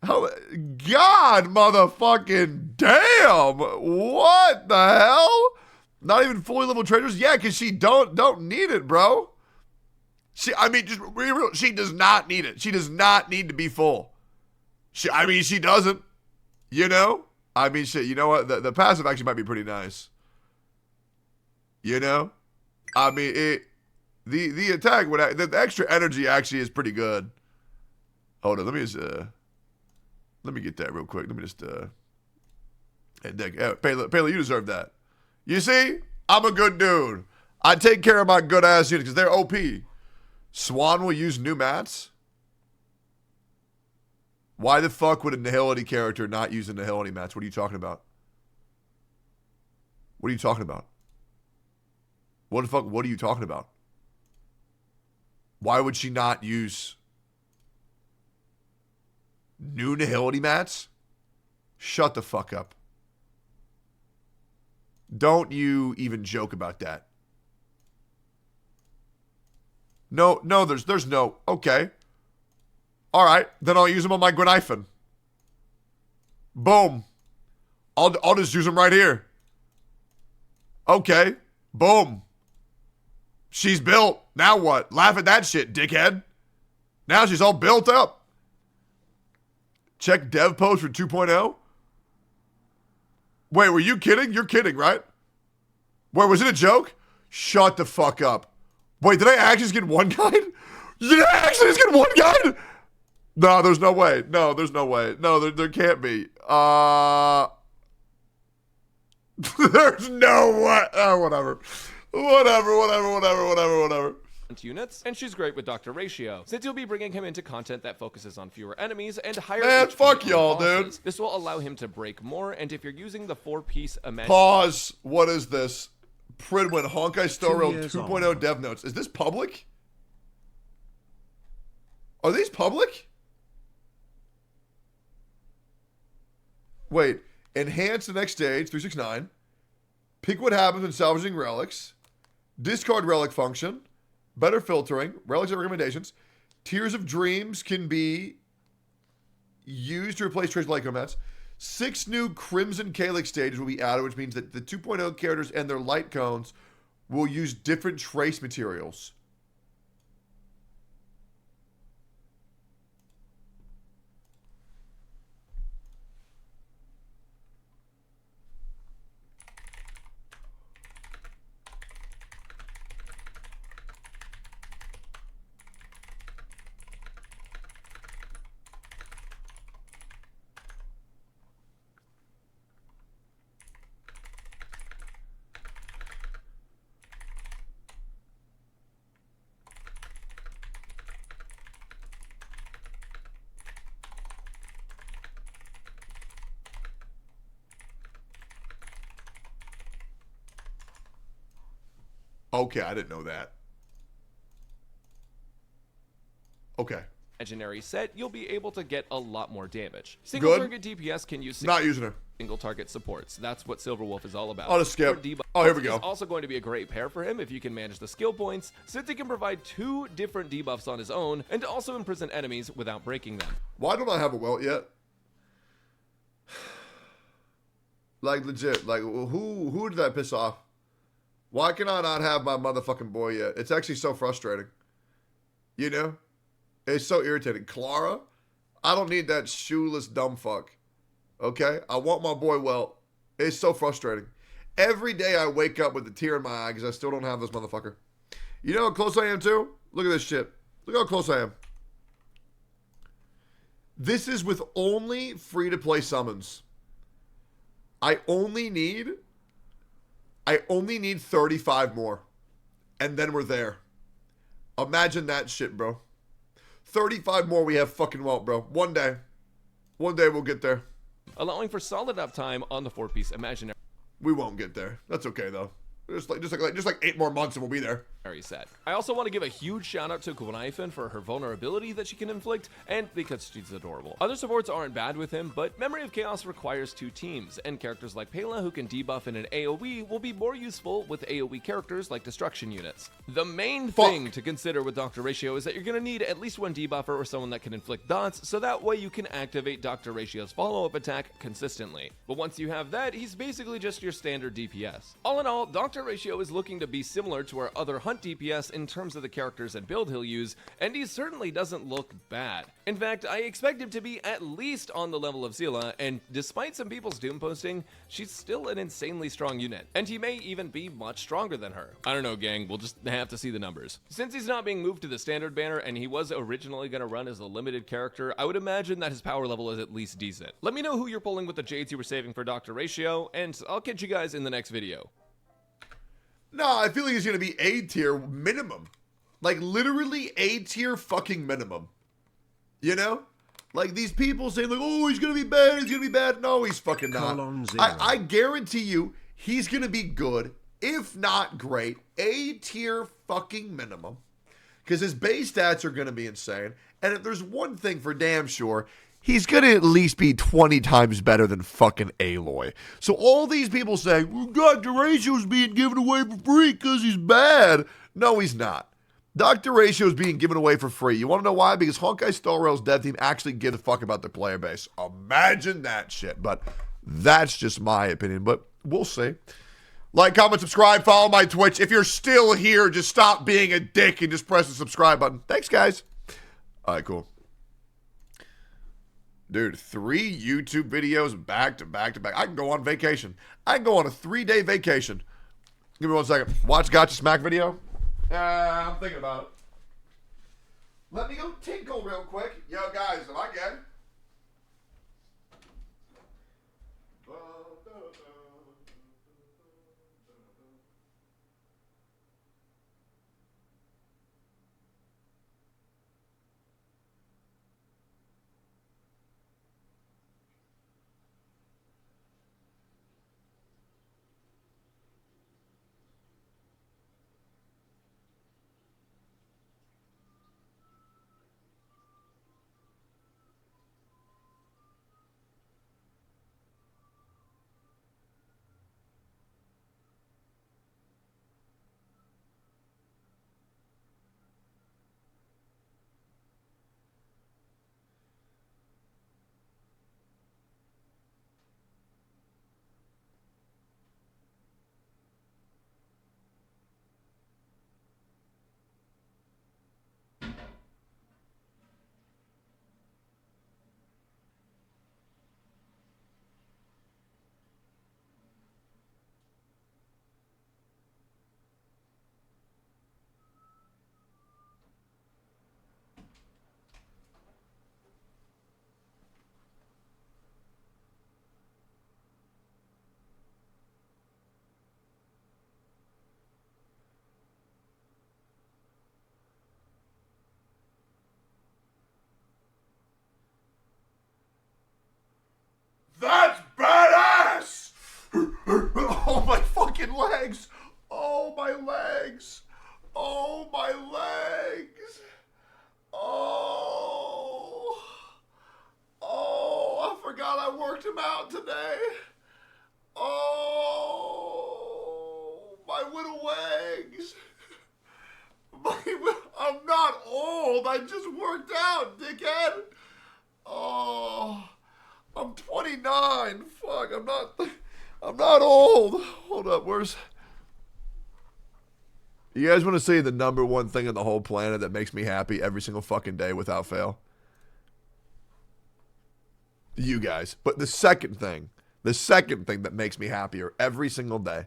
God, motherfucking damn. What the hell? Not even fully level traders? Yeah, because she don't need it, bro. She does not need it. She does not need to be full. She doesn't. You know? I mean, shit, you know what? The passive actually might be pretty nice. You know? I mean, the attack, the extra energy actually is pretty good. Hold on, let me get that real quick. Let me just, Pele, you deserve that. You see? I'm a good dude. I take care of my good-ass units because they're OP. Swan will use new mats? Why the fuck would a Nihility character not use a Nihility mats? What are you talking about? What are you talking about? What the fuck? What are you talking about? Why would she not use new Nihility mats? Shut the fuck up. Don't you even joke about that. No, there's no. Okay. All right, then I'll use them on my Gwynifen. Boom. I'll just use them right here. Okay. Boom. She's built. Now what? Laugh at that shit, dickhead. Now she's all built up. Check dev post for 2.0. Wait, were you kidding? You're kidding, right? Wait, was it a joke? Shut the fuck up. Wait, did I actually just get one guide? Did I actually just get one guide? No, there's no way. No, there's no way. No, there can't be. There's no way. Whatever. Units, and she's great with Dr. Ratio, since you'll be bringing him into content that focuses on fewer enemies and higher Man, HP fuck y'all, bosses. dude. This will allow him to break more, and if you're using the 4-piece Pause. What is this? Pridwin, Honkai Star Rail 2.0 dev notes. Is this public? Are these public? Wait. Enhance the next stage, 369. Pick what happens when salvaging relics. Discard relic function. Better filtering. Relics and recommendations. Tears of Dreams can be used to replace trace light comats. 6 new Crimson Calyx stages will be added, which means that the 2.0 characters and their light cones will use different trace materials. Okay, I didn't know that. Okay. Imaginary set, you'll be able to get a lot more damage. Single target DPS can use not using her. Single target supports. That's what Silverwolf is all about. I'll just skip. Oh, here we go. It's also going to be a great pair for him if you can manage the skill points, since he can provide 2 different debuffs on his own and also imprison enemies without breaking them. Why don't I have a welt yet? Like legit, like who did that piss off? Why can I not have my motherfucking boy yet? It's actually so frustrating. You know? It's so irritating. Clara, I don't need that shoeless dumb fuck. Okay? I want my boy well. It's so frustrating. Every day I wake up with a tear in my eye because I still don't have this motherfucker. You know how close I am too? Look at this shit. Look how close I am. This is with only free-to-play summons. I only need 35 more. And then we're there. Imagine that shit, bro. 35 more, we have fucking Walt, bro. One day we'll get there. Allowing for solid uptime on the 4-piece imaginary. We won't get there. That's okay though. Just like 8 more months and we'll be there. Set. I also want to give a huge shout out to Kuwanaifen for her vulnerability that she can inflict, and because she's adorable. Other supports aren't bad with him, but Memory of Chaos requires 2 teams, and characters like Pela who can debuff in an AoE will be more useful with AoE characters like destruction units. The main thing to consider with Dr. Ratio is that you're going to need at least 1 debuffer or someone that can inflict dots, so that way you can activate Dr. Ratio's follow-up attack consistently. But once you have that, he's basically just your standard DPS. All in all, Dr. Ratio is looking to be similar to our other Hunt DPS in terms of the characters and build he'll use, and he certainly doesn't look bad. In fact, I expect him to be at least on the level of Zila, and despite some people's doom posting, she's still an insanely strong unit, and he may even be much stronger than her. I don't know, gang, we'll just have to see the numbers. Since he's not being moved to the standard banner and he was originally going to run as a limited character, I would imagine that his power level is at least decent. Let me know who you're pulling with the jades you were saving for Dr. Ratio, and I'll catch you guys in the next video. No, I feel like he's going to be A tier minimum. Like, literally A tier fucking minimum. You know? Like, these people saying, like, oh, he's going to be bad, he's going to be bad. No, he's fucking not. I guarantee you, he's going to be good, if not great. A tier fucking minimum. Because his base stats are going to be insane. And if there's one thing for damn sure, he's going to at least be 20 times better than fucking Aloy. So all these people saying, well, Dr. Ratio's being given away for free because he's bad. No, he's not. Dr. Ratio's being given away for free. You want to know why? Because Honkai Star Rail's dev team actually gives a fuck about their player base. Imagine that shit. But that's just my opinion. But we'll see. Like, comment, subscribe, follow my Twitch. If you're still here, just stop being a dick and just press the subscribe button. Thanks, guys. All right, cool. Dude, 3 YouTube videos back to back to back. I can go on vacation. I can go on a 3-day vacation. Give me 1 second. Watch Gacha Smack video. I'm thinking about it. Let me go tinkle real quick. Yo, guys, am I good? That's badass! Oh, my fucking legs! Oh, my legs! Oh, my legs! Oh! Oh, I forgot I worked him out today. Oh, my little legs. I'm not old. I just worked out, dickhead. Oh, I'm 29. Fuck, I'm not old. Hold up, where's... You guys want to see the number one thing on the whole planet that makes me happy every single fucking day without fail? You guys. But the second thing The second thing that makes me happier every single day,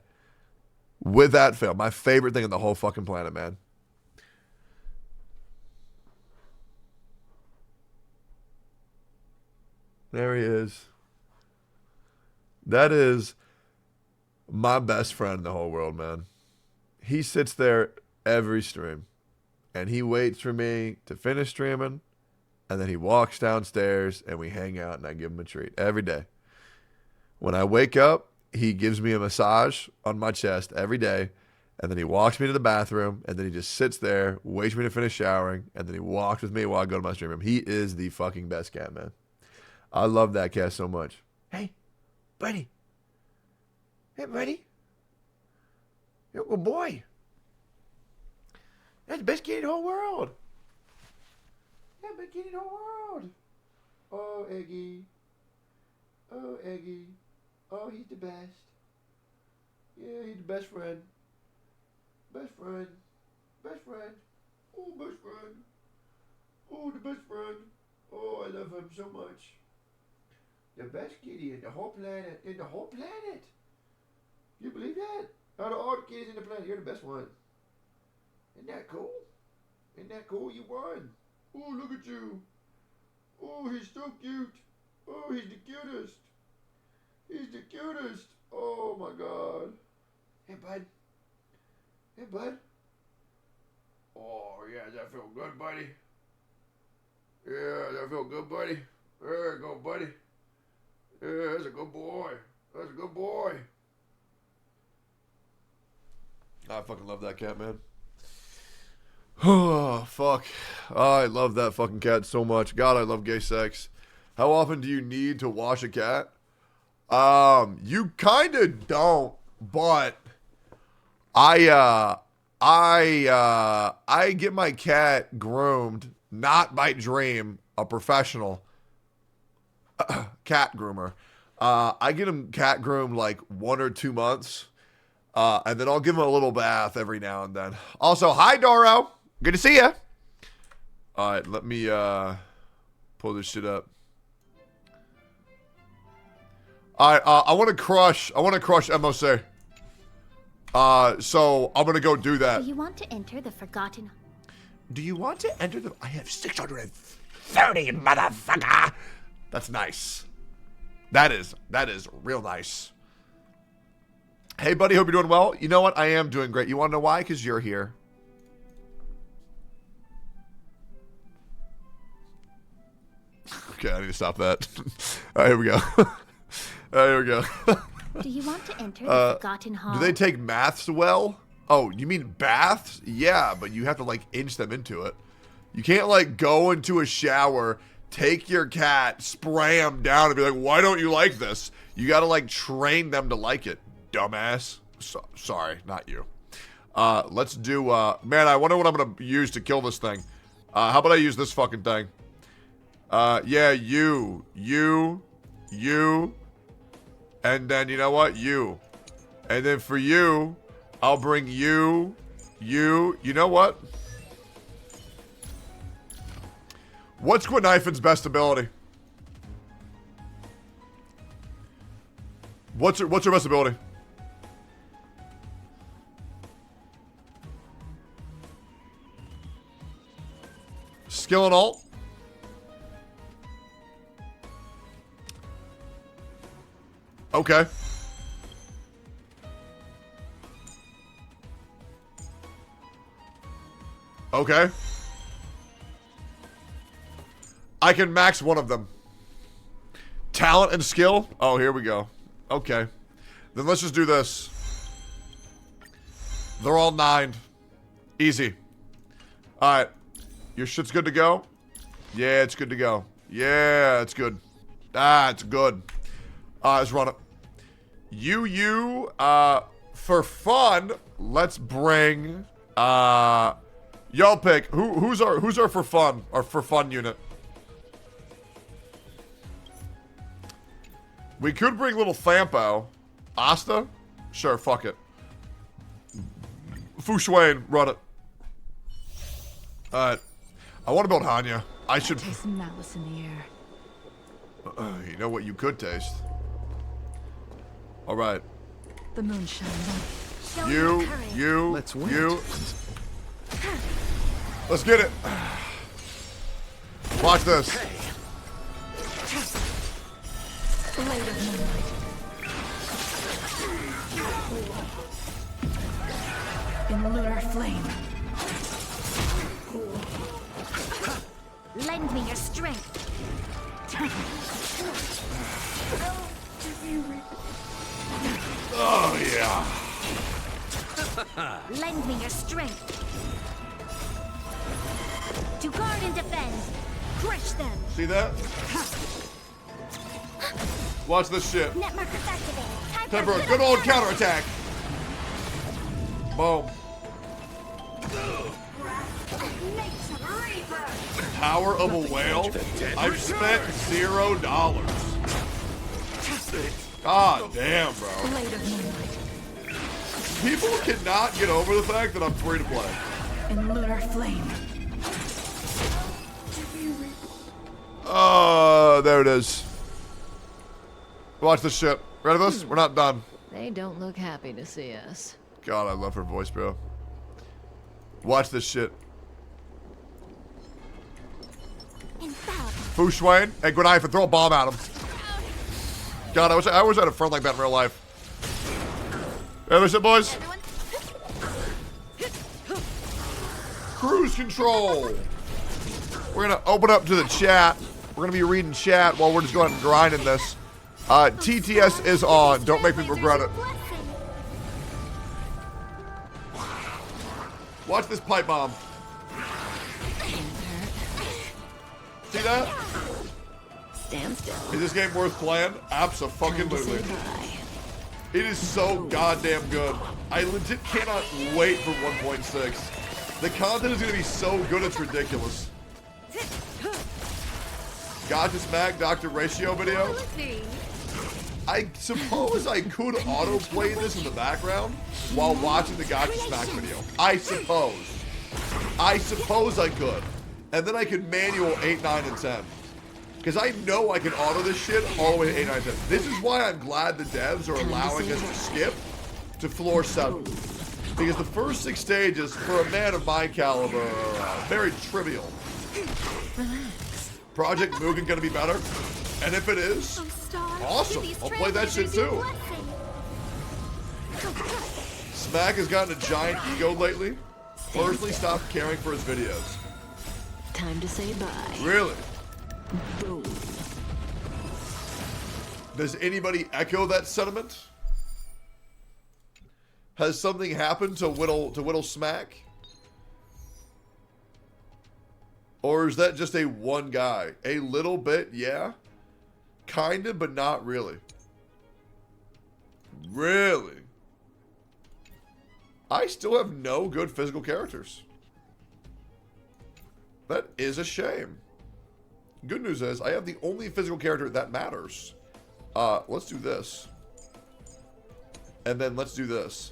without fail, my favorite thing on the whole fucking planet, man. There he is. That is my best friend in the whole world, man. He sits there every stream, and he waits for me to finish streaming, and then he walks downstairs, and we hang out, and I give him a treat every day. When I wake up, he gives me a massage on my chest every day, and then he walks me to the bathroom, and then he just sits there, waits for me to finish showering, and then he walks with me while I go to my stream room. He is the fucking best cat, man. I love that cat so much. Hey, buddy. Hey, buddy. You're a good boy. That's the best kid in the whole world. Yeah, best kid in the whole world. Oh, Eggy. Oh, Eggy. Oh, he's the best. Yeah, he's the best friend. Best friend. Best friend. Oh, best friend. Oh, the best friend. Oh, I love him so much. The best kitty in the whole planet. In the whole planet. You believe that? Out of all the kitties in the planet, you're the best one. Isn't that cool? Isn't that cool? You won. Oh, look at you. Oh, he's so cute. Oh, he's the cutest. He's the cutest. Oh, my God. Hey, bud. Hey, bud. Oh, yeah, does that feel good, buddy? Yeah, does that feel good, buddy? There you go, buddy. Yeah, that's a good boy. That's a good boy. I fucking love that cat, man. Oh, fuck. I love that fucking cat so much. God, I love gay sex. How often do you need to wash a cat? You kind of don't, but I get my cat groomed, not by Dream, a professional cat groomer. I get him cat groomed like 1 or 2 months. And then I'll give him a little bath every now and then. Also, hi, Doro. Good to see you. All right, let me pull this shit up. All right, I want to crush MOC. So I'm gonna go do that. Do you want to enter the Forgotten? Do you want to enter the? I have 630, motherfucker. That's nice. That is real nice. Hey, buddy, hope you're doing well. You know what? I am doing great. You want to know why? Because you're here. Okay, I need to stop that. All right, here we go. All right, here we go. Do you want to enter the Forgotten Hall? Do they take maths well? Oh, you mean baths? Yeah, but you have to, like, inch them into it. You can't, like, go into a shower, take your cat, spray them down, and be like, why don't you like this? You got to, like, train them to like it. Dumbass. Sorry, not you. Let's do, man, I wonder what I'm going to use to kill this thing. How about I use this fucking thing? Yeah, you, and then, you know what? You. And then for you, I'll bring you, you know what? What's Quinifen's best ability? What's her best ability? Skill and ult? Okay. Okay. I can max one of them. Talent and skill? Oh, here we go. Okay. Then let's just do this. They're all 9. Easy. Alright. Your shit's good to go? Yeah, it's good to go. Yeah, it's good. Ah, it's good. Let's run it. For fun, let's bring y'all pick who's our for fun unit. We could bring little Thampo. Asta? Sure, fuck it. Fu Shuain, run it. Alright. I want to build Hanya. I should taste some malice in the air. You know what you could taste? All right. The moonshine light. You. Let's get it. Watch this. Blade of moonlight. In lunar flame. Lend me your strength. Oh, yeah. Lend me your strength. To guard and defend. Crush them. See that? Watch this shit. Net markers activated. Time for a good old counterattack. Boom. Power of a whale? I've spent $0. God damn, bro. People cannot get over the fact that I'm free to play. In lunar flame. Oh, there it is. Watch this shit. Ready for this? We're not done. They don't look happy to see us. God, I love her voice, bro. Watch this shit. Fu Shuan, hey, good knife and throw a bomb at him. God, I wish I had a friend like that in real life. Hey, listen, boys. Cruise control. We're gonna open up to the chat. We're gonna be reading chat while we're just going and grinding this. TTS is on. Don't make me regret it. Watch this pipe bomb. See that? Stand still. Is this game worth playing? Abso-fucking-lutely. It is so goddamn good. I legit cannot wait for 1.6. The content is going to be so good, it's ridiculous. Gacha Smack Dr. Ratio video. I suppose I could autoplay this in the background while watching the Gacha Smack video. I suppose I could. And then I could manual 8, 9, and 10. Because I know I can auto this shit all the way to 8, 9, 10. This is why I'm glad the devs are allowing us to skip to floor 7. Because the first 6 stages, for a man of my caliber, are very trivial. Project Mugen gonna be better? And if it is, awesome. I'll play that shit too. Smack has gotten a giant ego lately. Personally stopped caring for his videos. Time to say bye. Really? Boom. Does anybody echo that sentiment? Has something happened to Whittle Smack? Or is that just a one guy? A little bit, yeah. Kinda, but not really. Really? I still have no good physical characters. That is a shame. Good news is, I have the only physical character that matters. Let's do this. And then let's do this.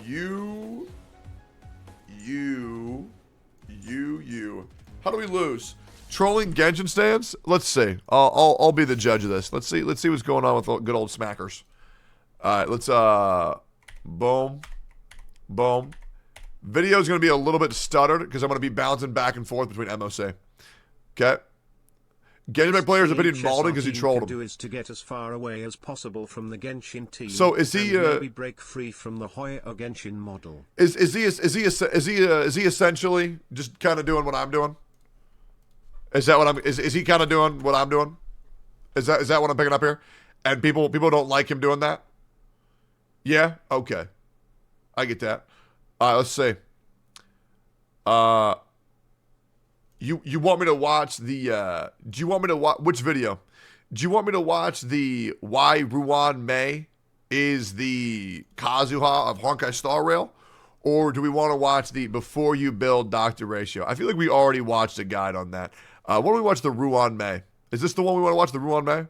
You. How do we lose? Trolling Genshin stands? Let's see. I'll be the judge of this. Let's see what's going on with good old smackers. Alright, let's boom. Boom. Video is going to be a little bit stuttered because I'm going to be bouncing back and forth between MOC. Okay. Genshin player's opinion Malden because he trolled him. Do is to get as far away as possible from the Genshin team. So is he maybe break free from the Hoya or Genshin model? Is he essentially just kind of doing what I'm doing? Is that what I'm? Is he kind of doing what I'm doing? Is that what I'm picking up here? And people don't like him doing that. Yeah. Okay. I get that. Let's see. You want me to watch the, do you want me to watch, which video? Do you want me to watch the why Ruan Mei is the Kazuha of Honkai Star Rail? Or do we want to watch the before you build Dr. Ratio? I feel like we already watched a guide on that. Why don't we watch the Ruan Mei? Is this the one we want to watch, the Ruan Mei?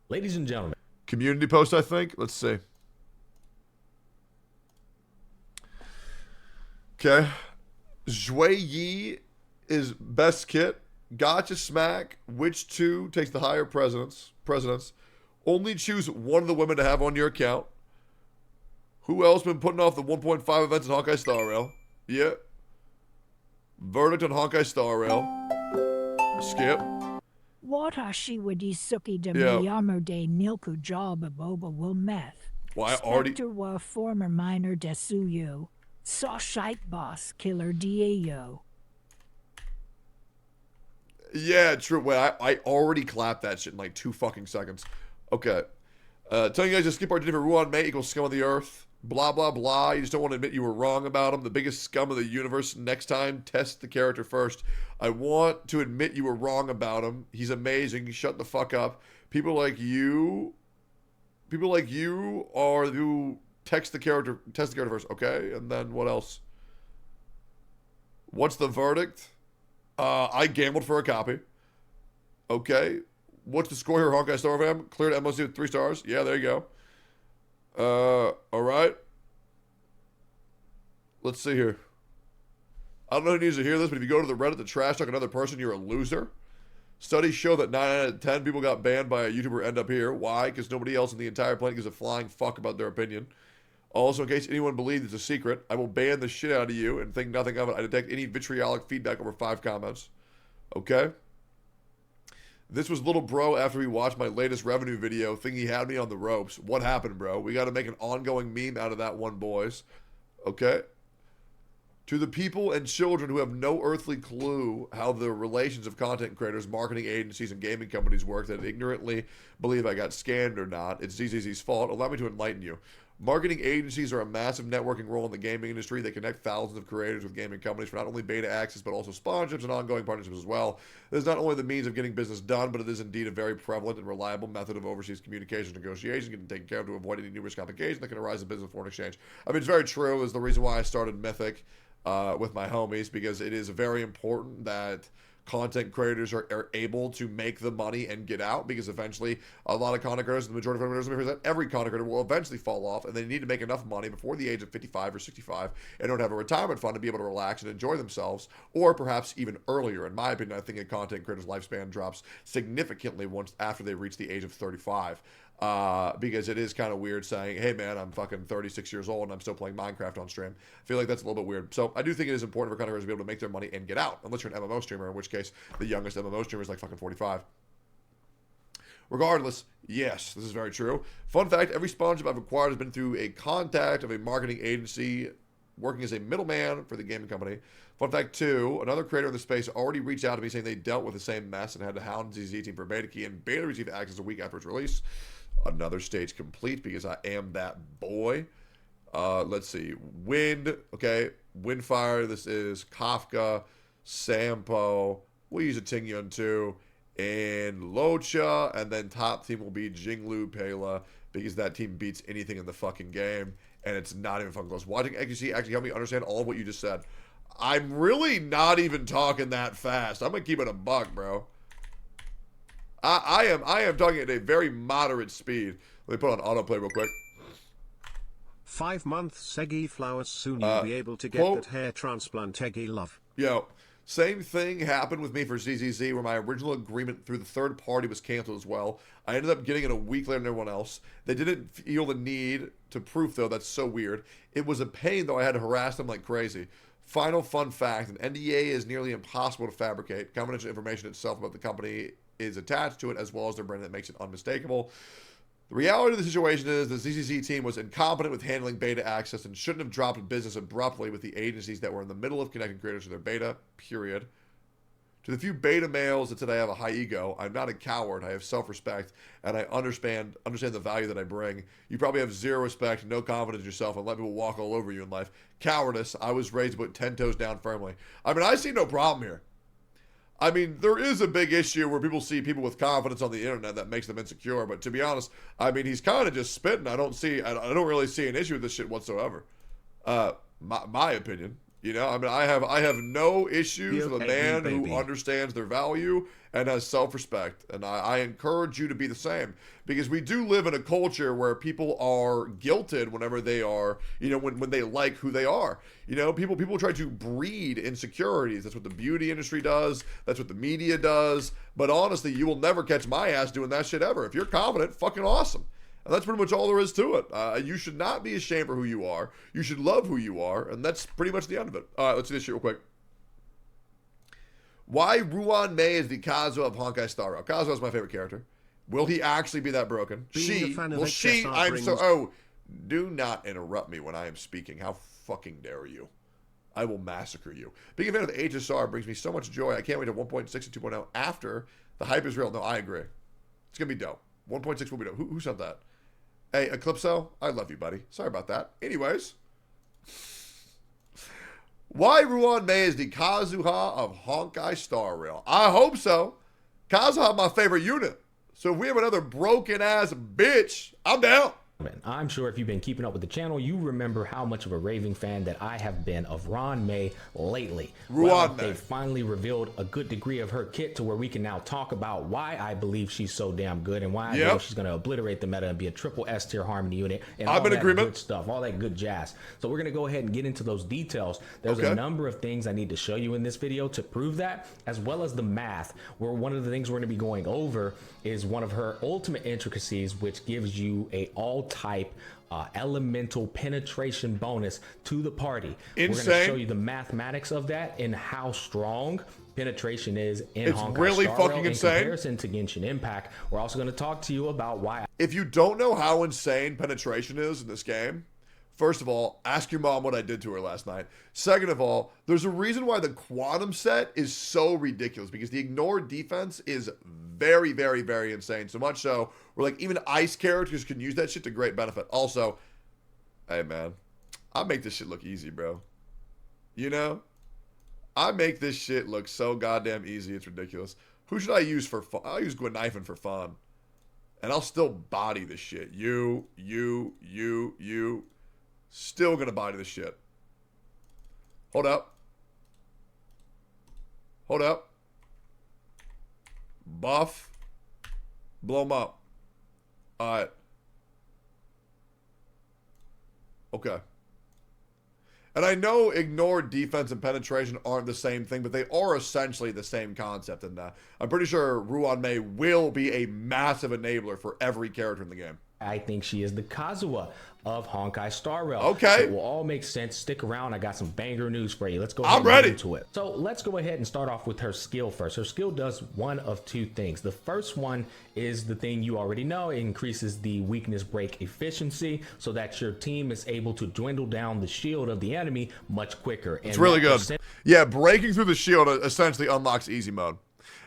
Ladies and gentlemen. Community post, I think. Let's see. Okay. Zhui Yi is best kit. Gacha Smack. Which two takes the higher precedence? Only choose one of the women to have on your account. Who else been putting off the 1.5 events in Honkai Star Rail? Yeah. Verdict on Honkai Star Rail. Skip. Watashi suki de Yeah. miyamo de nilku job boba will meth. Well, I already... Spectre wa former minor desuyo. Saw shite boss killer Dio. Yeah, true. Wait, I already clapped that shit in like 2 fucking seconds. Okay. Telling you guys to skip our for Ruan Mei equals scum of the earth. Blah, blah, blah. You just don't want to admit you were wrong about him. The biggest scum of the universe. Next time, test the character first. I want to admit you were wrong about him. He's amazing. Shut the fuck up. People like you are who test the character first. Okay, and then what else? What's the verdict? I gambled for a copy. Okay. What's the score here, Honkai Star Fam? Cleared MOC with 3 stars. Yeah, there you go. Alright. Let's see here. I don't know who needs to hear this, but if you go to the Reddit to trash talk another person, you're a loser. Studies show that 9 out of 10 people got banned by a YouTuber end up here. Why? Because nobody else in the entire planet gives a flying fuck about their opinion. Also, in case anyone believes it's a secret, I will ban the shit out of you and think nothing of it. I detect any vitriolic feedback over 5 comments. Okay? This was little bro after he watched my latest revenue video, thinking he had me on the ropes. What happened, bro? We got to make an ongoing meme out of that one, boys. Okay? To the people and children who have no earthly clue how the relations of content creators, marketing agencies, and gaming companies work that ignorantly believe I got scammed or not, it's ZZZ's fault. Allow me to enlighten you. Marketing agencies are a massive networking role in the gaming industry. They connect thousands of creators with gaming companies for not only beta access, but also sponsorships and ongoing partnerships as well. This is not only the means of getting business done, but it is indeed a very prevalent and reliable method of overseas communication negotiation, getting taken care of to avoid any numerous complications that can arise in business and foreign exchange. I mean, it's very true. Is the reason why I started Mythic with my homies, because it is very important that content creators are able to make the money and get out, because eventually a lot of content creators, the majority of content creators, every content creator will eventually fall off, and they need to make enough money before the age of 55 or 65 in order to have a retirement fund to be able to relax and enjoy themselves, or perhaps even earlier. In my opinion, I think a content creator's lifespan drops significantly once after they reach the age of 35. Because it is kind of weird saying, hey man, I'm fucking 36 years old and I'm still playing Minecraft on stream. I feel like that's a little bit weird. So I do think it is important for content creators to be able to make their money and get out, unless you're an MMO streamer, in which case the youngest MMO streamer is like fucking 45. Regardless, yes, this is very true. Fun fact, every sponsorship I've acquired has been through a contact of a marketing agency working as a middleman for the gaming company. Fun fact 2, another creator in the space already reached out to me saying they dealt with the same mess and had to hound ZZ team for beta key, and beta received access a week after its release. Another stage complete, because I am that boy. Let's see. Wind. Okay. Windfire. This is Kafka. Sampo. We'll use a Tingyun too. And Locha. And then top team will be Jinglu Pela, because that team beats anything in the fucking game. And it's not even fucking close. Watching XQC actually helped me understand all of what you just said. I'm really not even talking that fast. I'm going to keep it a buck, bro. I am talking at a very moderate speed. Let me put on autoplay real quick. 5 months Segi flowers, soon you'll be able to get that hair transplant Eggy love. Yo, same thing happened with me for ZZZ, where my original agreement through the third party was canceled as well. I ended up getting it a week later than everyone else. They didn't feel the need to proof, though. That's so weird. It was a pain, though. I had to harass them like crazy. Final fun fact, an NDA is nearly impossible to fabricate. Confidential information itself about the company is attached to it, as well as their brand that makes it unmistakable. The reality of the situation is the ZZZ team was incompetent with handling beta access and shouldn't have dropped business abruptly with the agencies that were in the middle of connecting creators to their beta, period. To the few beta males that said I have a high ego, I'm not a coward. I have self-respect, and I understand the value that I bring. You probably have zero respect, no confidence in yourself, and let people walk all over you in life. Cowardice. I was raised to put 10 toes down firmly. I mean, I see no problem here. I mean, there is a big issue where people see people with confidence on the internet that makes them insecure. But to be honest, I mean, he's kind of just spitting. I don't really see an issue with this shit whatsoever. My opinion. You know, I mean, I have no issues with a man who understands their value and has self-respect. And I encourage you to be the same, because we do live in a culture where people are guilted whenever they are, you know, when they like who they are. You know, people try to breed insecurities. That's what the beauty industry does. That's what the media does. But honestly, you will never catch my ass doing that shit ever. If you're confident, fucking awesome. And that's pretty much all there is to it. You should not be ashamed for who you are. You should love who you are. And that's pretty much the end of it. All right, let's see this shit real quick. Why Ruan Mei is the Kazuha of Honkai Star Rail. Kazuha is my favorite character. Will he actually be that broken? Oh, do not interrupt me when I am speaking. How fucking dare you? I will massacre you. Being a fan of the HSR brings me so much joy. I can't wait to 1.6 and 2.0 after the hype is real. No, I agree. It's going to be dope. 1.6 will be dope. Who said that? Hey, Eclipso, I love you, buddy. Sorry about that. Anyways. Why Ruan Mei is the Kazuha of Honkai Star Rail? I hope so. Kazuha, my favorite unit. So if we have another broken-ass bitch, I'm down. I'm sure if you've been keeping up with the channel, you remember how much of a raving fan that I have been of Ruan Mei lately. Ruan Mei. They finally revealed a good degree of her kit to where we can now talk about why I believe she's so damn good and why I believe she's going to obliterate the meta and be a triple S tier harmony unit and all that good stuff, all that good jazz. So we're going to go ahead and get into those details. There's a number of things I need to show you in this video to prove that, as well as the math, where one of the things we're going to be going over is one of her ultimate intricacies, which gives you a all-type elemental penetration bonus to the party. Insane. We're going to show you the mathematics of that and how strong penetration is in Honkai really Star fucking Rail insane. In comparison to Genshin Impact. We're also going to talk to you about why. If you don't know how insane penetration is in this game, first of all, ask your mom what I did to her last night. Second of all, there's a reason why the quantum set is so ridiculous, because the ignored defense is very, very, very insane. So much so, where like even ice characters can use that shit to great benefit. Also, hey man, I make this shit look easy, bro. You know? I make this shit look so goddamn easy, it's ridiculous. Who should I use for fun? I'll use Gwen for fun. And I'll still body this shit. You. Still gonna body this shit. Hold up. Hold up. Buff. Blow them up. Alright. Okay. And I know ignored defense and penetration aren't the same thing, but they are essentially the same concept. And I'm pretty sure Ruan Mei will be a massive enabler for every character in the game. I think she is the Kazuha of Honkai Star Rail. Okay. So it will all make sense. Stick around. I got some banger news for you. Let's go ahead and get into it. So let's go ahead and start off with her skill first. Her skill does one of two things. The first one is the thing you already know. It increases the weakness break efficiency so that your team is able to dwindle down the shield of the enemy much quicker. And it's really good. Yeah, breaking through the shield essentially unlocks easy mode.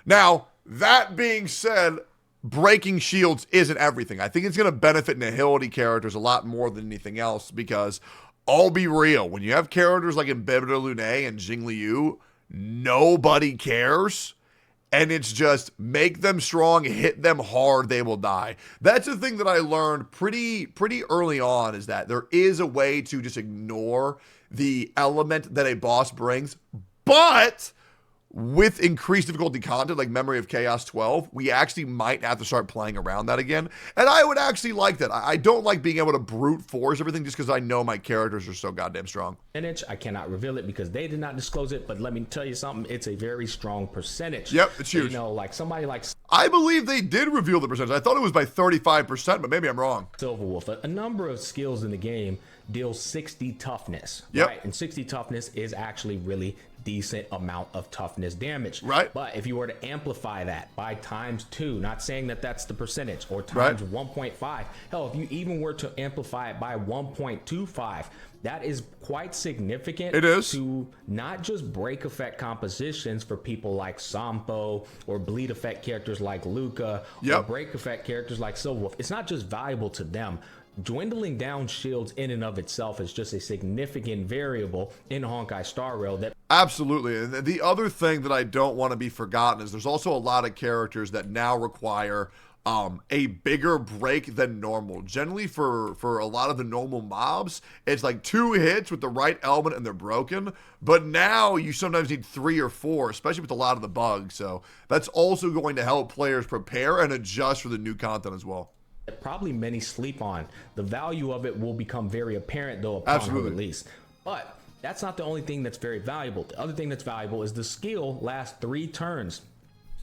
Now, that being said, breaking shields isn't everything. I think it's going to benefit Nihility characters a lot more than anything else, because I'll be real, when you have characters like Embebida Lune and Jing Liu, nobody cares. And it's just make them strong, hit them hard, they will die. That's the thing that I learned pretty early on, is that there is a way to just ignore the element that a boss brings. But with increased difficulty content like Memory of Chaos 12, we actually might have to start playing around that again. And I would actually like that. I don't like being able to brute force everything just because I know my characters are so goddamn strong. I cannot reveal it because they did not disclose it, but let me tell you something. It's a very strong percentage. Yep, it's huge. You know, like somebody like... I believe they did reveal the percentage. I thought it was by 35%, but maybe I'm wrong. Silverwolf, a number of skills in the game deals 60 toughness. Yep. Right? And 60 toughness is actually really decent amount of toughness damage. Right. But if you were to amplify that by ×2, not saying that that's the percentage, or times 1.5, hell, if you even were to amplify it by 1.25, that is quite significant. It is. To not just break effect compositions for people like Sampo, or bleed effect characters like Luca, or break effect characters like Silverwolf. It's not just valuable to them. Dwindling down shields in and of itself is just a significant variable in Honkai Star Rail. That absolutely. And the other thing that I don't want to be forgotten is there's also a lot of characters that now require a bigger break than normal. Generally, for a lot of the normal mobs, it's like 2 hits with the right element and they're broken. But now you sometimes need 3 or 4, especially with a lot of the bugs. So that's also going to help players prepare and adjust for the new content as well. Probably many sleep on. The value of it will become very apparent though upon her release. But that's not the only thing that's very valuable. The other thing that's valuable is the skill lasts 3 turns.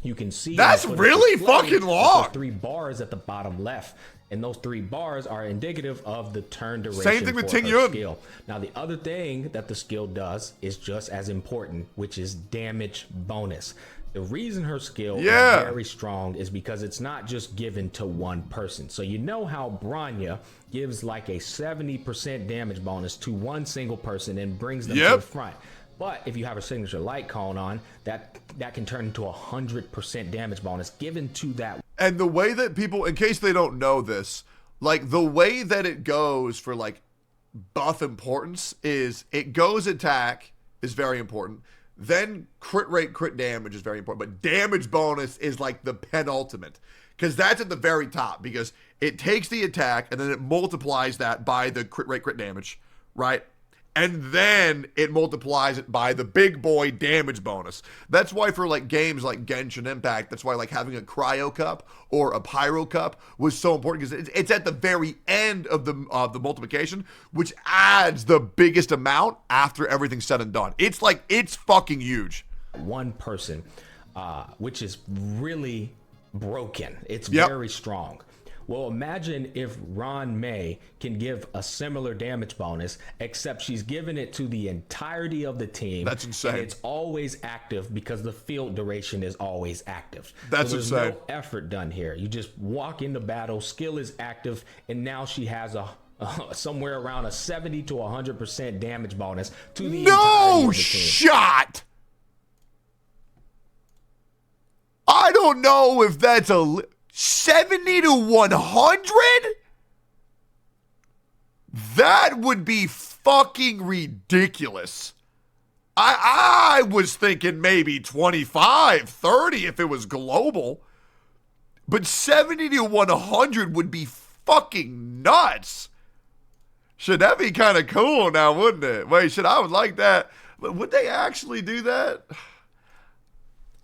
You can see that's really fucking long. 3 bars at the bottom left, and those 3 bars are indicative of the turn duration. Same thing with for Ting her Yun. skill. Now, the other thing that the skill does is just as important, which is damage bonus. The reason her skill is very strong is because it's not just given to one person. So you know how Bronya gives like a 70% damage bonus to one single person and brings them to the front. But if you have a signature light cone on, that can turn into 100% damage bonus given to that. And the way that people, in case they don't know this, like the way that it goes for like buff importance is it goes attack is very important. Then crit rate, crit damage is very important. But damage bonus is like the penultimate. Because that's at the very top. Because it takes the attack and then it multiplies that by the crit rate, crit damage. Right? And then it multiplies it by the big boy damage bonus. That's why for like games like Genshin Impact, that's why like having a cryo cup or a pyro cup was so important, because it's at the very end of the multiplication, which adds the biggest amount after everything's said and done. It's like, it's fucking huge. One person, which is really broken. It's very strong. Well, imagine if Ruan Mei can give a similar damage bonus, except she's given it to the entirety of the team. That's insane. And it's always active because the field duration is always active. That's so there's insane. no effort done here. You just walk into battle, skill is active, and now she has a somewhere around a 70 to 100% damage bonus to the entirety of the team. Shot! I don't know if that's a 70 to 100? That would be fucking ridiculous. I was thinking maybe 25, 30 if it was global. But 70 to 100 would be fucking nuts. Should that be kind of cool now, wouldn't it? Wait, I would like that. But would they actually do that?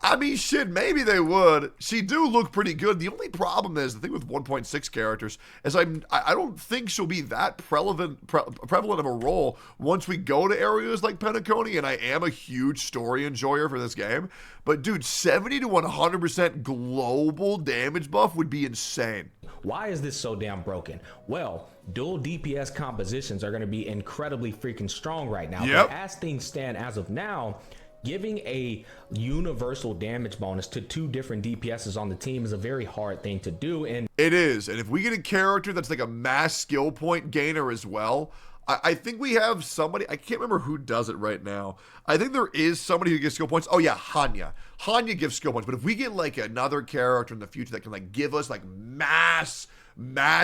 I mean, shit, maybe they would. She do look pretty good. The only problem is, the thing with 1.6 characters is I don't think she'll be that prevalent of a role once we go to areas like Penacony, and I am a huge story enjoyer for this game. But dude, 70 to 100% global damage buff would be insane. Why is this so damn broken? Well, dual DPS compositions are going to be incredibly freaking strong right now. But as things stand as of now, giving a universal damage bonus to 2 different DPSs on the team is a very hard thing to do. And it is. And if we get a character that's like a mass skill point gainer as well, I think we have somebody, I can't remember who does it right now. I think there is somebody who gives skill points. Oh yeah, Hanya. Hanya gives skill points. But if we get like another character in the future that can like give us like mass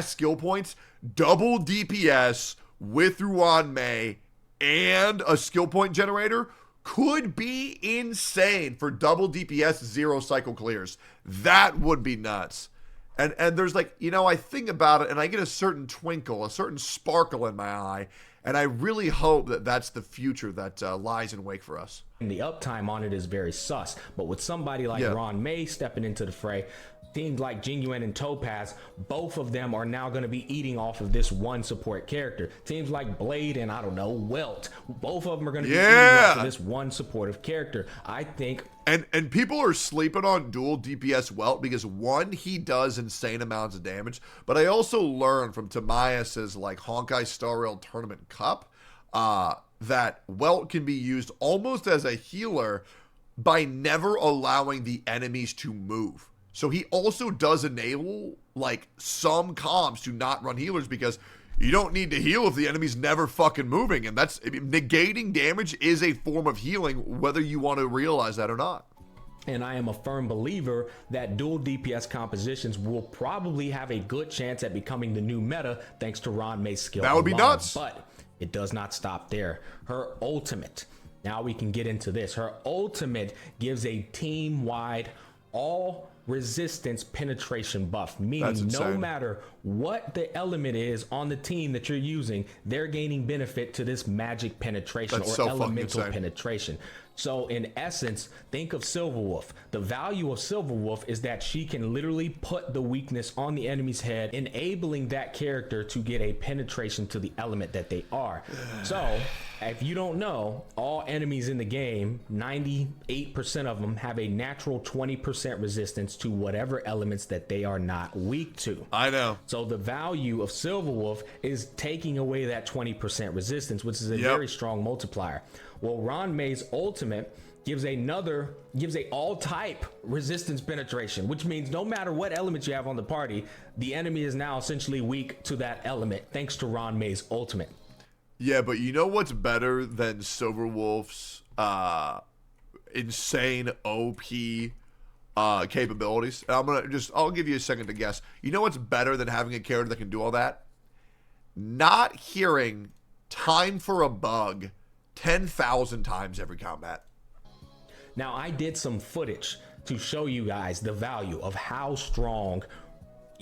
skill points, double DPS with Ruan Mei and a skill point generator, could be insane for double DPS 0 cycle clears. That would be nuts. And there's like, you know, I think about it and I get a certain twinkle, a certain sparkle in my eye, and I really hope that that's the future that lies in wake for us. And the uptime on it is very sus. But with somebody like Ruan Mei stepping into the fray, teams like Jingyuan and Topaz, both of them are now going to be eating off of this one support character. Teams like Blade and, I don't know, Welt, both of them are going to be eating off of this one supportive character. I think... And people are sleeping on dual DPS Welt because, one, he does insane amounts of damage, but I also learned from Tamias's like Honkai Star Rail Tournament Cup that Welt can be used almost as a healer by never allowing the enemies to move. So he also does enable like some comps to not run healers because you don't need to heal if the enemy's never fucking moving. And that's, negating damage is a form of healing, whether you want to realize that or not. And I am a firm believer that dual DPS compositions will probably have a good chance at becoming the new meta thanks to Ruan Mei's skill. That would be nuts. But it does not stop there. Her ultimate, now we can get into this. Her ultimate gives a team-wide all resistance penetration buff, meaning no matter what the element is on the team that you're using, they're gaining benefit to this magic penetration elemental penetration. So in essence, think of Silverwolf. The value of Silverwolf is that she can literally put the weakness on the enemy's head, enabling that character to get a penetration to the element that they are. So if you don't know, all enemies in the game, 98% of them have a natural 20% resistance to whatever elements that they are not weak to. I know. So the value of Silverwolf is taking away that 20% resistance, which is a very strong multiplier. Well, Ruan Mei's ultimate gives a all type resistance penetration, which means no matter what element you have on the party, the enemy is now essentially weak to that element thanks to Ruan Mei's ultimate. Yeah, but you know what's better than Silverwolf's insane OP capabilities? And I'll give you a second to guess. You know what's better than having a character that can do all that? Not hearing time for a bug 10,000 times every combat. Now, I did some footage to show you guys the value of how strong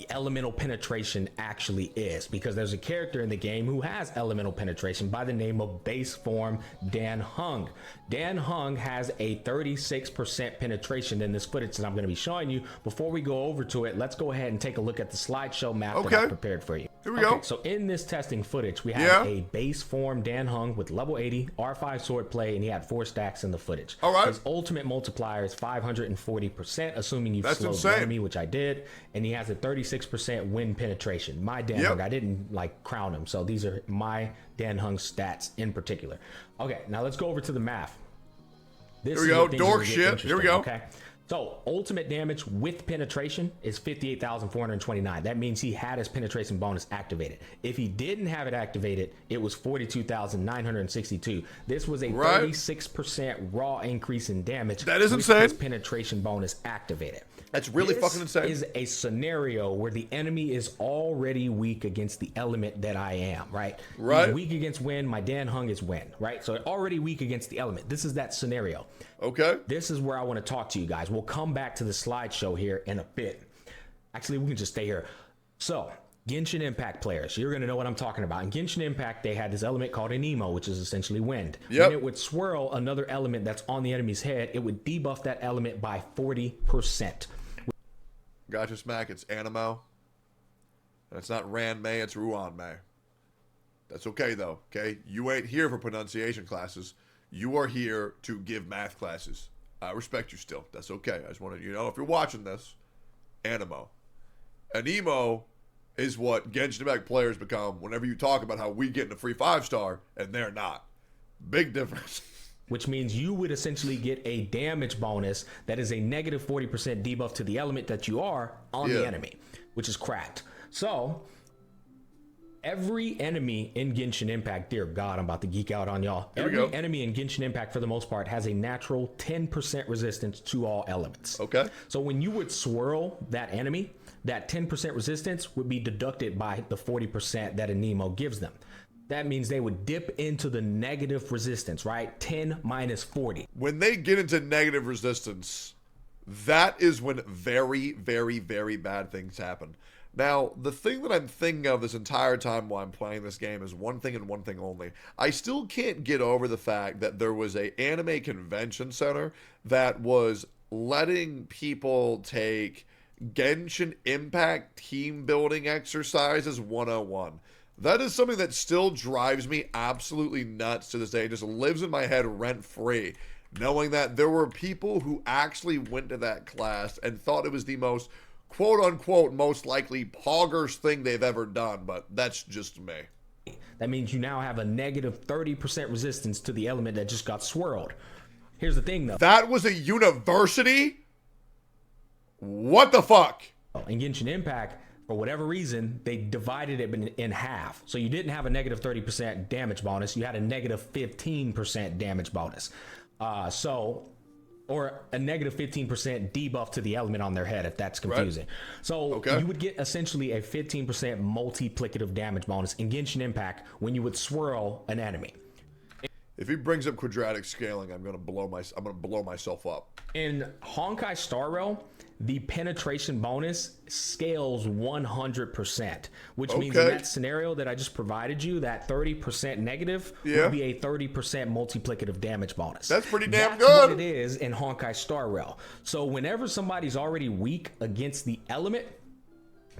elemental penetration actually is, because there's a character in the game who has elemental penetration by the name of base form Dan Hung. Dan Hung has a 36% penetration in this footage that I'm going to be showing you. Before we go over to it, let's go ahead and take a look at the slideshow map that I prepared for you. Here we go. So in this testing footage, we have a base form Dan Hung with level 80 R5 sword play, and he had 4 stacks in the footage. All right. His ultimate multiplier is 540%, assuming you've slowed the enemy, which I did, and he has a 36% win penetration. My Dan Hung, I didn't crown him, so these are my Dan Hung stats in particular. Okay, now let's go over to the math. Here we go, dork shit. Here we go. Okay. So ultimate damage with penetration is 58,429. That means he had his penetration bonus activated. If he didn't have it activated, it was 42,962. This was a 36% raw increase in damage. That is with insane. his penetration bonus activated. That's really fucking insane. This is a scenario where the enemy is already weak against the element that I am, right? He's weak against wind. My Dan Hung is wind, right? So already weak against the element. This is that scenario. Okay. This is where I want to talk to you guys. We'll come back to the slideshow here in a bit. Actually, we can just stay here. So, Genshin Impact players, you're going to know what I'm talking about. In Genshin Impact, they had this element called an Emo, which is essentially wind. When it would swirl another element that's on the enemy's head, it would debuff that element by 40%. Gotcha, Smack. It's Animo. And it's not Ruan Mei, it's Ruan Mei. That's okay, though, okay? You ain't here for pronunciation classes. You are here to give math classes. I respect you still. That's okay. I just wanted you to know, if you're watching this, Animo. An emo is what Genshin Impact players become whenever you talk about how we get in a free 5-star and they're not. Big difference. Which means you would essentially get a damage bonus that is a negative 40% debuff to the element that you are on the enemy, which is cracked. So every enemy in Genshin Impact, dear God, I'm about to geek out on y'all. Every enemy in Genshin Impact, for the most part, has a natural 10% resistance to all elements. Okay. So when you would swirl that enemy, that 10% resistance would be deducted by the 40% that a Nemo gives them. That means they would dip into the negative resistance, right? 10 minus 40. When they get into negative resistance, that is when very, very, very bad things happen. Now, the thing that I'm thinking of this entire time while I'm playing this game is one thing and one thing only. I still can't get over the fact that there was an anime convention center that was letting people take Genshin Impact team building exercises 101. That is something that still drives me absolutely nuts to this day. It just lives in my head rent-free, knowing that there were people who actually went to that class and thought it was the most quote-unquote most likely poggers thing they've ever done, but that's just me. That means you now have a negative 30% resistance to the element that just got swirled. Here's the thing, though. That was a university? What the fuck? In Genshin Impact, for whatever reason, they divided it in half. So you didn't have a negative 30% damage bonus. You had a negative 15% damage bonus. Or a negative 15% debuff to the element on their head, if that's confusing. So you would get essentially a 15% multiplicative damage bonus in Genshin Impact when you would swirl an enemy. If he brings up quadratic scaling, I'm gonna blow myself up. In Honkai Star Rail, the penetration bonus scales 100%, which means in that scenario that I just provided you, that 30% negative would be a 30% multiplicative damage bonus. That's pretty damn good. That's what it is in Honkai Star Rail. So whenever somebody's already weak against the element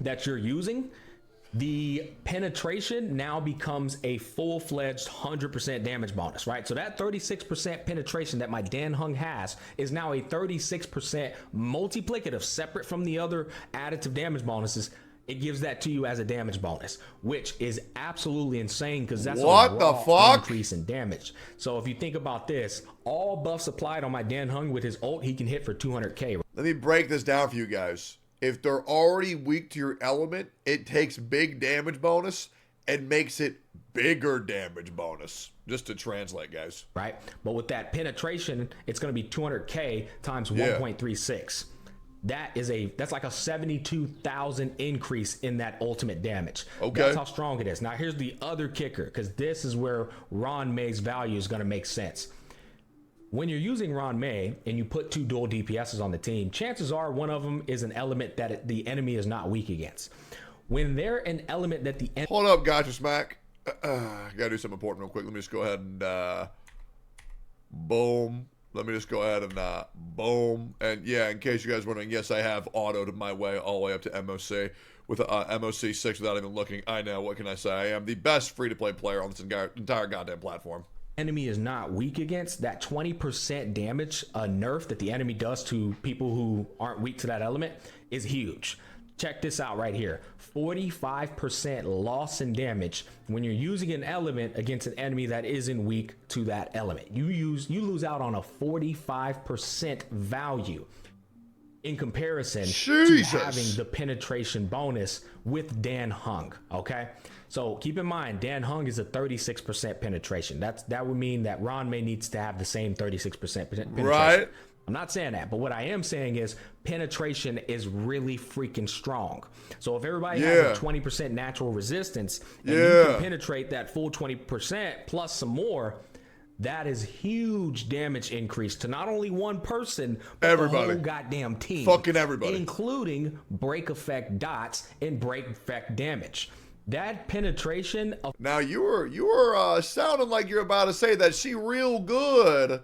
that you're using, the penetration now becomes a full-fledged 100% damage bonus, right? So that 36% penetration that my Dan Hung has is now a 36% multiplicative, separate from the other additive damage bonuses. It gives that to you as a damage bonus, which is absolutely insane because that's what the fuck increase in damage. So if you think about this, all buffs applied on my Dan Hung with his ult, he can hit for 200k. Let me break this down for you guys. If they're already weak to your element, it takes big damage bonus and makes it bigger damage bonus. Just to translate, guys. Right? But with that penetration, it's going to be 200k times 1.36. That's like a 72,000 increase in that ultimate damage. Okay. That's how strong it is. Now here's the other kicker, because this is where Ruan Mei's value is going to make sense. When you're using Ruan Mei and you put 2 dual DPSs on the team, chances are one of them is an element that the enemy is not weak against. When they're an element that the Hold up, Gacha Smack. Gotta do something important real quick. Let me just go ahead and boom. Let me just go ahead and boom. And yeah, in case you guys are wondering, yes, I have autoed my way all the way up to MOC with MOC 6 without even looking. I know, what can I say? I am the best free-to-play player on this entire goddamn platform. Enemy is not weak against, that 20% damage nerf that the enemy does to people who aren't weak to that element is huge. Check this out right here. 45% loss in damage when you're using an element against an enemy that isn't weak to that element. You lose out on a 45% value in comparison to having the penetration bonus with Dan Hung, okay? So keep in mind, Dan Hung is a 36% penetration. That would mean that Ruan Mei needs to have the same 36% penetration. Right. I'm not saying that, but what I am saying is penetration is really freaking strong. So if everybody has a 20% natural resistance and you can penetrate that full 20% plus some more, that is huge damage increase to not only one person, but the whole goddamn team. Fucking everybody. Including break effect dots and break effect damage. That penetration of... Now you were sounding like you're about to say that she real good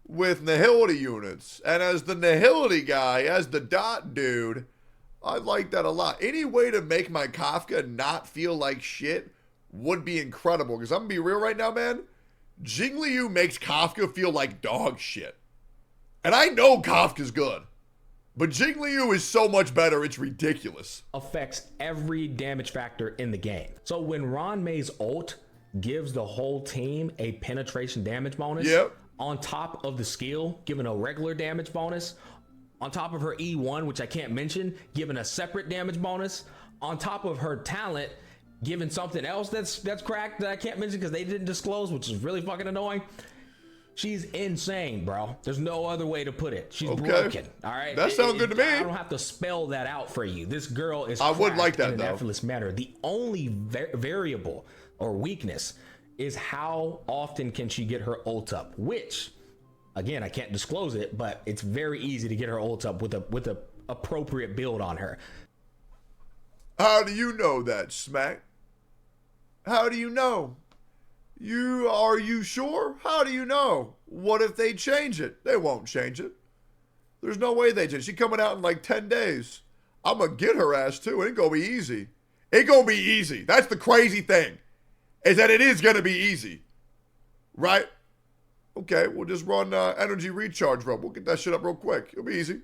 with nihility units. And as the nihility guy, as the dot dude, I like that a lot. Any way to make my Kafka not feel like shit would be incredible. Because I'm going to be real right now, man. Jingliu makes Kafka feel like dog shit. And I know Kafka's good. But Jingliu is so much better, it's ridiculous. Affects every damage factor in the game. So when Ruan Mei's ult gives the whole team a penetration damage bonus, on top of the skill, giving a regular damage bonus, on top of her E1, which I can't mention, giving a separate damage bonus, on top of her talent, giving something else that's cracked that I can't mention because they didn't disclose, which is really fucking annoying. She's insane, bro. There's no other way to put it. She's broken. All right. That sounds good to me. I don't have to spell that out for you. This girl is. I would like that in an effortless manner. The only variable or weakness is how often can she get her ult up, which, again, I can't disclose it, but it's very easy to get her ult up with a appropriate build on her. How do you know that, Smack? How do you know? Are you sure? How do you know? What if they change it? They won't change it. There's no way they change it. She's coming out in like 10 days. I'm going to get her ass too. It ain't going to be easy. It going to be easy. That's the crazy thing. Is that it is going to be easy. Right? Okay, we'll just run energy recharge run. We'll get that shit up real quick. It'll be easy.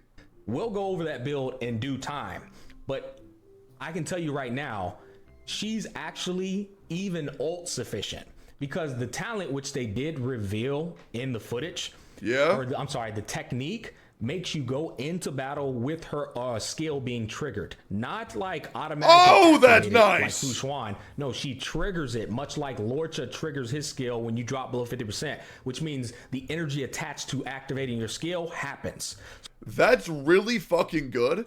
We'll go over that build in due time. But I can tell you right now, she's actually even ult sufficient. Because the talent which they did reveal in the footage, the technique makes you go into battle with her skill being triggered. Not like automatically. Oh, that's nice. Like Fu Xuan. No, she triggers it, much like Lorcha triggers his skill when you drop below 50%, which means the energy attached to activating your skill happens. That's really fucking good.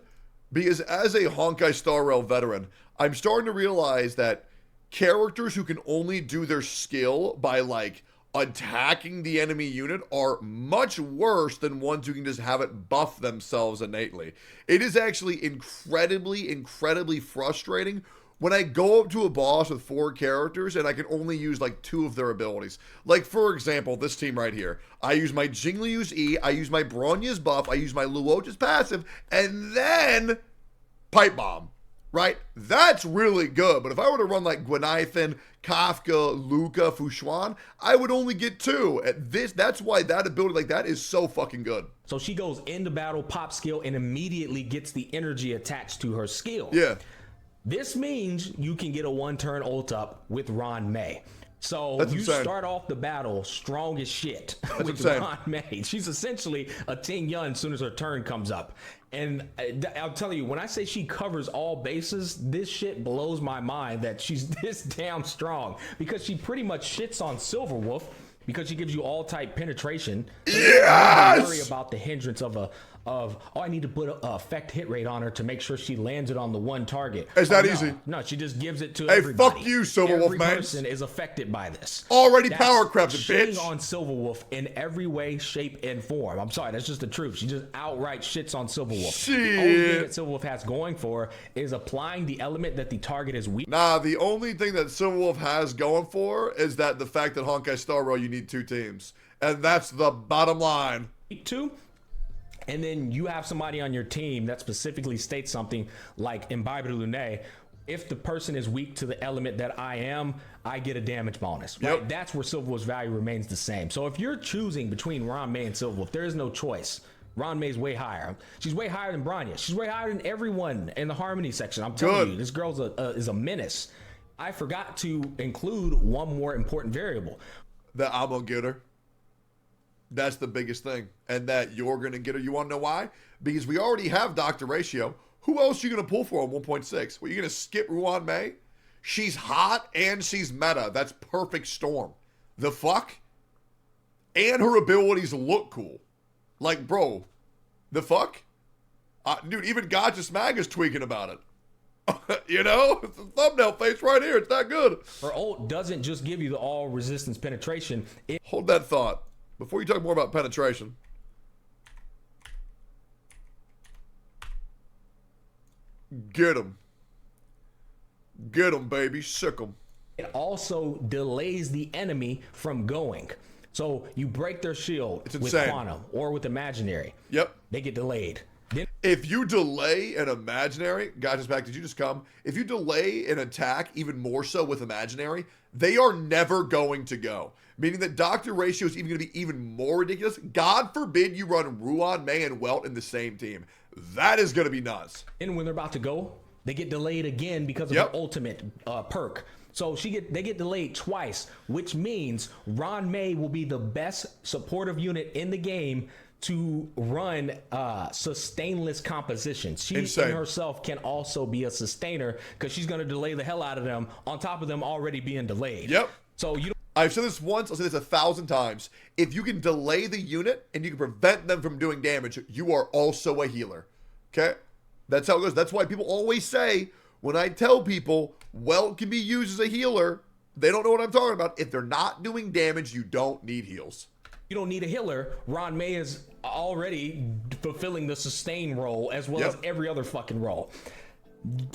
Because as a Honkai Star Rail veteran, I'm starting to realize that characters who can only do their skill by like attacking the enemy unit are much worse than ones who can just have it buff themselves innately. It is actually incredibly frustrating when I go up to a boss with 4 characters and I can only use like 2 of their abilities. Like, for example, this team right here. I use my Jingliu's E, I use my Bronya's buff, I use my Luocha's passive, and then Pipe Bomb. Right? That's really good. But if I were to run like Gwenithan, Kafka, Luca, Fushuan, I would only get 2. That's why that ability like that is so fucking good. So she goes into battle, pop skill, and immediately gets the energy attached to her skill. Yeah. This means you can get a 1-turn ult up with Ruan Mei. So That's you insane. start off the battle strong as shit with insane. Ruan Mei. She's essentially a Ting Yun as soon as her turn comes up. And I'll tell you, when I say she covers all bases, this shit blows my mind that she's this damn strong, because she pretty much shits on Silverwolf because she gives you all type penetration. So yes! You don't worry about the hindrance of I need to put a effect hit rate on her to make sure she lands it on the one target. It's not no. easy. No, she just gives it to Hey, everybody. fuck you, Silverwolf, Every man. person is affected by this. Already That's power crafted, shitting bitch. on Silverwolf in every way, shape, and form. I'm sorry, that's just the truth. She just outright shits on Silverwolf. Shit. The only thing that Silverwolf has going for is applying the element that the target is weak. Nah, the only thing that Silverwolf has going for is that the fact that Honkai Star Rail, you need 2 teams. And that's the bottom line. 2. And then you have somebody on your team that specifically states something like Imbibe de Lune. If the person is weak to the element that I am, I get a damage bonus. Right? Yep. That's where Silverwolf's value remains the same. So if you're choosing between Ruan Mei and Silverwolf, there is no choice. Ruan Mei's way higher. She's way higher than Bronya. She's way higher than everyone in the Harmony section. I'm telling you, this girl's is a menace. I forgot to include one more important variable. That I'm gonna get her. That's the biggest thing. And that you're going to get her. You want to know why? Because we already have Dr. Ratio. Who else are you going to pull for on 1.6? Well, you're going to skip Ruan Mei? She's hot and she's meta. That's perfect storm. The fuck? And her abilities look cool. Like, bro, the fuck? Dude, even Gacha Smag is tweaking about it. You know? It's a thumbnail face right here. It's that good. Her ult doesn't just give you the all resistance penetration. Hold that thought. Before you talk more about penetration, get him. Get him, baby. Sick him. It also delays the enemy from going. So you break their shield with Quantum or with Imaginary. Yep. They get delayed. Then if you delay an Imaginary, guys, back, did you just come? If you delay an attack even more so with Imaginary, they are never going to go. Meaning that Dr. Ratio is even going to be even more ridiculous. God forbid you run Ruan Mei and Welt in the same team. That is going to be nuts. And when they're about to go, they get delayed again because of the ultimate perk. So they get delayed twice, which means Ruan Mei will be the best supportive unit in the game to run sustainless composition. She in herself can also be a sustainer because she's going to delay the hell out of them on top of them already being delayed. Yep. So I've said this once, I'll say this 1,000 times. If you can delay the unit and you can prevent them from doing damage, you are also a healer. Okay? That's how it goes. That's why people always say, when I tell people, Welt can be used as a healer, they don't know what I'm talking about. If they're not doing damage, you don't need heals. You don't need a healer. Ruan Mei is already fulfilling the sustain role as well as every other fucking role.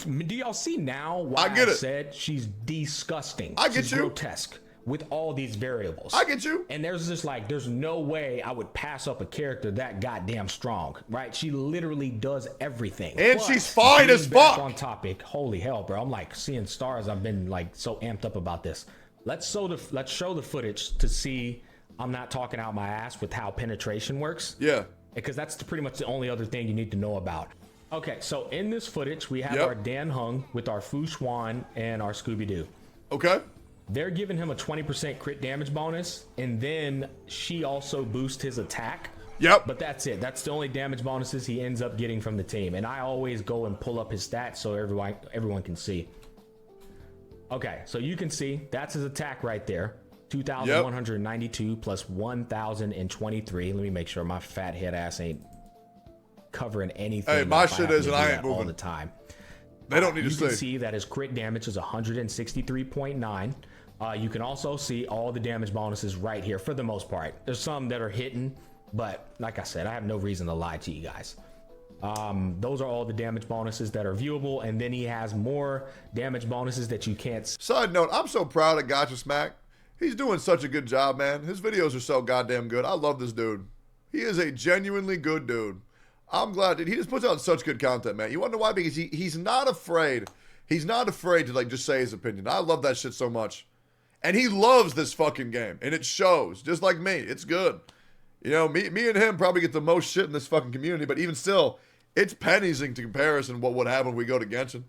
Do y'all see now why I said she's disgusting? She's grotesque with all these variables. I get you. And there's just like, there's no way I would pass up a character that goddamn strong, right? She literally does everything. And she's fine as fuck. On topic, holy hell, bro! I'm like seeing stars. I've been like so amped up about this. Let's show the footage to see I'm not talking out my ass with how penetration works. Yeah. Because that's pretty much the only other thing you need to know about. Okay, so in this footage, we have our Dan Hung with our Fu Xuan and our Scooby-Doo. Okay. They're giving him a 20% crit damage bonus, and then she also boosts his attack. Yep. But that's it. That's the only damage bonuses he ends up getting from the team. And I always go and pull up his stats so everyone can see. Okay, so you can see that's his attack right there. 2,192 plus 1,023. Let me make sure my fat head ass ain't covering anything. Hey, my shit is, and I ain't moving all the time. They don't need to see. You can see that his crit damage is 163.9. You can also see all the damage bonuses right here for the most part. There's some that are hidden, but like I said, I have no reason to lie to you guys. Those are all the damage bonuses that are viewable, and then he has more damage bonuses that you can't see. Side note, I'm so proud of Gacha Smack. He's doing such a good job, man. His videos are so goddamn good. I love this dude. He is a genuinely good dude. I'm glad, dude. He just puts out such good content, man. You want to know why? Because he's not afraid. He's not afraid to, like, just say his opinion. I love that shit so much. And he loves this fucking game. And it shows. Just like me. It's good. You know, me and him probably get the most shit in this fucking community. But even still, it's pennies in comparison what would happen when we go to Genshin.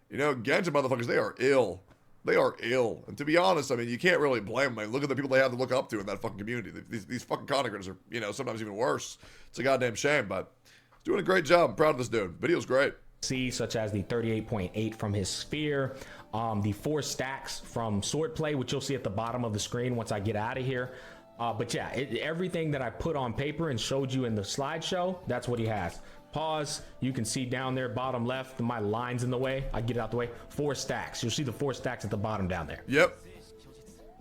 You know, Genshin motherfuckers, they are ill. They are ill. And to be honest, I mean, you can't really blame them. I mean, look at the people they have to look up to in that fucking community. These fucking content creators are, you know, sometimes even worse. It's a goddamn shame, but he's doing a great job. I'm proud of this dude. Video's great. See, such as the 38.8 from his sphere, the 4 stacks from swordplay, which you'll see at the bottom of the screen once I get out of here. But yeah, everything that I put on paper and showed you in the slideshow, that's what he has. Pause. You can see down there, bottom left, my line's in the way. I get it out the way. 4 stacks. You'll see the 4 stacks at the bottom down there. Yep.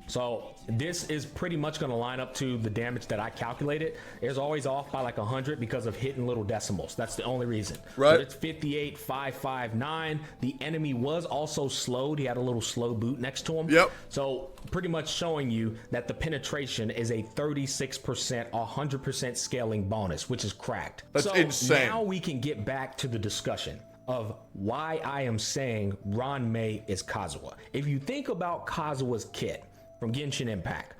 So this is pretty much going to line up to the damage that I calculated. It's always off by like 100 because of hitting little decimals. That's the only reason. Right. So it's 58,559. The enemy was also slowed. He had a little slow boot next to him. Yep. So pretty much showing you that the penetration is a 36%, 100% scaling bonus, which is cracked. That's so insane. Now we can get back to the discussion of why I am saying Ruan Mei is Kazuha. If you think about Kazuha's kit from Genshin Impact,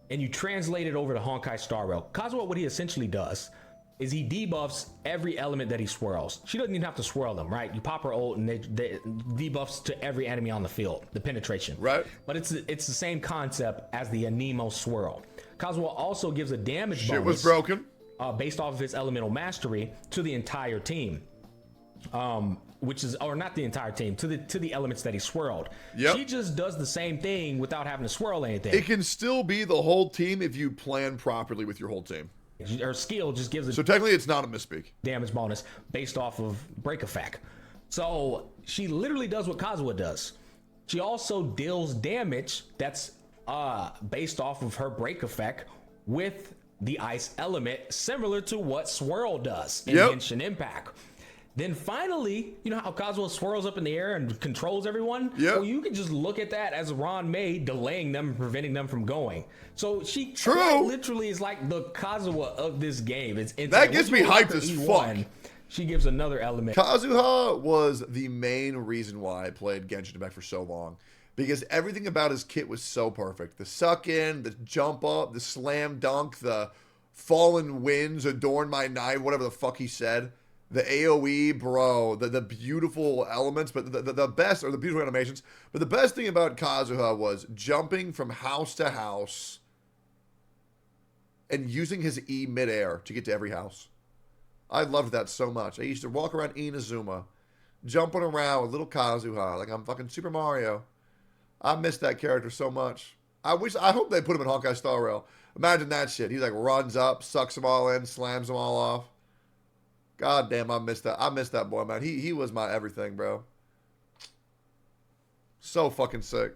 and you translate it over to Honkai Star Rail, Kazuha, what he essentially does is he debuffs every element that he swirls. She doesn't even have to swirl them, right? You pop her ult and they debuffs to every enemy on the field, the penetration. Right. But it's the same concept as the Anemo swirl. Kazuha also gives a damage bonus. Shit was broken. Based off of his elemental mastery to the entire team. Which is, or not the entire team, to the elements that he swirled. Yep. She just does the same thing without having to swirl anything. It can still be the whole team if you plan properly with your whole team. Her skill just gives it. So technically, it's not a misspeak. Damage bonus based off of break effect. So she literally does what Kazuha does. She also deals damage that's based off of her break effect with the ice element, similar to what Swirl does in Genshin Impact. Then finally, you know how Kazuha swirls up in the air and controls everyone? Yeah. Well, you can just look at that as Ruan Mei delaying them and preventing them from going. So she literally is like the Kazuha of this game. That gets me hyped as fuck. She gives another element. Kazuha was the main reason why I played Genshin Impact for so long. Because everything about his kit was so perfect. The suck in, the jump up, the slam dunk, the fallen winds adorn my night, whatever the fuck he said. The AoE, bro, the beautiful elements, but the best, or the beautiful animations, but the best thing about Kazuha was jumping from house to house and using his E midair to get to every house. I loved that so much. I used to walk around Inazuma, jumping around with little Kazuha like I'm fucking Super Mario. I miss that character so much. I hope they put him in Honkai Star Rail. Imagine that shit. He like runs up, sucks them all in, slams them all off. God damn, I miss that. I miss that boy, man. He was my everything, bro. So fucking sick.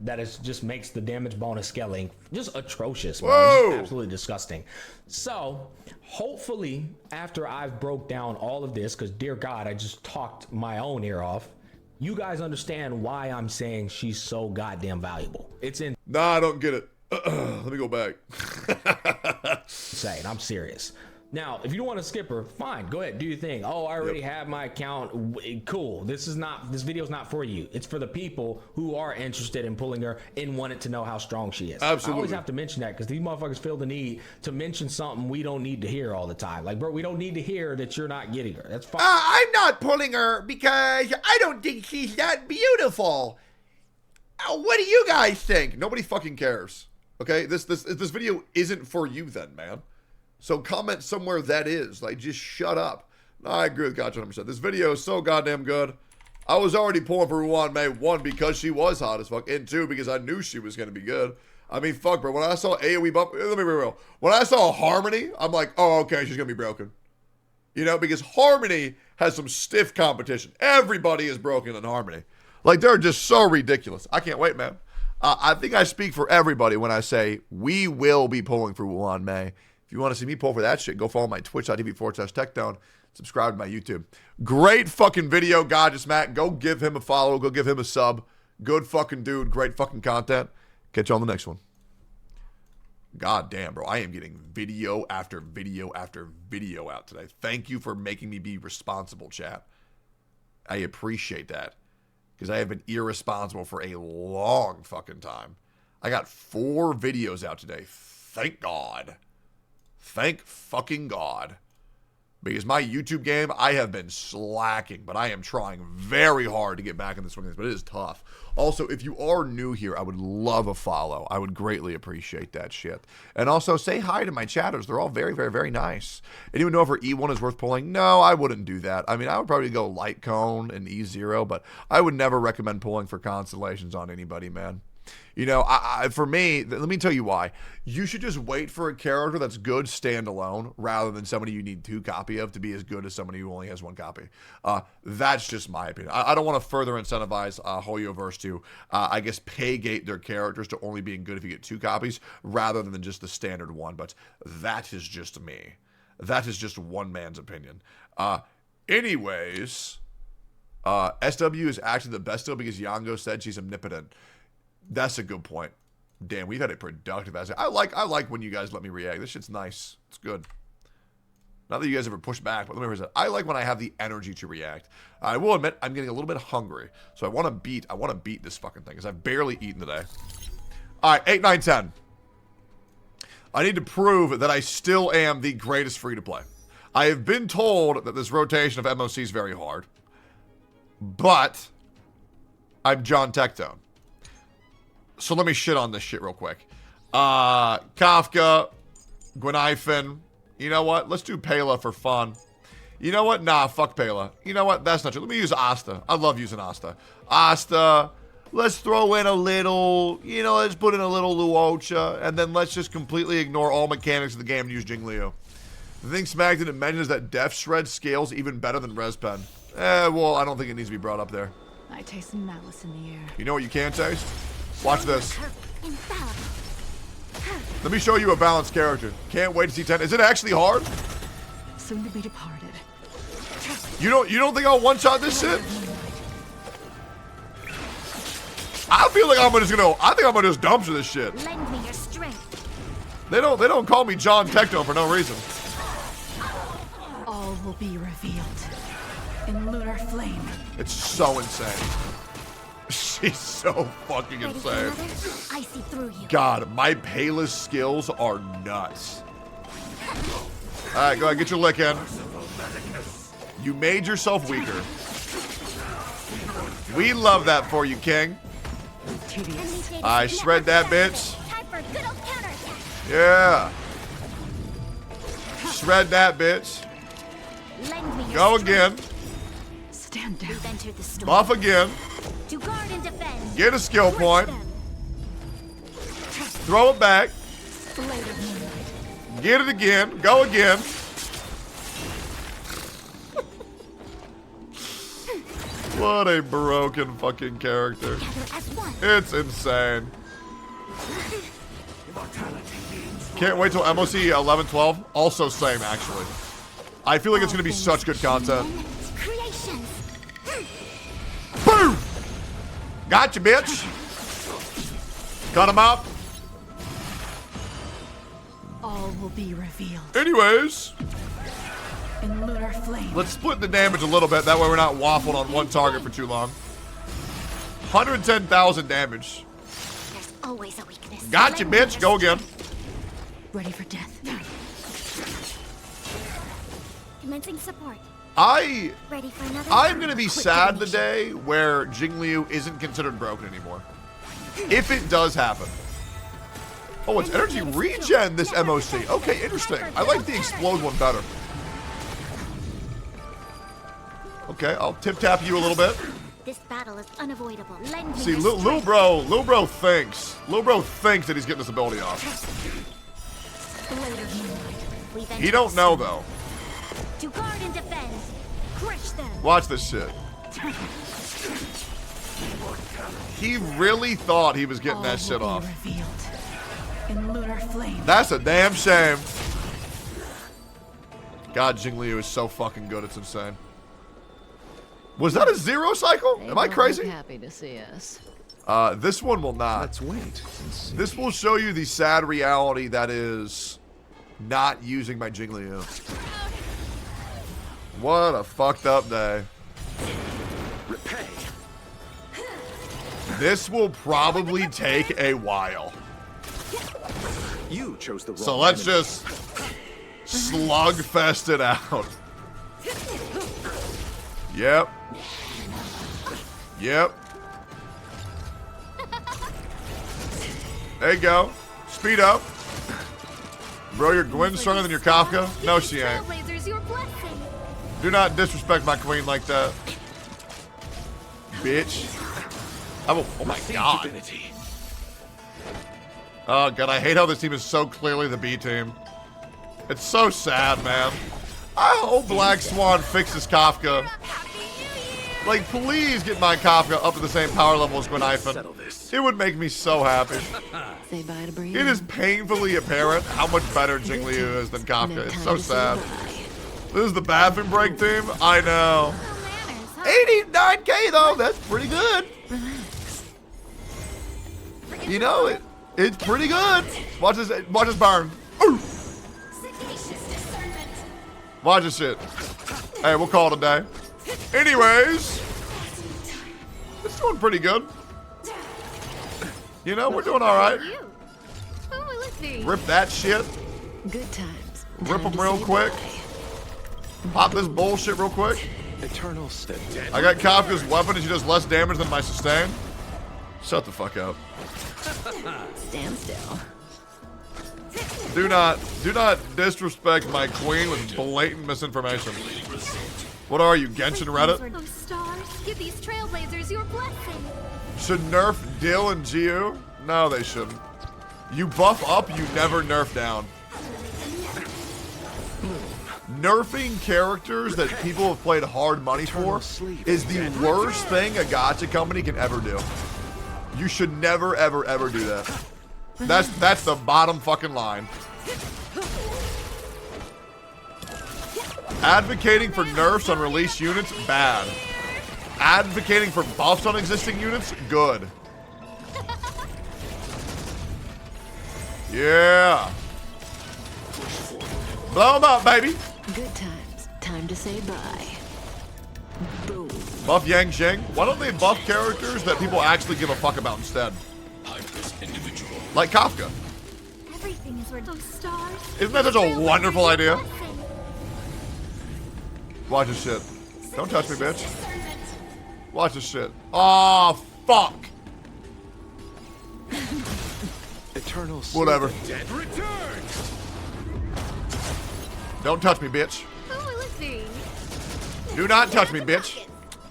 That is just makes the damage bonus scaling just atrocious, man. Just absolutely disgusting. So hopefully after I've broke down all of this, because dear God, I just talked my own ear off, you guys understand why I'm saying she's so goddamn valuable. It's in. Nah, I don't get it. Let me go back. Saying I'm serious. Now, if you don't want to skip her, fine, go ahead, do your thing. Oh, I already have my account. Cool. This video's not for you. It's for the people who are interested in pulling her and wanted to know how strong she is. Absolutely. I always have to mention that because these motherfuckers feel the need to mention something we don't need to hear all the time. Like, bro, we don't need to hear that you're not getting her. That's fine. I'm not pulling her because I don't think she's that beautiful. What do you guys think? Nobody fucking cares. Okay, this video isn't for you then, man. So comment somewhere that is. Like, just shut up. No, I agree with Gacha 100%. This video is so goddamn good. I was already pulling for Ruan Mei, 1, because she was hot as fuck, and 2, because I knew she was going to be good. I mean, fuck, bro. When I saw AoE bump, let me be real. When I saw Harmony, I'm like, oh, okay, she's going to be broken. You know, because Harmony has some stiff competition. Everybody is broken in Harmony. Like, they're just so ridiculous. I can't wait, man. I think I speak for everybody when I say we will be pulling for Ruan Mei. If you want to see me pull for that shit, go follow my twitch.tv/Tectone. Subscribe to my YouTube. Great fucking video, Gorgeous Matt. Go give him a follow. Go give him a sub. Good fucking dude. Great fucking content. Catch you on the next one. God damn, bro. I am getting video after video after video out today. Thank you for making me be responsible, chat. I appreciate that. Because I have been irresponsible for a long fucking time. I got 4 videos out today. Thank God. Thank fucking God. Because my YouTube game, I have been slacking, but I am trying very hard to get back in the swing of things, but it is tough. Also, if you are new here, I would love a follow. I would greatly appreciate that shit. And also, say hi to my chatters. They're all very, very, very nice. Anyone know if her E1 is worth pulling? No, I wouldn't do that. I mean, I would probably go Light Cone and E0, but I would never recommend pulling for constellations on anybody, man. You know, for me, let me tell you why. You should just wait for a character that's good standalone rather than somebody you need 2 copy of to be as good as somebody who only has 1 copy. That's just my opinion. I don't want to further incentivize Hoyoverse to, I guess, pay gate their characters to only being good if you get 2 copies rather than just the standard 1. But that is just me. That is just one man's opinion. Anyways, SW is actually the best still because Yango said she's omnipotent. That's a good point. Damn, we've had a productive ass. I like when you guys let me react. This shit's nice. It's good. Not that you guys ever push back, but let me rephrase that. I like when I have the energy to react. I will admit I'm getting a little bit hungry, so I want to beat this fucking thing because I've barely eaten today. All right, 8, 9, 10. I need to prove that I still am the greatest free to play. I have been told that this rotation of MOC is very hard, but I'm John Tectone. So let me shit on this shit real quick. Kafka, Gwenaifen. You know what? Let's do Pela for fun. You know what? Nah, fuck Pela. You know what? That's not true. Let me use Asta. I love using Asta. Asta. Let's throw in a little, let's put in a little Luocha, and then let's just completely ignore all mechanics of the game and use Jingliu. The thing Smack didn't mention is that Def Shred scales even better than Respen. Well, I don't think it needs to be brought up there. I taste malice in the air. You know what you can taste? Watch this. Let me show you a balanced character. Can't wait to see 10. Is it actually hard? Soon to be departed. You don't think I'll one-shot this shit? I feel like I think I'm gonna just dumpster this shit. Lend me your strength. They don't call me John Tectone for no reason. All will be revealed in lunar flame. It's so insane. She's so fucking insane. I see through you. God, my Pela's skills are nuts. Alright, go ahead, get your lick in. You made yourself weaker. We love that for you, King. I shred that bitch. Yeah. Shred that bitch. Go again. Stand down. Buff again. To guard and defend. Get a skill point. Throw it back. Get it again. Go again. What a broken fucking character. It's insane. Can't wait till MOC 11, 12. Also same, actually. I feel like it's going to be such good content. Boom! Gotcha, bitch. Cut him up. All will be revealed. Anyways. In lunar flame. Let's split the damage a little bit. That way we're not waffled on one target for too long. 110,000 damage. There's always a weakness. Gotcha, bitch. Go again. Ready for death. Commencing support. I'm I'm going to be sad the day where Jingliu isn't considered broken anymore. If it does happen. Oh, it's energy regen, this MOC. Okay, interesting. I like the explode one better. Okay, I'll tip-tap you a little bit. This battle is unavoidable. Lend me See, your Lil Bro thinks that he's getting this ability off. He don't know, though. To guard and defend. Crush them. Watch this shit. He really thought he was getting that shit off. In lunar flame. That's a damn shame. God, Jingliu is so fucking good. It's insane. Was that a 0 cycle? Am I crazy? Happy to see us. This one will not. Let's wait. This will show you the sad reality that is not using my Jingliu. What a fucked up day. Repay. This will probably take a while. You chose the wrong. So let's just slugfest it out. Yep. Yep. There you go. Speed up. Bro, your Gwen's stronger than your Kafka? No, she ain't. Do not disrespect my queen like that. Bitch. Oh my god. Oh god, I hate how this team is so clearly the B team. It's so sad, man. I hope Black Swan fixes Kafka. Like, please get my Kafka up to the same power level as Gwenifin. It would make me so happy. Say bye to Brienne. It is painfully apparent how much better Jingliu is than Kafka. It's so sad. This is the bathroom break team? I know. 89k though, that's pretty good. You know, it's pretty good. Watch this burn. Ooh. Watch this shit. Hey, we'll call it a day. Anyways, it's doing pretty good. You know, we're doing all right. Rip that shit. Good times. Rip them real quick. Pop this bullshit real quick. Eternal step. I got Kafka's weapon and she does less damage than my sustain. Shut the fuck up. Stand still. Do not disrespect my queen with blatant misinformation. What are you, Genshin Reddit? Those stars, give these trailblazers your blessing. Should nerf Dill and Geo? No, they shouldn't. You buff up, you never nerf down. Nerfing characters that people have played hard money for is the worst thing a gacha company can ever do. You should never, ever, ever do that. That's the bottom fucking line. Advocating for nerfs on released units, bad. Advocating for buffs on existing units, good. Yeah. Blow them up, baby. Good times. Time to say bye. Boom. Buff Yang Sheng. Why don't they buff characters that people actually give a fuck about instead? Like Kafka. Everything is where those stars. Isn't that such a wonderful idea? Watch this shit. Don't touch me, bitch. Watch this shit. Oh, fuck. Eternal. Whatever. Don't touch me, bitch. Do not touch me, bitch.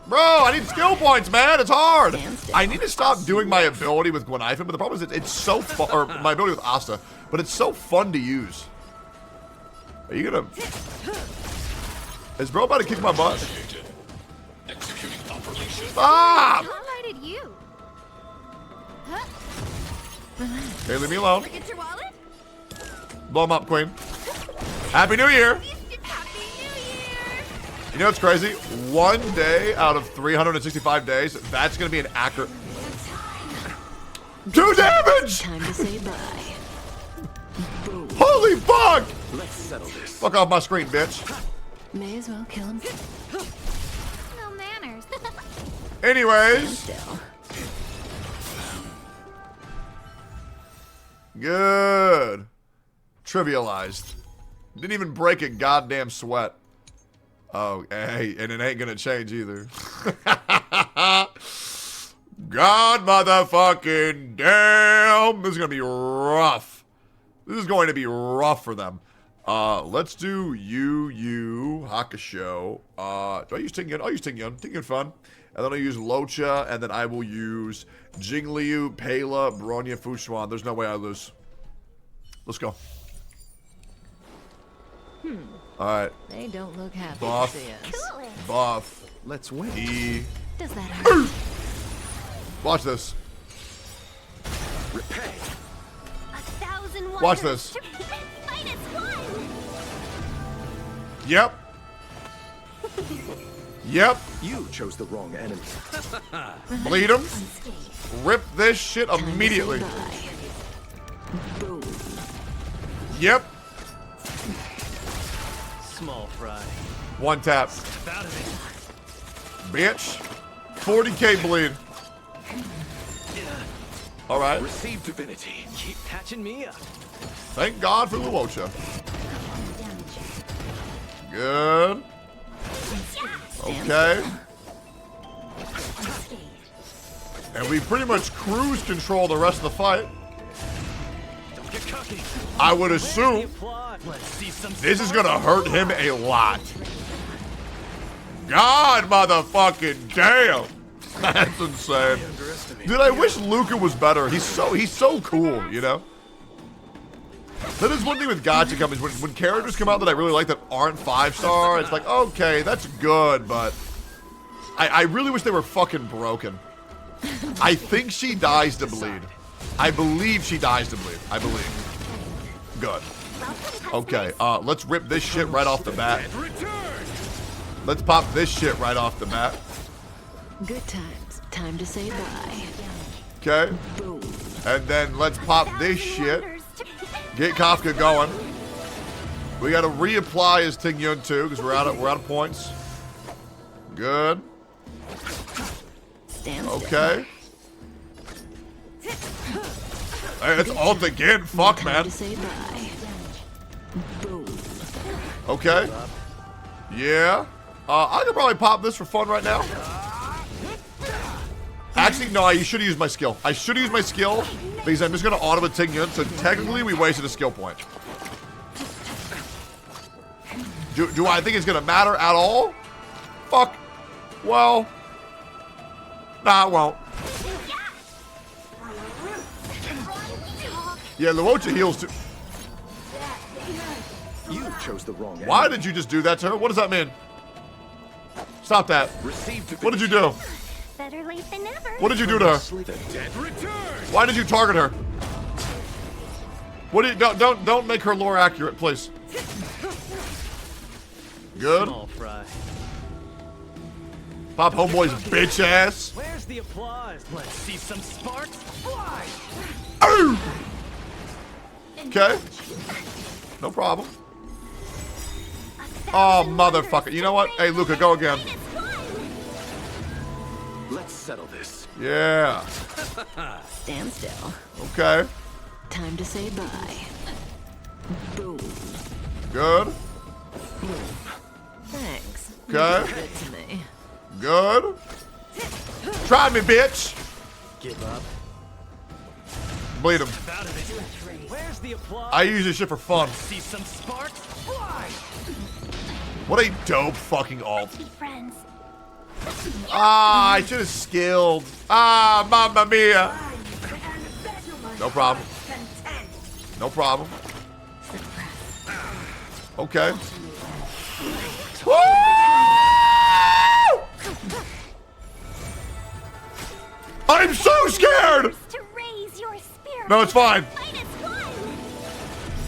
Bro, I need skill points, man. It's hard. I need to stop doing my ability with Gwenifin, but the problem is it's so fun, or my ability with Asta, but it's so fun to use. Are you gonna... Is bro about to kick my butt? Stop! Highlighted you. Okay, leave me alone. Blow him up, queen. Happy New Year! You know what's crazy? 1 day out of 365 days, that's gonna be an accurate... 2 damage! Time to say bye. Holy fuck! Let's settle this. Fuck off my screen, bitch. May as well kill him. No manners. Anyways. Good. Trivialized. Didn't even break a goddamn sweat. Oh, hey, and it ain't gonna change either. God motherfucking damn. This is gonna be rough. This is going to be rough for them. Let's do Yu Hakusho. Do I use Tingyun? I'll use Tingyun. Tingyun fun. And then I'll use Locha, and then I will use Jingliu, Pela, Bronya, Fushuan. There's no way I lose. Let's go. Alright. They don't look happy Buff. to see us. Buff. Let's wait. E. Does that hurt? Watch this. Repay. Watch this. Yep. Yep. You chose the wrong enemy. Bleed him. Rip this shit immediately. Yep. Small fry. One tap. Bitch. 40k bleed. All right. Receive divinity. Keep patching me up. Thank God for Luocha. Good. Okay. And we pretty much cruise control the rest of the fight. I would assume this is gonna hurt him a lot. God motherfucking damn. That's insane. Dude, I wish Luca was better. He's so cool, you know? That is one thing with Gacha companies. When characters come out that I really like that aren't 5-star, it's like, okay, that's good, but I really wish they were fucking broken. I think she dies to bleed. I believe she dies to bleed. I believe. Good. Okay, let's rip this shit right off the bat. Let's pop this shit right off the bat. Good times. Time to say bye. Okay. And then let's pop this shit. Get Kafka going. We gotta reapply his Tingyun too, because we're out of points. Good. Okay. Hey, it's ult again. Fuck, man. Okay. Yeah. I could probably pop this for fun right now. Actually, no, I should have used my skill. I should have used my skill because I'm just going to auto a Tingyun, so technically we wasted a skill point. Do I think it's going to matter at all? Fuck. Well. Nah, it won't. Yeah, Luocha heals too. You chose the wrong enemy. Why did you just do that to her? What does that mean? Stop that. What did you do? Better late than never. What did you do to her? Why did you target her? What do you don't make her lore accurate, please. Good. Pop homeboy's bitch ass. Where's the applause? Let's see some sparks fly. Okay. No problem. Oh, motherfucker. You know what? Hey, Luca, go again. Let's settle this. Yeah. Stand still. Okay. Time to say bye. Boom. Good. Boom. Thanks. Okay. You did good to me. Good. Try me, bitch. Give up. Bleed him. Where's the applause? I use this shit for fun. See some sparks fly. What a dope fucking ult. Ah, I should have skilled. Ah, mamma mia. No problem. No problem. Okay. Woo! I'm so scared! No, it's fine.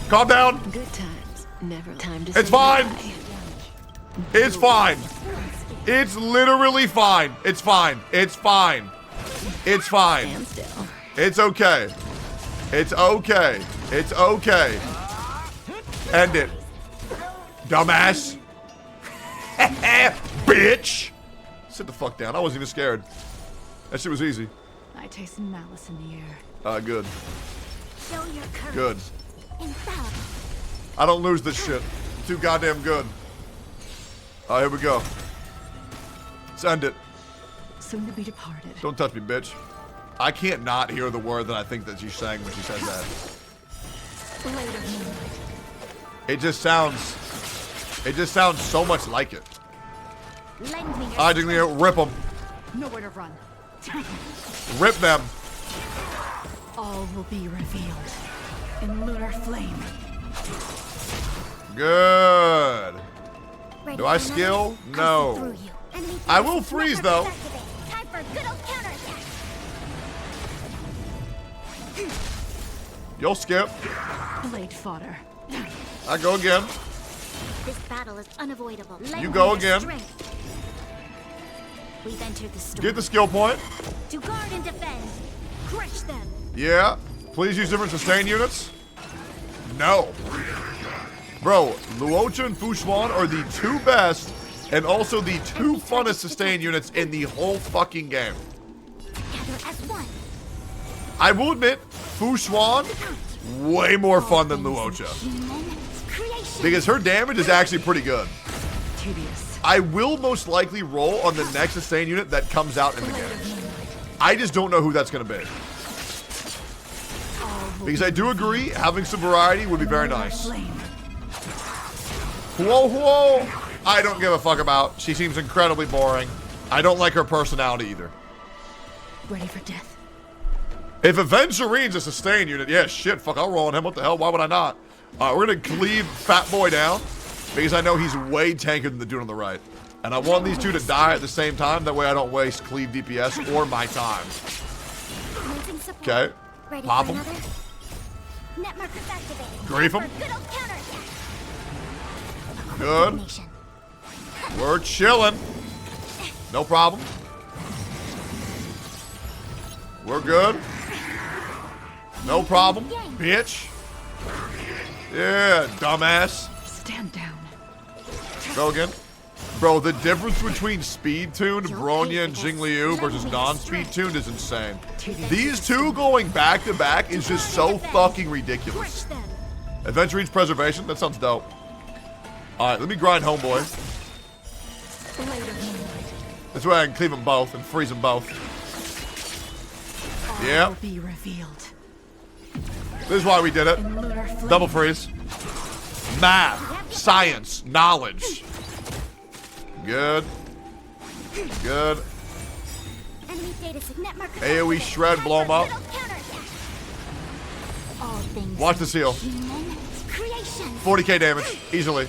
Calm down. Good times. Never time to say It's fine. bye. It's fine. It's literally fine. It's fine. It's fine. It's fine. Stand still. It's okay. It's okay. It's okay. End it. Dumbass. Bitch. Sit the fuck down. I wasn't even scared. That shit was easy. I taste malice in the air. Good. Show your courage. Good. In battle. I don't lose this shit. I'm too goddamn good. Here we go. Let's end it. Soon to be departed. Don't touch me, bitch. I can't not hear the word that I think that she's saying when she says that. Later. It just sounds so much like it. Lend me your I think rip them. Nowhere to run. Rip them. All will be revealed in lunar flame. Good. Do I skill? No. I will freeze though. Time for good old counterattack. You'll skip. Blade fodder. I go again. This battle is unavoidable. You go again. We've entered the storm. Get the skill point. To guard and defend. Crush them. Yeah. Please use different sustain units. No. Bro, Luocha and Fushuan are the two best and also the two funnest sustain units in the whole fucking game. Together as one. I will admit, Fushuan, way more fun than Luocha. Because her damage is actually pretty good. I will most likely roll on the next sustain unit that comes out in the game. I just don't know who that's going to be. Because I do agree, having some variety would be very nice. Whoa, whoa! I don't give a fuck about. She seems incredibly boring. I don't like her personality either. Ready for death. If Avengerine's a sustain unit, yeah, shit, fuck, I'll roll on him. What the hell? Why would I not? We're gonna cleave Fat Boy down because I know he's way tankier than the dude on the right. And I want these two to die at the same time. That way I don't waste cleave DPS or my time. Okay. Pop him. Grief him. Good. We're chilling. No problem. We're good. No problem, bitch. Yeah, dumbass. Stand down. Go again. Bro, the difference between speed-tuned Bronya and Jingliu versus non-speed tuned is insane. These two going back-to-back is just so fucking ridiculous. Avengerine's Preservation, that sounds dope. Alright, let me grind Homeboy. This way I can cleave them both and freeze them both. Yeah. Be revealed. This is why we did it. Double freeze. Math. Science. Knowledge. Good. Good. AoE shred, blow him up. Watch the seal. 40k damage. Easily.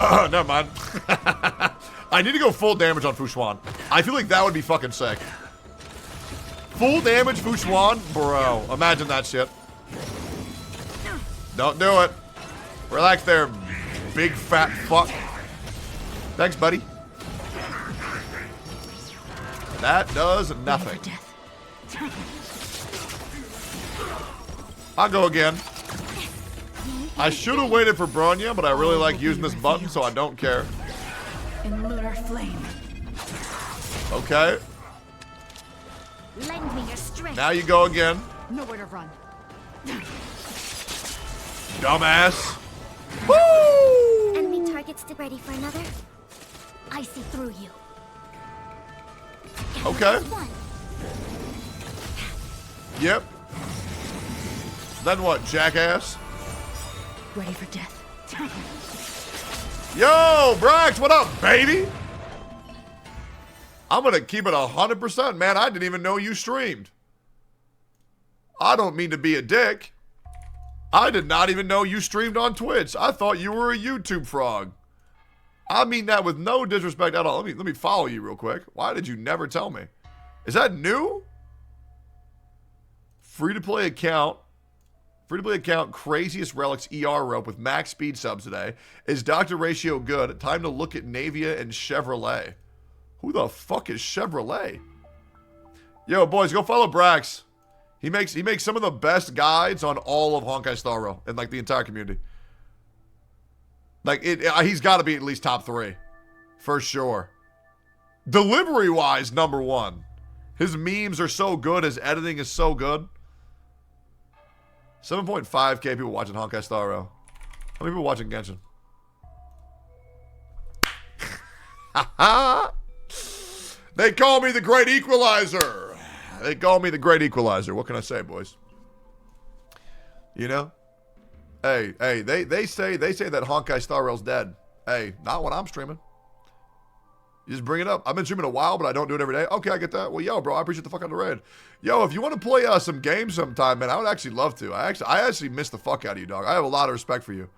Never mind. I need to go full damage on Fushuan. I feel like that would be fucking sick. Full damage Fushuan? Bro, imagine that shit. Don't do it. Relax there, big fat fuck. Thanks, buddy. That does nothing. I'll go again. I should have waited for Bronya, but I really like using this button, so I don't care. In lunar flame. Okay. Lend me your strength. Now you go again. Nowhere to run. Dumbass. Woo! Enemy targets ready for another. I see through you. Okay. Yep. Then what, jackass? Ready for death. Yo, Brax, what up, baby? I'm gonna keep it 100%, man. I didn't even know you streamed. I don't mean to be a dick. I did not even know you streamed on Twitch. I thought you were a YouTube frog. I mean that with no disrespect at all. Let me follow you real quick. Why did you never tell me? Is that new? Free-to-play account. Free-to-play account, craziest relics ER rope with max speed subs today. Is Dr. Ratio good? Time to look at Navia and Chevrolet. Who the fuck is Chevrolet? Yo, boys, go follow Brax. He makes some of the best guides on all of Honkai Star Rail and like the entire community. Like he's got to be at least top 3 for sure. Delivery-wise, #1. His memes are so good. His editing is so good. 7.5k people watching Honkai Star Rail. How many people watching Genshin? They call me the Great Equalizer. They call me the Great Equalizer. What can I say, boys? You know? Hey, they say that Honkai Star Rail's dead. Hey, not when I'm streaming. You just bring it up. I've been streaming a while, but I don't do it every day. Okay, I get that. Well, yo, bro, I appreciate the fuck out of the raid. Yo, if you want to play some games sometime, man, I would actually love to. I actually miss the fuck out of you, dog. I have a lot of respect for you.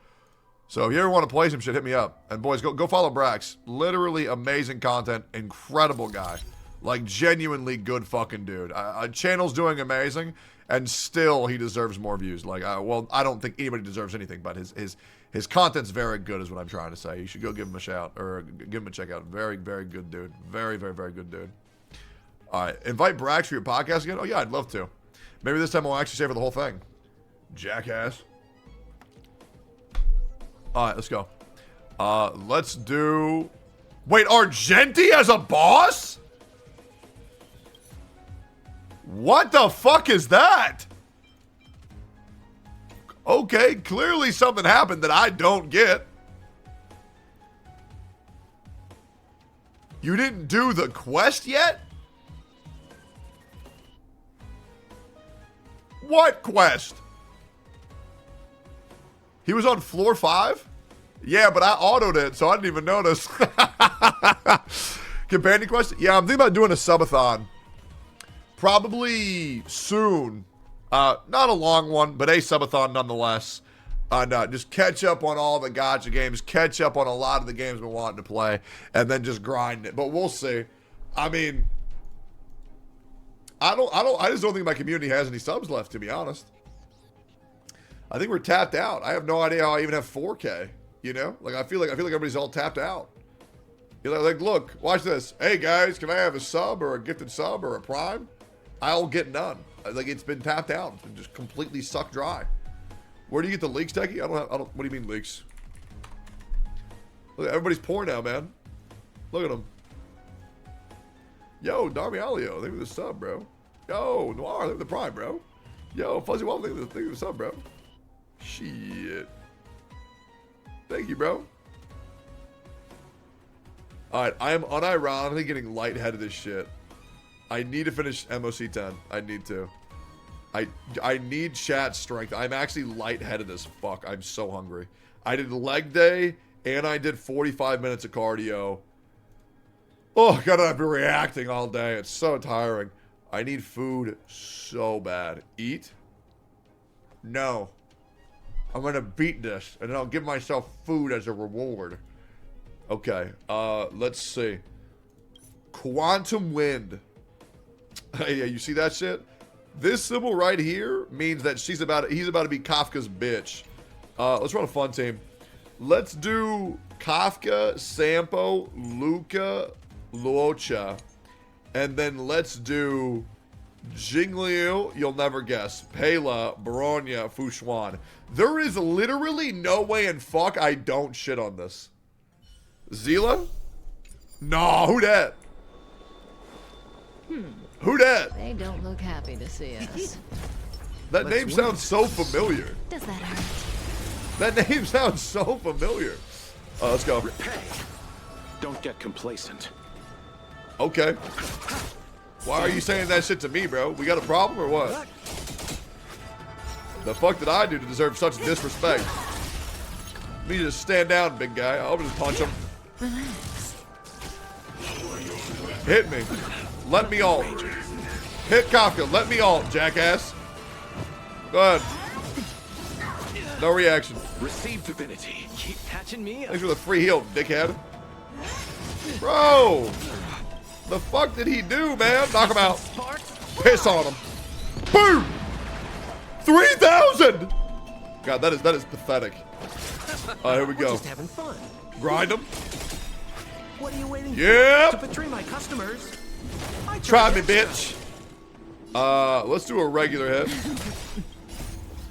So if you ever want to play some shit, hit me up. And boys, go follow Brax. Literally amazing content. Incredible guy. Like, genuinely good fucking dude. Channel's doing amazing, and still he deserves more views. Like, well, I don't think anybody deserves anything, but his content's very good is what I'm trying to say. You should go give him a shout, or give him a check out. Very, very good dude. Very, very, very good dude. All right, invite Brax for your podcast again? Oh, yeah, I'd love to. Maybe this time we'll actually stay for the whole thing. Jackass. All right, let's go. Let's do... Wait, Argenti as a boss? What the fuck is that? Okay, clearly something happened that I don't get. You didn't do the quest yet? What quest? He was on floor 5? Yeah, but I autoed it, so I didn't even notice. Companion quest? Yeah, I'm thinking about doing a subathon. Probably soon. Not a long one, but a subathon nonetheless. Just catch up on all the gacha games, catch up on a lot of the games we're wanting to play, and then just grind it. But we'll see. I mean, I just don't think my community has any subs left, to be honest. I think we're tapped out. I have no idea how I even have 4K. You know, like I feel like everybody's all tapped out. You know, like, look, watch this. Hey guys, can I have a sub or a gifted sub or a prime? I'll get none. Like, it's been tapped out. It's been just completely sucked dry. Where do you get the leaks, Techie? I don't. What do you mean leaks? Look, everybody's poor now, man. Look at them. Yo, Darby Alio, thank you for the sub, bro. Yo, Noir, thank you for the prime, bro. Yo, Fuzzy Wolf, thank you for the sub, bro. Shit. Thank you, bro. Alright, I am unironically getting lightheaded as shit. I need to finish MOC 10. I need to. I need chat strength. I'm actually lightheaded as fuck. I'm so hungry. I did leg day, and I did 45 minutes of cardio. Oh, God, I've been reacting all day. It's so tiring. I need food so bad. Eat? No. I'm gonna beat this, and then I'll give myself food as a reward. Okay, let's see. Quantum Wind. Hey, you see that shit? This symbol right here means that he's about to be Kafka's bitch. Let's run a fun team. Let's do Kafka, Sampo, Luca, Luocha, and then let's do Jingliu, you'll never guess, Pela, Baronia, Fushuan. There is literally no way in fuck I don't shit on this. Zila? Nah, who dat? Who dat? They don't look happy to see us. That name sounds so familiar. Does that hurt? That name sounds so familiar. Let's go. Repay. Don't get complacent. Okay. Why are you saying that shit to me, bro? We got a problem or what? The fuck did I do to deserve such disrespect? Me just stand down, big guy. I'll just punch him. Hit me. Let me ult. Hit Kafka. Let me ult, jackass. Go ahead. No reaction. Receive divinity. Keep catching me up. Thanks for the free heal, dickhead. Bro. The fuck did he do, man? Knock him out. Piss on him. Boom. 3,000. God, that is pathetic. All right, here we go. Just having fun. Grind him. What are you waiting Yep. for? To betray my customers. Try me, bitch. Let's do a regular hit.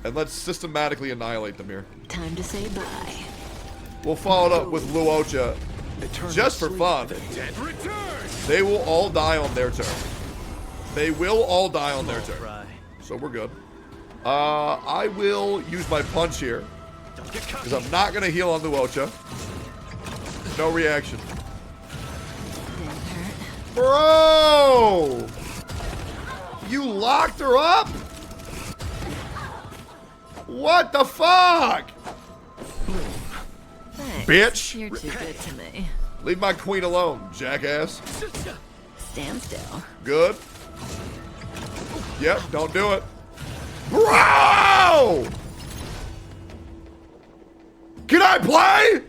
And let's systematically annihilate them here. Time to say bye. We'll follow it up with Luocha. Just for fun. They will all die on their turn. They will all die on their turn. So we're good. I will use my punch here. Because I'm not going to heal on Luocha. No reaction. Bro! You locked her up? What the fuck? Thanks. Bitch. You're too good to me. Leave my queen alone, jackass. Stand still. Good. Yep, don't do it. Bro! Can I play?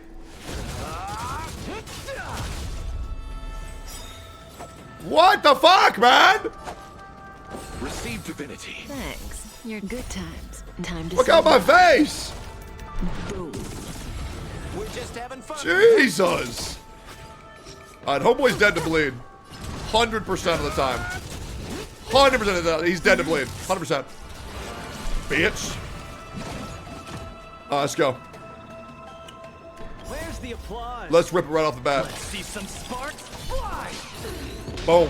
What the fuck, man? Receive divinity. Thanks. You're good times. Time to Look out my face! Boom. We're just having fun. Jesus! Alright, homeboy's dead to bleed. 100% of the time. 100% of the time. He's dead to bleed. 100%. Bitch. Let's go. Where's the applause? Let's rip it right off the bat. Let's see some sparks fly. Boom.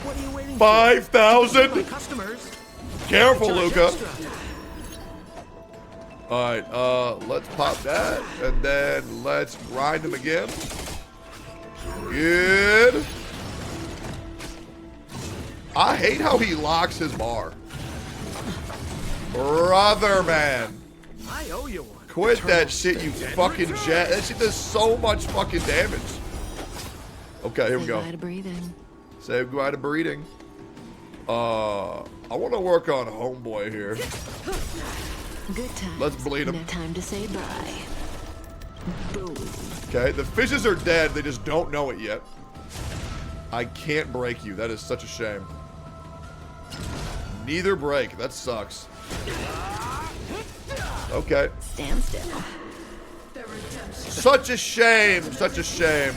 What are you waiting 5,000. Customers. Careful, Luca. Alright, let's pop that. And then let's grind him again. Good. I hate how he locks his bar. Brother, man. I owe you one. Quit that shit, you fucking jet. That shit does so much fucking damage. Okay, here we go. Say goodbye to breathing. Say goodbye to breeding. I want to work on homeboy here. Good times. Let's bleed him. No time to say bye. Boom. Okay, the fishes are dead. They just don't know it yet. I can't break you. That is such a shame. Neither break. That sucks. Okay. Stand still. Such a shame. Such a shame.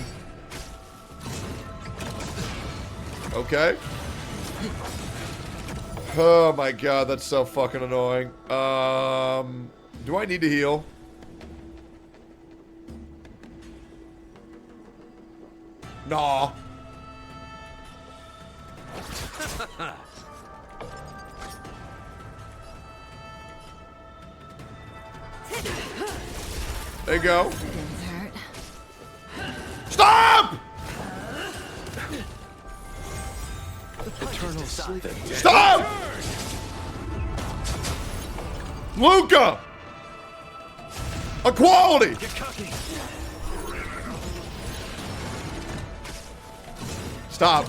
Okay. Oh my god, that's so fucking annoying. Do I need to heal? Nah. There you go. Stop! Eternal sleep. Stop! Luca! Equality! Stop.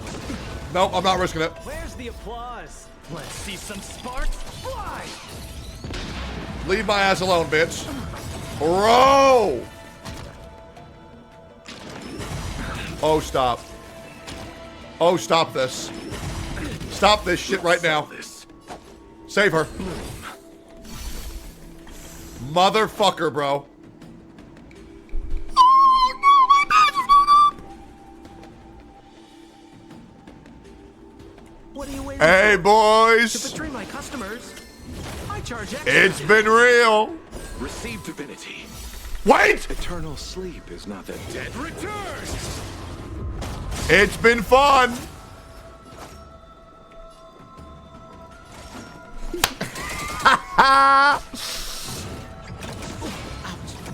Nope, I'm not risking it. Where's the applause? Let's see some sparks fly. Leave my ass alone, bitch. Bro! Oh, stop. Oh, stop this. Stop this shit right now. Save her. Motherfucker, bro. What are you waiting Hey, for? boys. To betray my customers, I charge extra. It's been real. Receive divinity. Wait! Eternal sleep is not that dead return. It's been fun.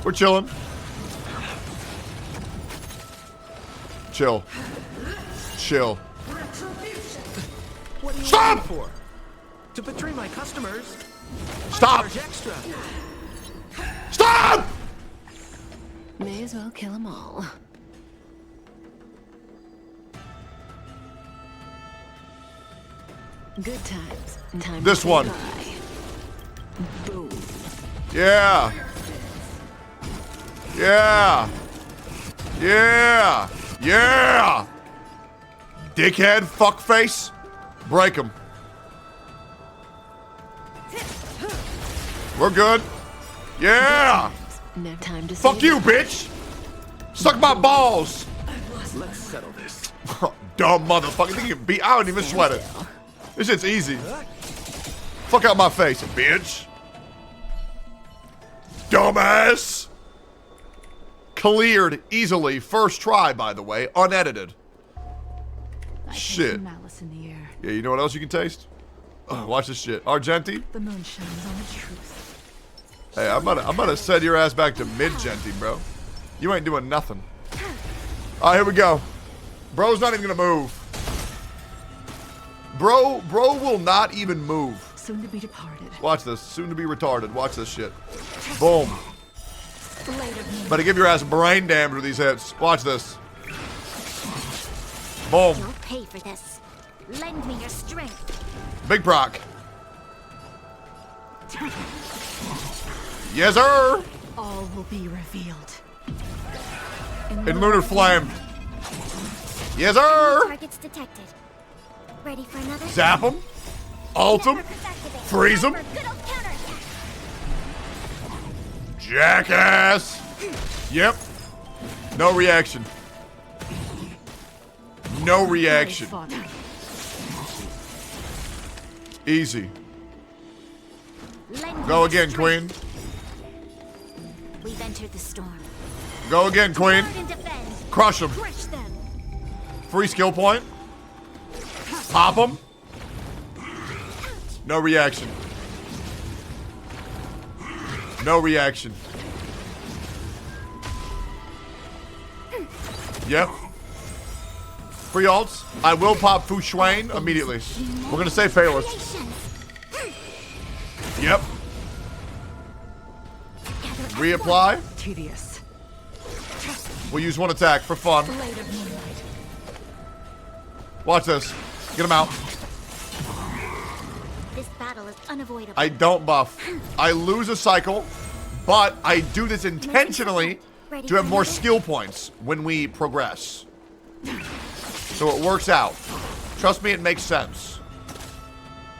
We're chilling. Chill. Chill. What are you Stop! waiting for? To betray my customers, Stop! I charge extra. Stop! May as well kill them all. Good times. Time This to say one. bye. Boom. Yeah. Yeah. Yeah. Yeah. Dickhead fuckface. Break him. We're good. Yeah. No time to Fuck say you, bye. bitch. Suck my balls. Let's settle this. Dumb motherfucker. You think you can beat? I don't even sweat it. This shit's easy. Fuck out my face, bitch. Dumbass. Cleared easily. First try, by the way. Unedited. I taste Shit. malice in the air. Yeah, you know what else you can taste? Watch this shit. Argenti. The moon shines on the truth. Hey, I'm about to send your ass back to mid-Genti, bro. You ain't doing nothing. Alright, here we go. Bro's not even gonna move. Bro will not even move. Soon to be departed. Watch this. Soon to be retarded. Watch this shit. Boom. Later. Better give your ass brain damage with these hits. Watch this. Boom. You'll pay for this. Lend me your strength. Big proc. Yes, sir. All will be revealed. In lunar flame. Yes, sir. Targets detected. Ready for another? Zap him. Ult him. Freeze him. Jackass. Yep. No reaction. No reaction. Easy. Go again, queen. We've entered the storm. Go again, queen. Crush him. Crush them. Free skill point. Pop him. No reaction. No reaction. Yep. Free ults. I will pop Fu Shuan immediately. We're gonna say Payless. Yep. Reapply. Tedious. We'll use one attack for fun. Watch this. Get him out. This battle is unavoidable. I don't buff. I lose a cycle, but I do this intentionally to have more skill points when we progress. So it works out. Trust me, it makes sense.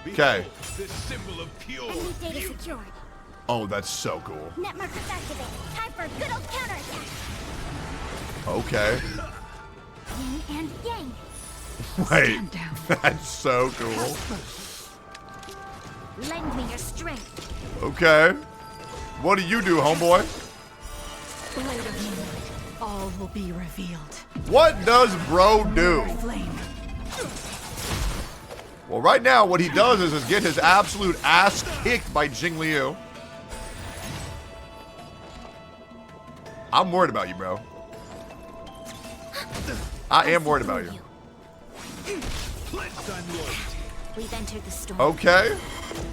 Okay. Enemy data secured. Oh, that's so cool. Net markers activate. Time for a good old counterattack. Okay. Yin and yang. Wait. That's so cool. Lend me your strength. Okay. What do you do, homeboy? Blade of moonlight. All will be revealed. What does bro do? Flame. Well, right now, what he does is get his absolute ass kicked by Jing Liu. I'm worried about you, bro. I am worried about you. We've entered the storm. Okay.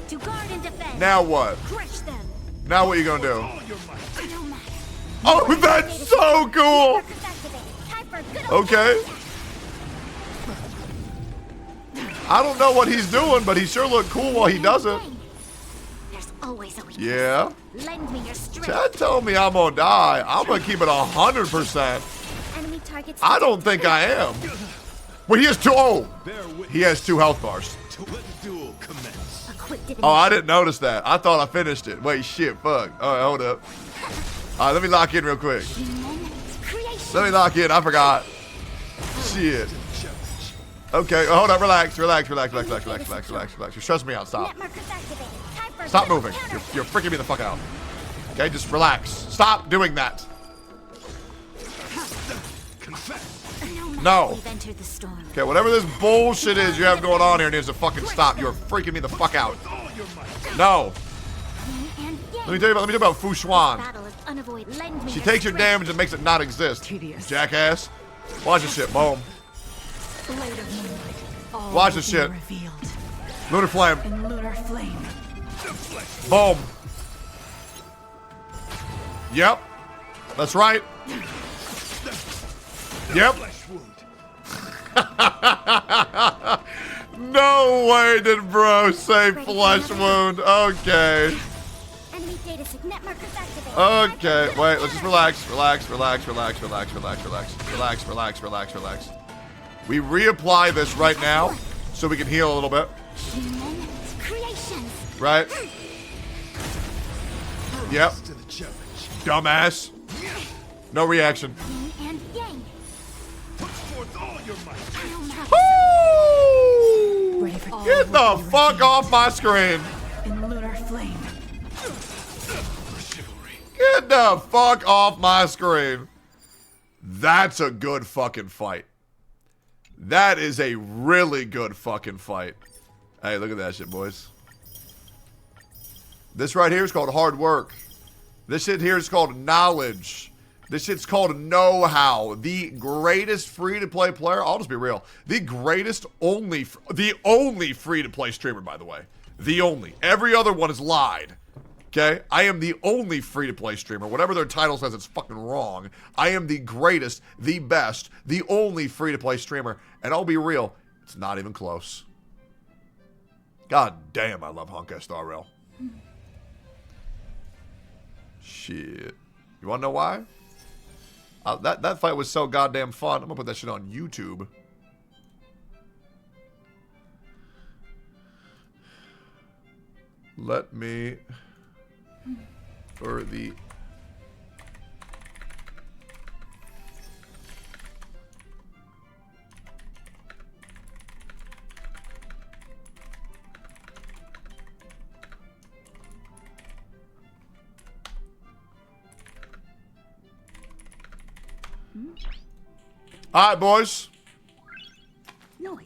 To guard and defend. Now what? Crush them. Now what are you gonna do? Oh, that's so cool! Okay. I don't know what he's doing, but he sure looked cool while he does it. There's always a weakness. Yeah. Lend me your strength. Chad told me I'm gonna die. I'm gonna keep it 100%. Enemy targets. I don't think I am. Wait, he has two. Oh, he has 2 health bars. Oh, I didn't notice that. I thought I finished it. Wait, shit, fuck. All right, hold up. All right, let me lock in real quick. Let me lock in. I forgot. Shit. Okay, hold up. Relax. You're stressing me out. Stop. Stop moving. You're freaking me the fuck out. Okay, just relax. Stop doing that. No. Okay, whatever this bullshit is you have going on here needs to fucking stop. You're freaking me the fuck out. No. Let me tell you about Fu Shuan. She takes your damage and makes it not exist. Jackass. Watch this shit. Boom. Watch this shit. Lunar Flame. Boom. Yep. That's right. Yep. No way did bro say flesh wound. Okay. Okay, wait, let's just relax. We reapply this right now so we can heal a little bit. Right? Yep. Dumbass. No reaction. Get the fuck off my screen. Get the fuck off my screen. That's a good fucking fight. That is a really good fucking fight. Hey, look at that shit, boys. This right here is called hard work. This shit here is called knowledge. This shit's called know-how. The greatest free-to-play player, I'll just be real, the only free-to-play streamer, by the way. The only. Every other one has lied. Okay? I am the only free-to-play streamer. Whatever their title says, it's fucking wrong. I am the greatest, the best, the only free-to-play streamer. And I'll be real, it's not even close. God damn, I love Honkai Star Rail. Shit. You wanna know why? That fight was so goddamn fun. I'm gonna put that shit on YouTube. Let me for the all right, boys. Noise.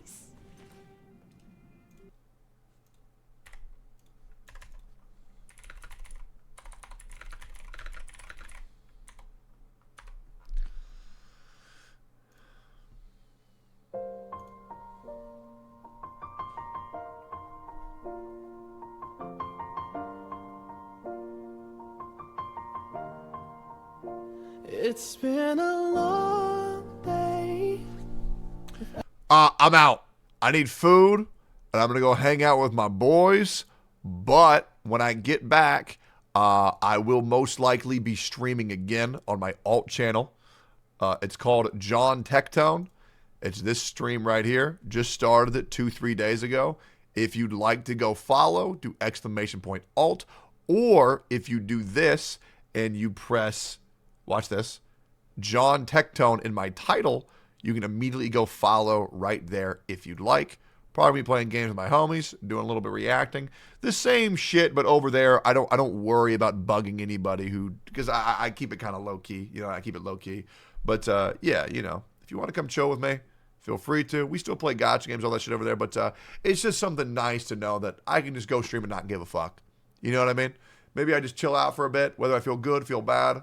It's been a long day. I'm out. I need food, and I'm gonna go hang out with my boys. But when I get back, I will most likely be streaming again on my alt channel. It's called John Tectone. It's this stream right here. Just started it 2-3 days ago. If you'd like to go follow, do !alt. Or if you do this and you press, watch this, John Tectone in my title, you can immediately go follow right there if you'd like. Probably be playing games with my homies, doing a little bit of reacting. The same shit, but over there, I don't worry about bugging anybody because I keep it kind of low key. You know, I keep it low key. But yeah, you know, if you want to come chill with me, feel free to. We still play Gacha games, all that shit over there. But it's just something nice to know that I can just go stream and not give a fuck. You know what I mean? Maybe I just chill out for a bit, whether I feel good, feel bad.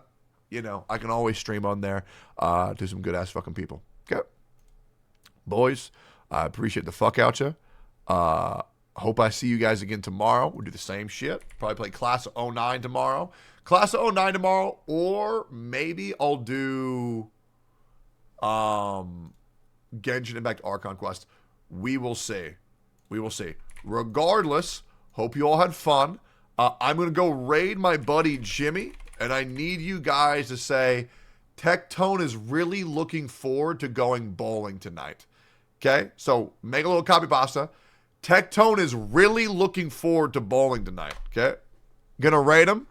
You know, I can always stream on there to some good ass fucking people. Okay, boys. I appreciate the fuck out you. Hope I see you guys again tomorrow. We'll do the same shit. Probably play Class of 09 tomorrow. Class of 09 tomorrow, or maybe I'll do Genshin Impact Archon Quest. We will see. We will see. Regardless, hope you all had fun. I'm going to go raid my buddy Jimmy, and I need you guys to say, Tectone is really looking forward to going bowling tonight. Okay, so make a little copy pasta. Tectone is really looking forward to bowling tonight. Okay, gonna rate him.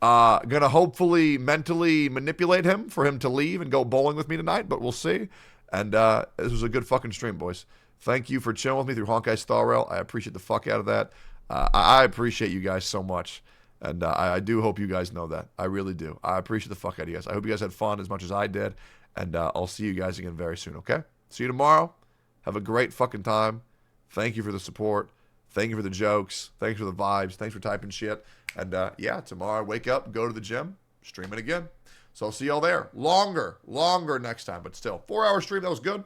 Gonna hopefully mentally manipulate him for him to leave and go bowling with me tonight, but we'll see. And this was a good fucking stream, boys. Thank you for chilling with me through Honkai Star Rail. I appreciate the fuck out of that. I appreciate you guys so much. And I do hope you guys know that. I really do. I appreciate the fuck out of you guys. I hope you guys had fun as much as I did. And I'll see you guys again very soon, okay? See you tomorrow. Have a great fucking time. Thank you for the support. Thank you for the jokes. Thanks for the vibes. Thanks for typing shit. And yeah, tomorrow I wake up, go to the gym, stream it again. So I'll see y'all there. Longer next time, but still. 4-hour stream, that was good.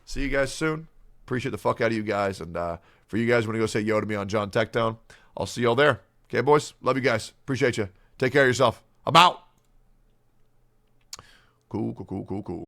See you guys soon. Appreciate the fuck out of you guys. And for you guys, when you go say yo to me on John Tectone, I'll see y'all there. Okay, boys? Love you guys. Appreciate you. Take care of yourself. I'm out. Cool.